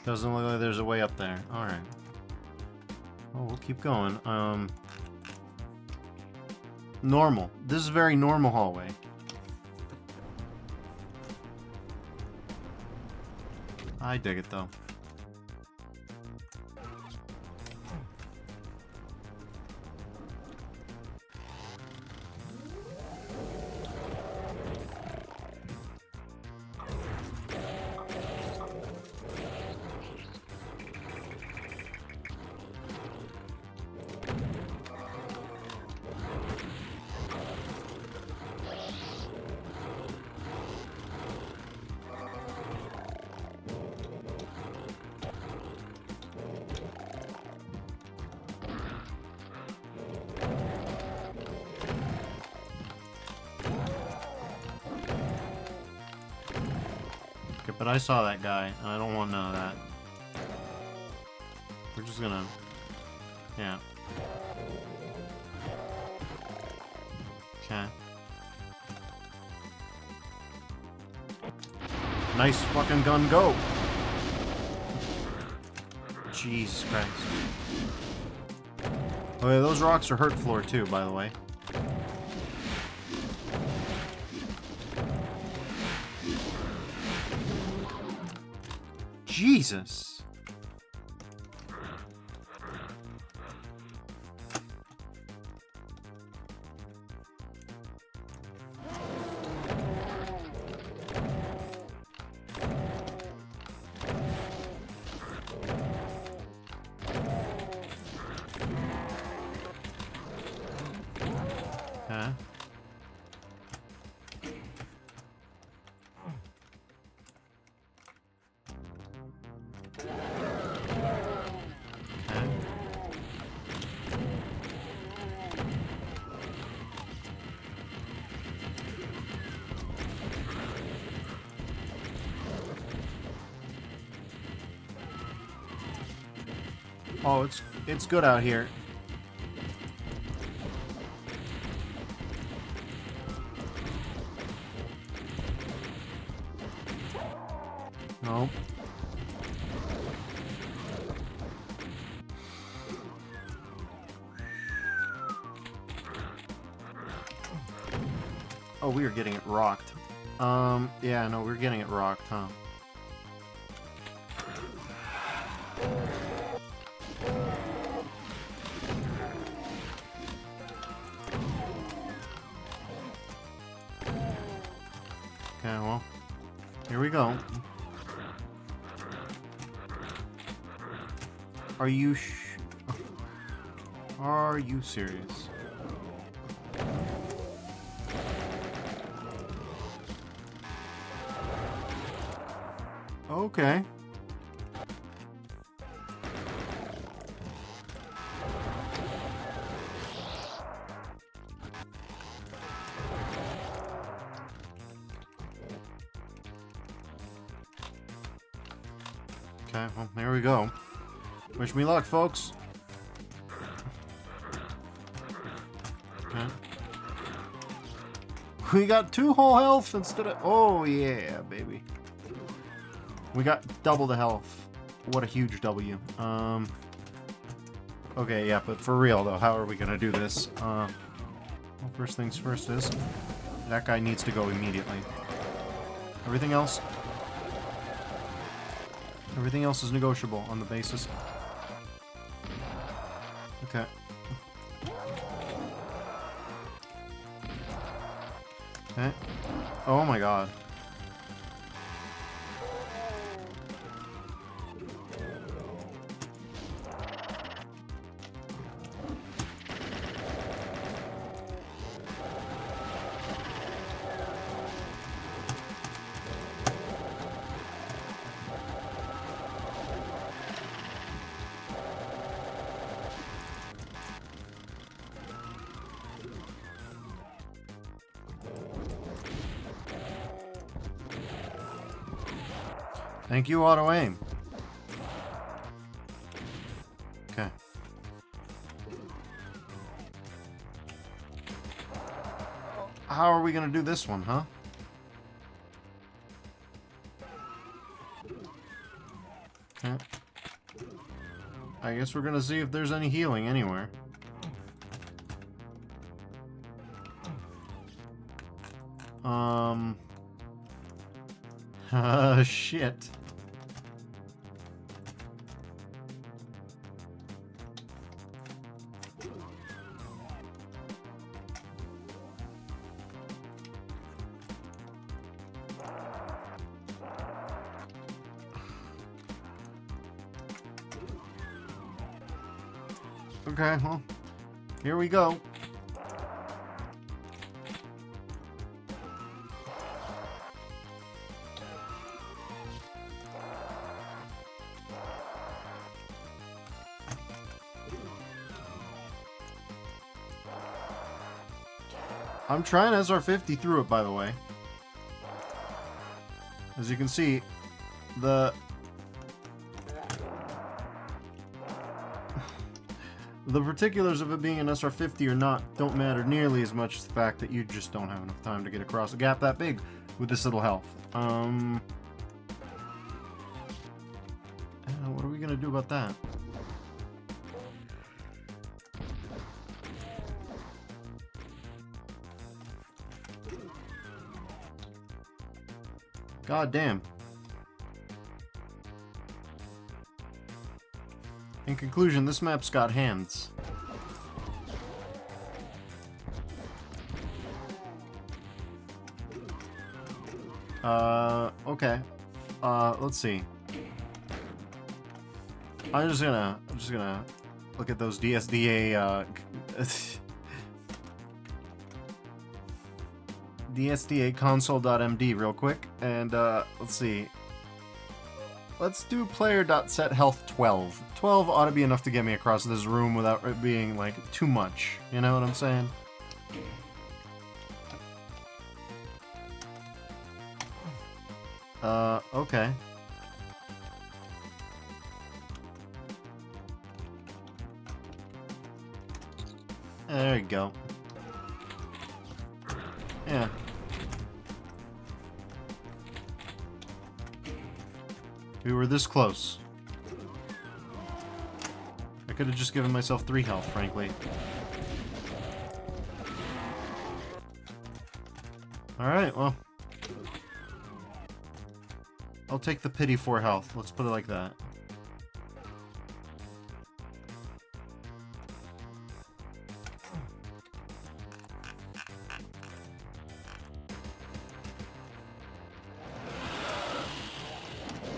Doesn't look like there's a way up there. Alright. Oh, we'll keep going. Normal. This is a very normal hallway. I dig it, though. But I saw that guy, and I don't want none of that. We're just gonna... Yeah. Okay. Nice fucking gun, go! Jesus Christ. Okay, those rocks are hurt floor too, by the way. Jesus! Okay. Oh, it's good out here. No. Oh, we are getting it rocked. Yeah, no, we're getting it rocked, huh? Okay, well, here we go. Are you Are you serious? Okay. Okay, well, there we go. Wish me luck, folks. Okay. We got 2 whole health instead of... Oh, yeah, baby. We got double the health. What a huge W. Okay, yeah, but for real, though, how are we gonna do this? Well, first things first is... That guy needs to go immediately. Everything else... Everything else is negotiable on the basis... Okay. Okay. Oh my god. Thank you, auto aim. Okay. How are we gonna do this one, huh? Okay. I guess we're gonna see if there's any healing anywhere. Shit. Okay, well, here we go. I'm trying SR50 through it, by the way. As you can see, The particulars of it being an SR-50 or not don't matter nearly as much as the fact that you just don't have enough time to get across a gap that big with this little health. What are we gonna do about that? God damn. In conclusion, this map's got hands. Okay. Let's see. I'm just gonna look at those DSDA, DSDA console.md real quick, and, let's see. Let's do player.set health 12. 12 ought to be enough to get me across this room without it being, like, too much. You know what I'm saying? Okay. There you go. Yeah. We were this close. I could have just given myself 3 health, frankly. Alright, well. I'll take the pity 4 health. Let's put it like that.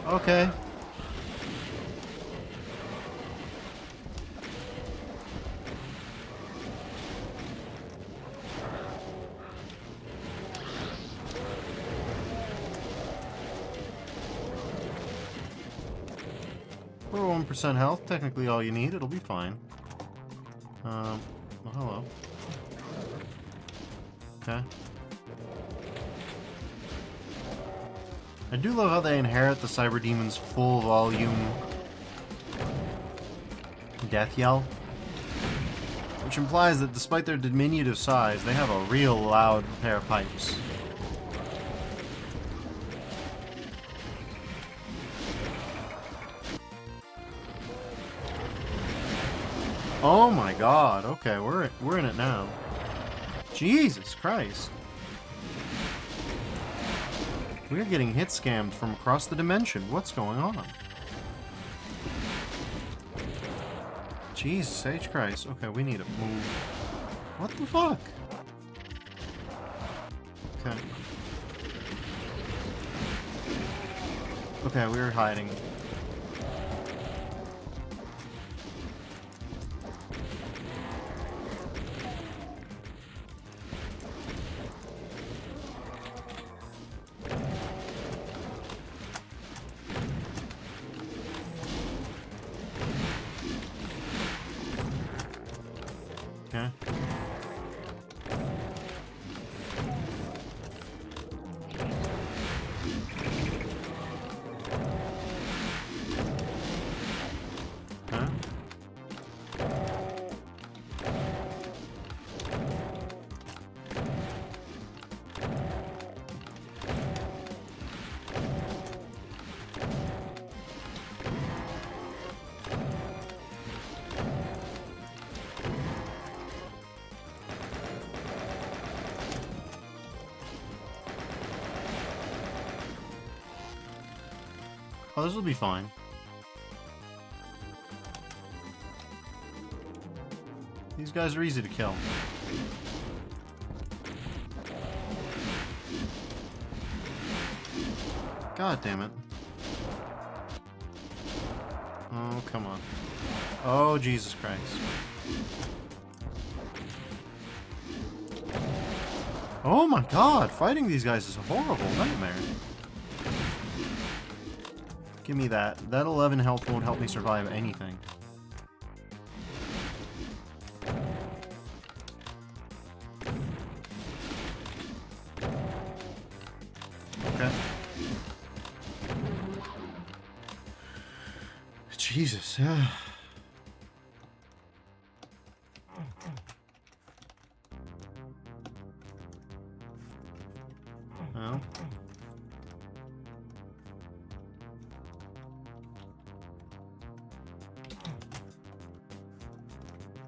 Okay. For 1% health, technically all you need, it'll be fine. Well, hello. Okay. I do love how they inherit the Cyber Demon's full volume death yell, which implies that despite their diminutive size, they have a real loud pair of pipes. Oh my god, okay, we're in it now. Jesus Christ. We're getting hit scammed from across the dimension. What's going on? Jesus H. Christ. Okay, we need to move. What the fuck? Okay. Okay, we were hiding. Okay. Huh? Oh, this will be fine. These guys are easy to kill. God damn it. Oh, come on. Oh, Jesus Christ. Oh my god, fighting these guys is a horrible nightmare. Give me that. That 11 health won't help me survive anything. Okay. Jesus. Well.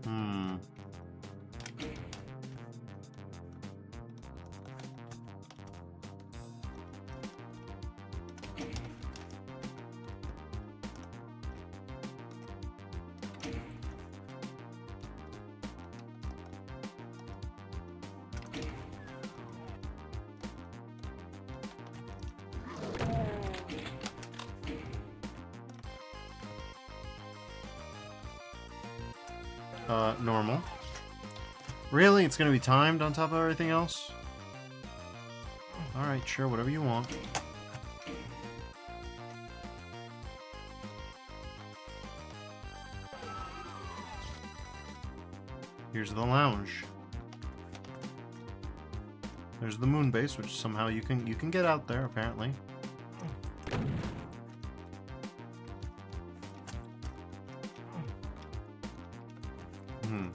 Hmm. Normal. Really? It's gonna be timed on top of everything else? Alright, sure, whatever you want. Here's the lounge. There's the moon base, which somehow you can get out there, apparently. Hmm.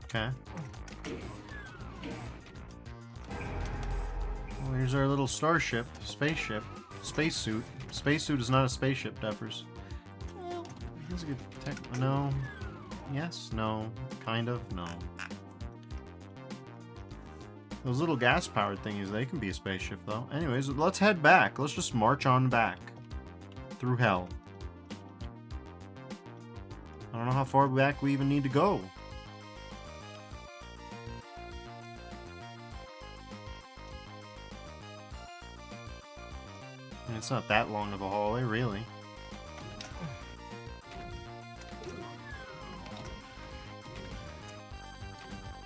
Okay. Well, here's our little starship, spaceship, spacesuit. Spacesuit is not a spaceship, Duffers. Well, I guess you could no. Yes, no. Kind of, no. Those little gas-powered thingies, they can be a spaceship, though. Anyways, let's head back. Let's just march on back. Through hell. I don't know how far back we even need to go. I mean, it's not that long of a hallway, really.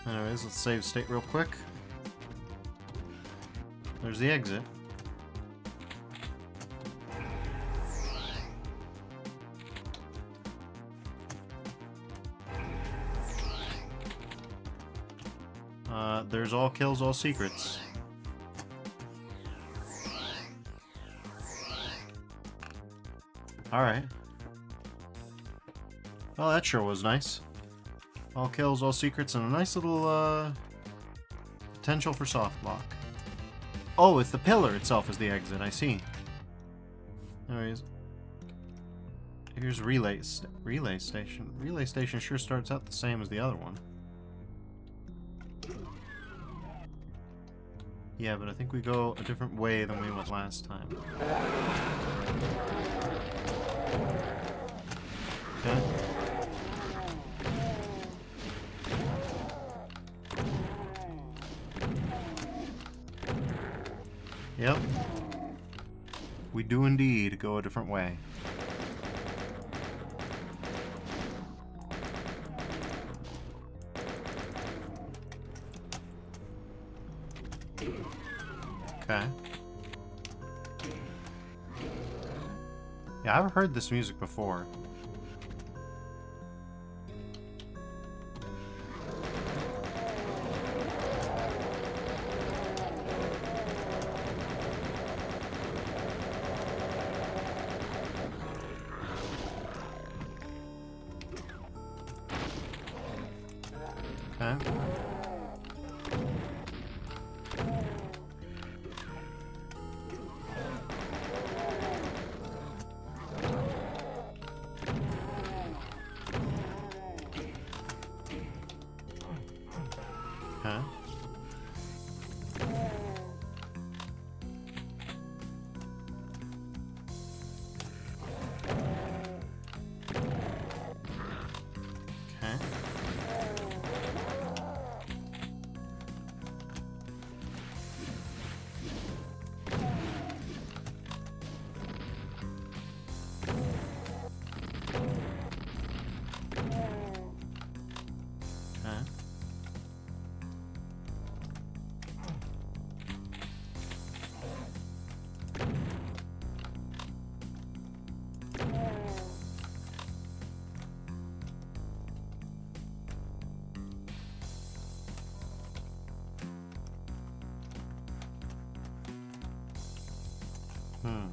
Anyways, let's save state real quick. There's the exit. There's all kills, all secrets. Alright. Well, that sure was nice. All kills, all secrets, and a nice little, potential for soft lock. Oh, it's the pillar itself is the exit, I see. Anyways. Here's relay station. Relay station sure starts out the same as the other one. Yeah, but I think we go a different way than we went last time. Okay. Yep. We do indeed go a different way. Okay. Yeah, I've heard this music before. Okay. Okay. Okay. Hmm.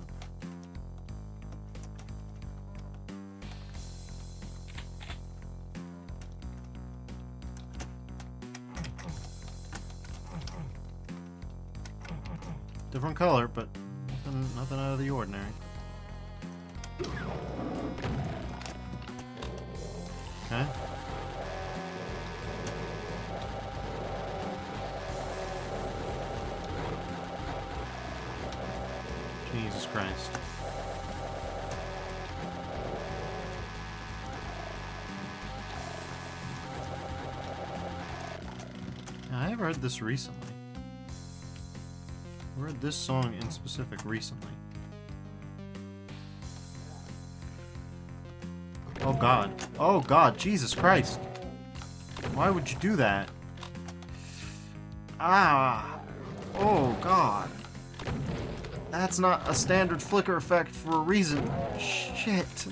Different color, but nothing out of the ordinary. Okay. Jesus Christ. I've heard this recently. I heard this song in specific recently. Oh God. Oh God, Jesus Christ. Why would you do that? Ah. Oh God. That's not a standard flicker effect for a reason. Shit.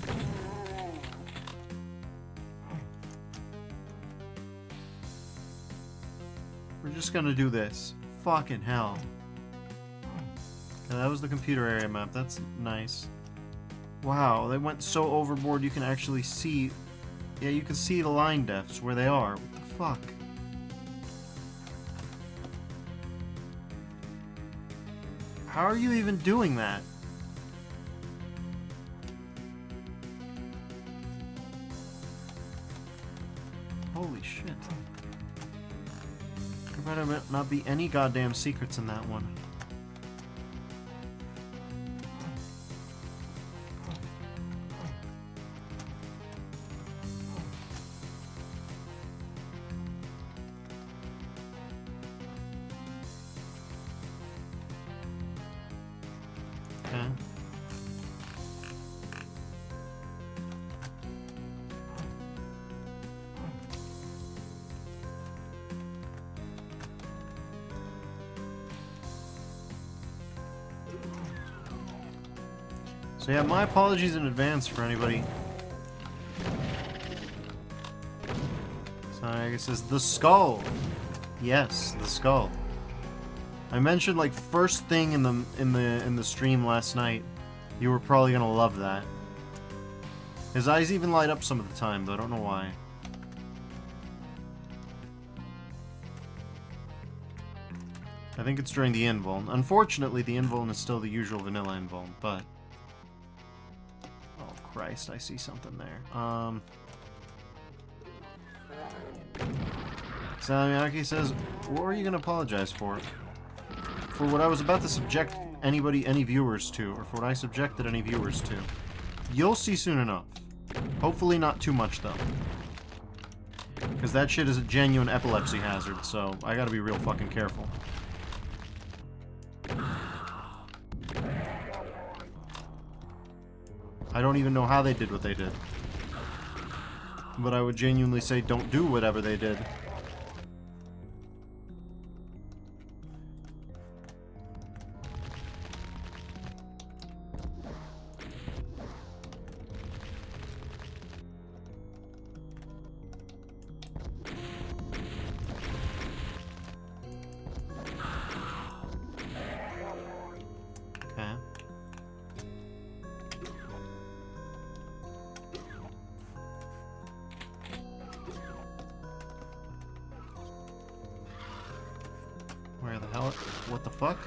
We're just gonna do this. Fucking hell. Yeah, that was the computer area map. That's nice. Wow, they went so overboard you can actually see... Yeah, you can see the line depths where they are. What the fuck? How are you even doing that? Holy shit. There better not be any goddamn secrets in that one. Okay. So yeah, my apologies in advance for anybody. So I guess it's the skull. Yes, the skull. I mentioned like first thing in the stream last night. You were probably gonna love that. His eyes even light up some of the time, though I don't know why. I think it's during the invuln. Unfortunately, the invuln is still the usual vanilla invuln, but... Oh, Christ, I see something there. Salamiaki says, what were you going to apologize for? For what I was about to subject any viewers to, or for what I subjected any viewers to. You'll see soon enough. Hopefully not too much, though. Because that shit is a genuine epilepsy hazard, so I gotta be real fucking careful. I don't even know how they did what they did. But I would genuinely say don't do whatever they did. Okay. Where the hell? What the fuck?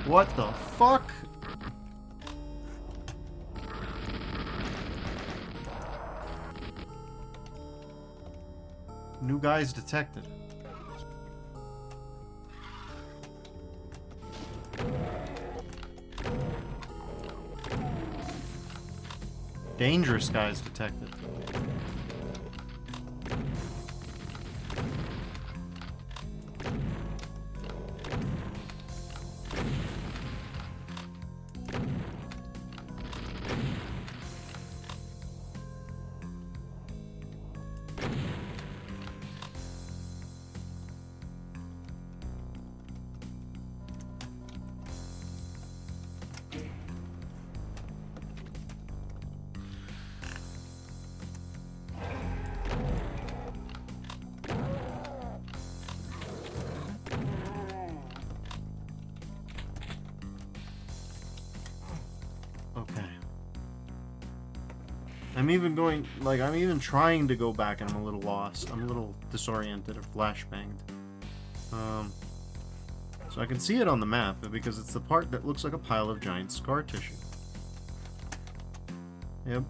What the fuck? New guys detected. Dangerous guys detected. I'm even going, like, I'm even trying to go back and I'm a little lost. I'm a little disoriented or flashbanged. So I can see it on the map because it's the part that looks like a pile of giant scar tissue. Yep.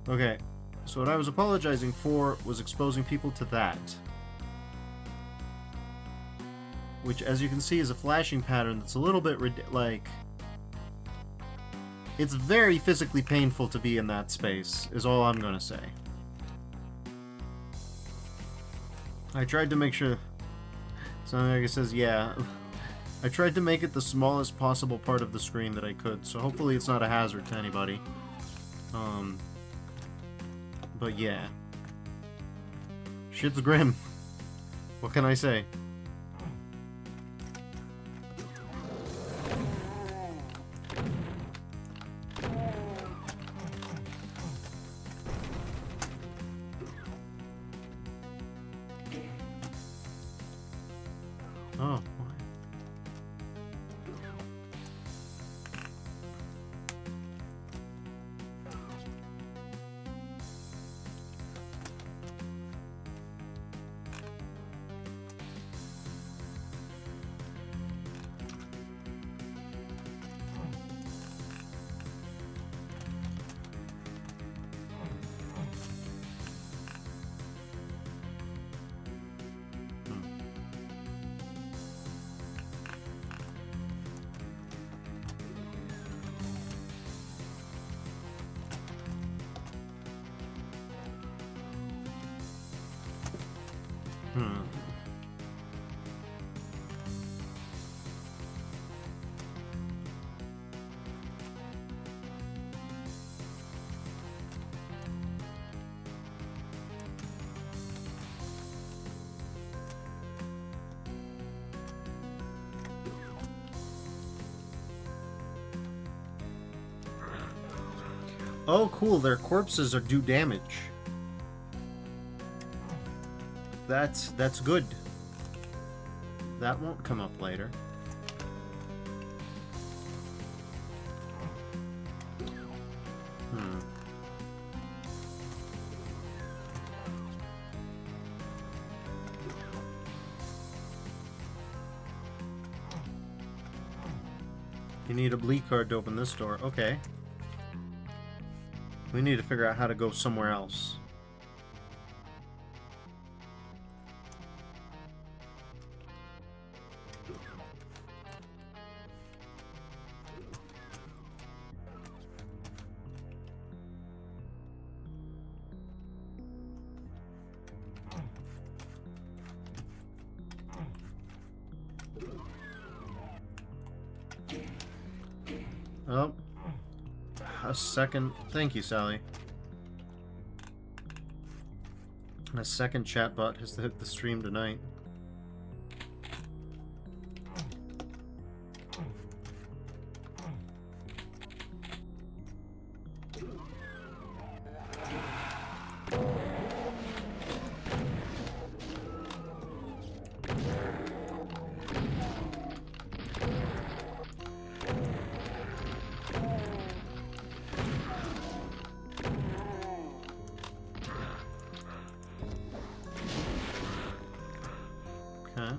Okay, so what I was apologizing for was exposing people to that. Which, as you can see, is a flashing pattern that's a little bit, like... It's very physically painful to be in that space, is all I'm gonna say. I tried to make sure... Something like it says, yeah. I tried to make it the smallest possible part of the screen that I could, so hopefully it's not a hazard to anybody. But yeah. Shit's grim. What can I say? Oh, why? Oh, cool. Their corpses do damage. That's good. That won't come up later. You need a bleed card to open this door. Okay. We need to figure out how to go somewhere else. Oh. A second. Thank you, Sally. A second chatbot has to hit the stream tonight. Okay.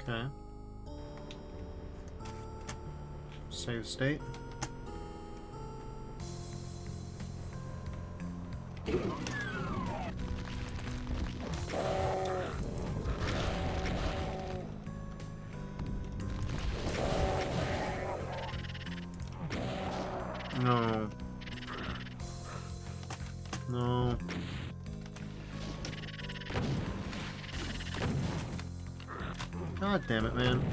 Okay. Save state. No. No. God damn it, man.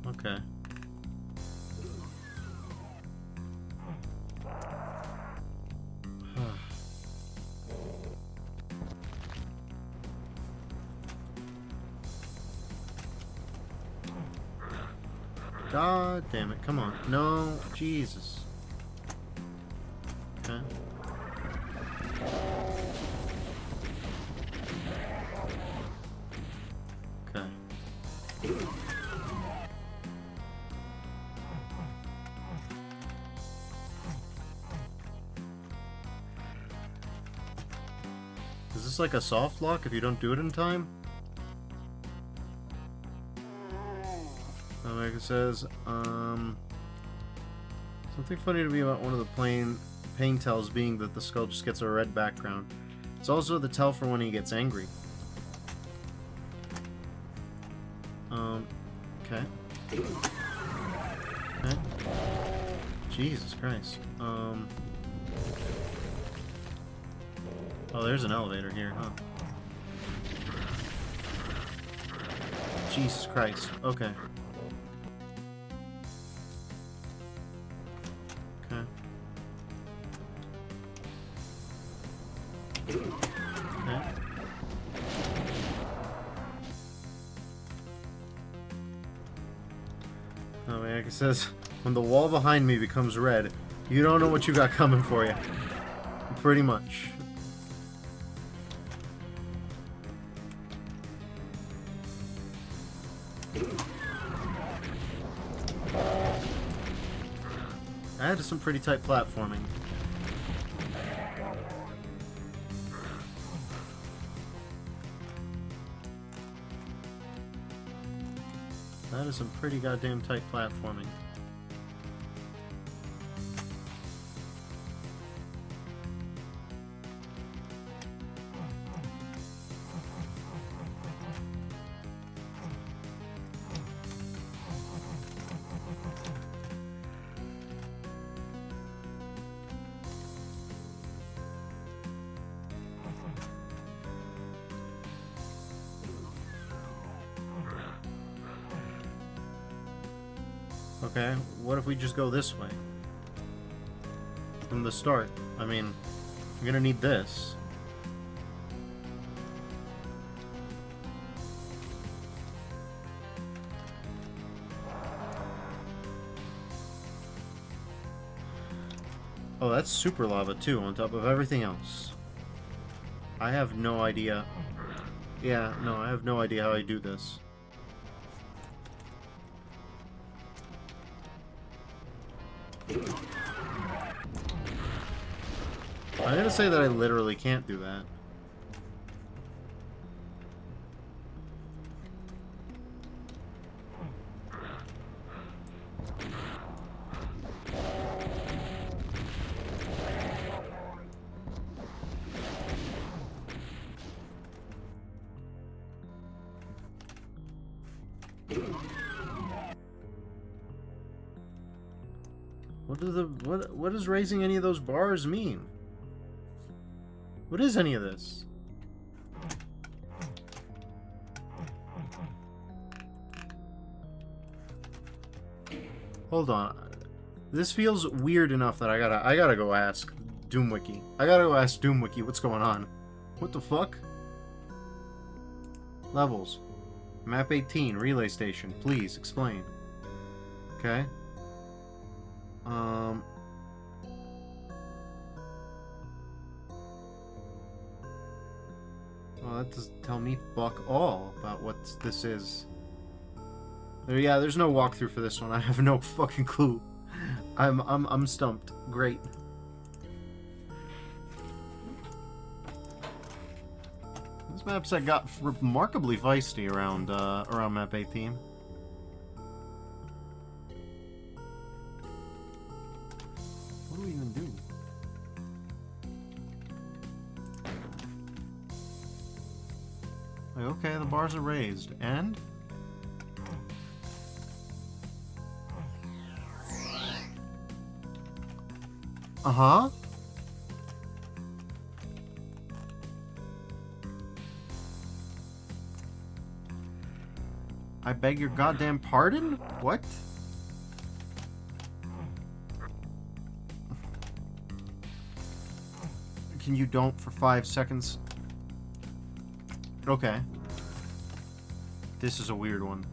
Okay. God damn it. Come on. No. Jesus. Okay. Okay. Is this like a soft lock if you don't do it in time? Like it says, something funny to me about one of the pain tells being that the skull just gets a red background. It's also the tell for when he gets angry. Okay. Okay. Jesus Christ. Oh, there's an elevator here, huh? Jesus Christ. Okay. Okay. Okay. Oh, like it says, when the wall behind me becomes red, you don't know what you got coming for you. Pretty much. That is some pretty tight platforming. That is some pretty goddamn tight platforming. Okay, what if we just go this way? From the start. I mean, I'm gonna need this. Oh, that's super lava too, on top of everything else. I have no idea. Yeah, no, I have no idea how I do this. I'm gonna say that I literally can't do that. What does raising any of those bars mean? What is any of this? Hold on. This feels weird enough that I gotta go ask DoomWiki. I gotta go ask DoomWiki what's going on. What the fuck? Levels. Map 18, relay station. Please explain. Okay. Well, that doesn't tell me fuck all about what this is. There's no walkthrough for this one. I have no fucking clue. I'm stumped. Great. This map's got remarkably feisty around map 18. What do we even do? Okay, the bars are raised. And? Uh-huh. I beg your goddamn pardon? What? Can you don't for 5 seconds? Okay. This is a weird one.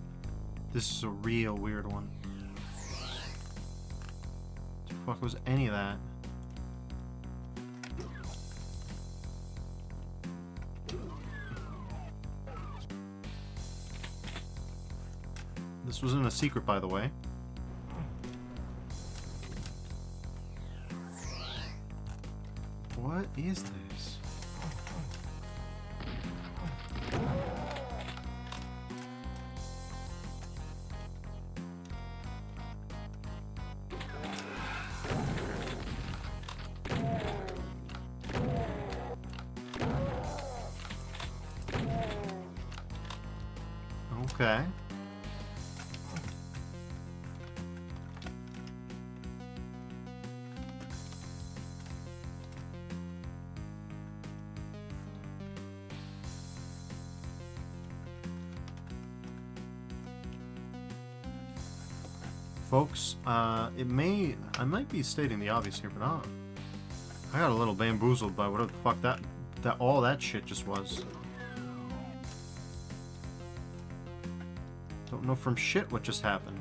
This is a real weird one. fuck was any of that? This wasn't a secret, by the way. What is this? Okay. Folks, I might be stating the obvious here, but I got a little bamboozled by whatever the fuck all that shit just was. Don't know from shit what just happened.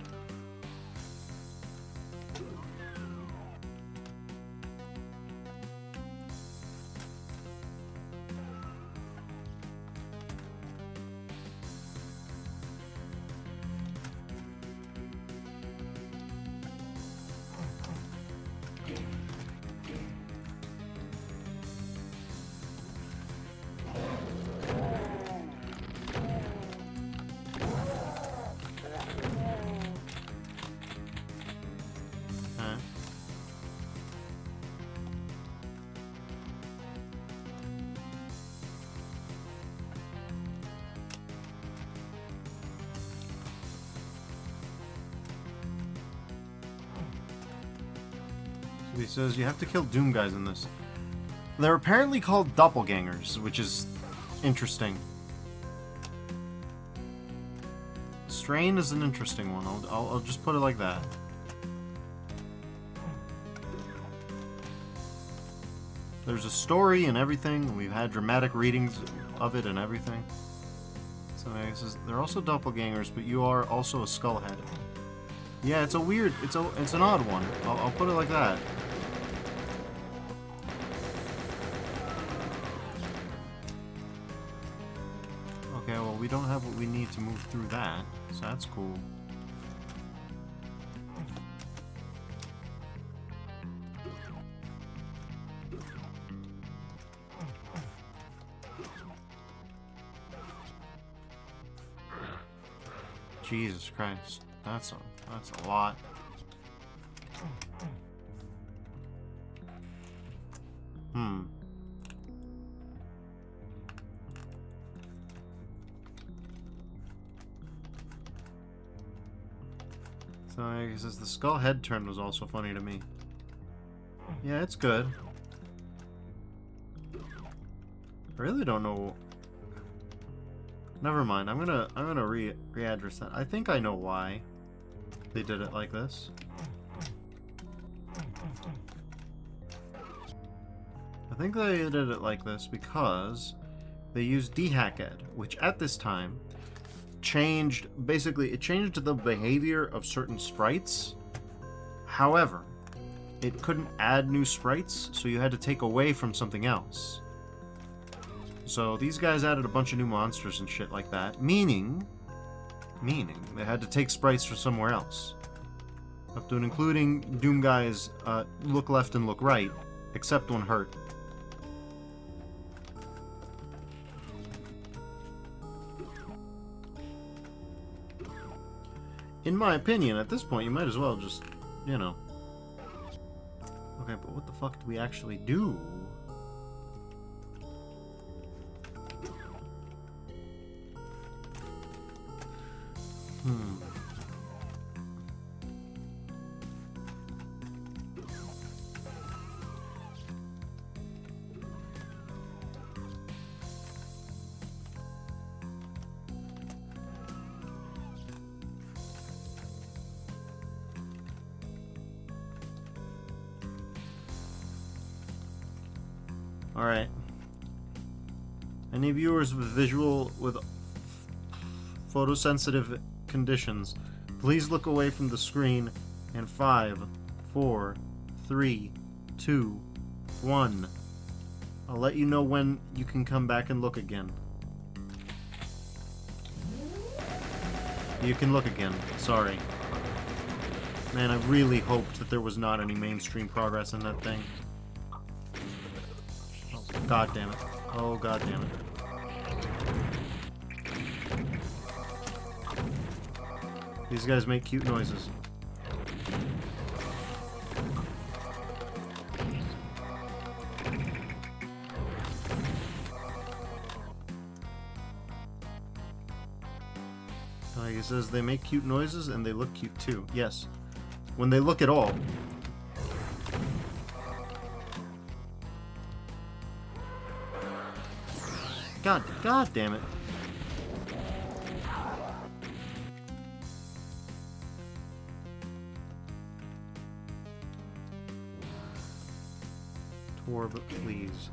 He says you have to kill Doom guys in this. They're apparently called doppelgangers, which is interesting. Strain is an interesting one. I'll just put it like that. There's a story and everything. We've had dramatic readings of it and everything. So he says they're also doppelgangers, but you are also a skullhead. Yeah, it's a weird. It's an odd one. I'll put it like that. Okay, well, we don't have what we need to move through that, so that's cool. Jesus Christ, that's a lot. So he says the skull head turn was also funny to me. Yeah, it's good. I really don't know. Never mind. I'm gonna readdress that. I think I know why they did it like this. I think they did it like this because they used dehacked, which at this time changed, basically it changed the behavior of certain sprites. However, it couldn't add new sprites, so you had to take away from something else. So these guys added a bunch of new monsters and shit like that, meaning they had to take sprites from somewhere else. Up to and including Doom guys look left and look right, except when hurt. In my opinion, at this point, you might as well just, you know. Okay, but what the fuck do we actually do? Alright. Any viewers with photosensitive conditions, please look away from the screen in 5, 4, 3, 2, 1. I'll let you know when you can come back and look again. You can look again. Sorry. Man, I really hoped that there was not any mainstream progress in that thing. Oh, god damn it. Oh, god damn it. These guys make cute noises. He says they make cute noises and they look cute too. Yes. When they look at all. God damn it. Torb, please.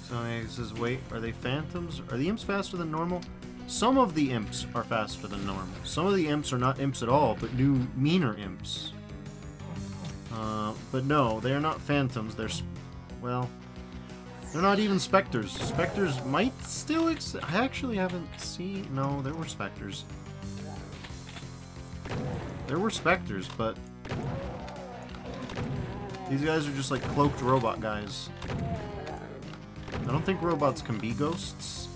So he says, wait, are they phantoms? Are the imps faster than normal? Some of the imps are faster than normal. Some of the imps are not imps at all, but new, meaner imps. But no, they are not phantoms. They're, well, they're not even specters. Specters might still exist. I actually haven't seen... No, there were specters. There were specters, but... These guys are just like cloaked robot guys. I don't think robots can be ghosts.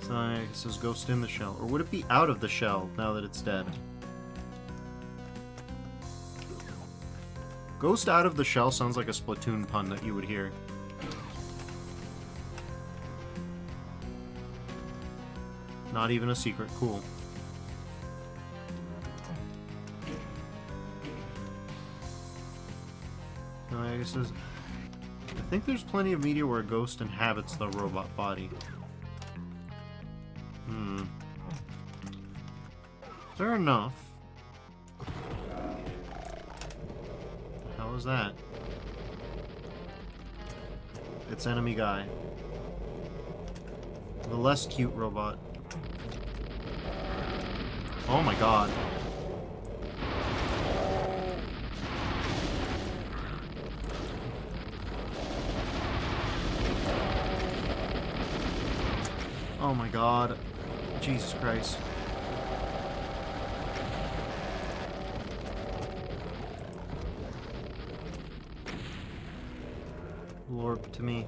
So I guess it says ghost in the shell. Or would it be out of the shell now that it's dead? Ghost out of the shell sounds like a Splatoon pun that you would hear. Not even a secret. Cool. I guess I think there's plenty of media where a ghost inhabits the robot body. Fair enough. How is that? It's enemy guy. The less cute robot. Oh my god. Oh my god. Jesus Christ. Lord to me.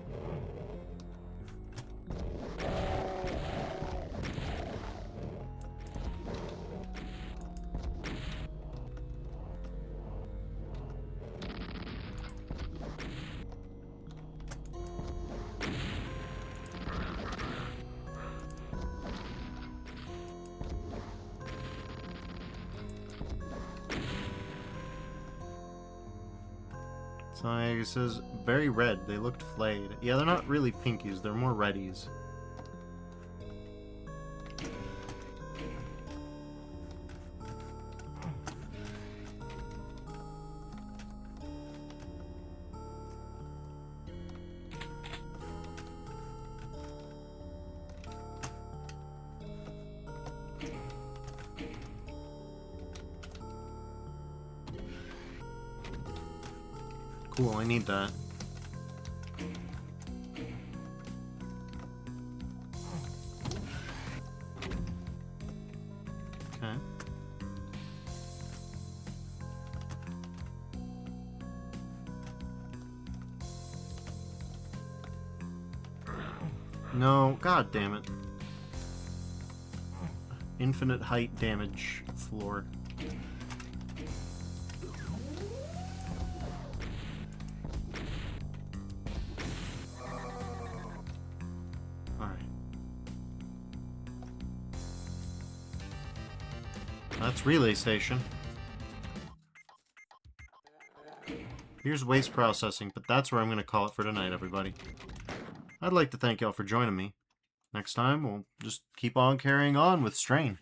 So it says very red. They looked flayed. Yeah, they're not really pinkies. They're more reddies. Cool, I need that. Okay. No, god damn it. Infinite height damage floor. Alright. That's relay station. Here's waste processing, but that's where I'm going to call it for tonight, everybody. I'd like to thank y'all for joining me. Next time, we'll just keep on carrying on with Strain.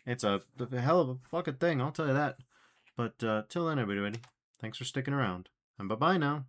It's a hell of a fucking thing, I'll tell you that. But till then, everybody, thanks for sticking around. And bye-bye now.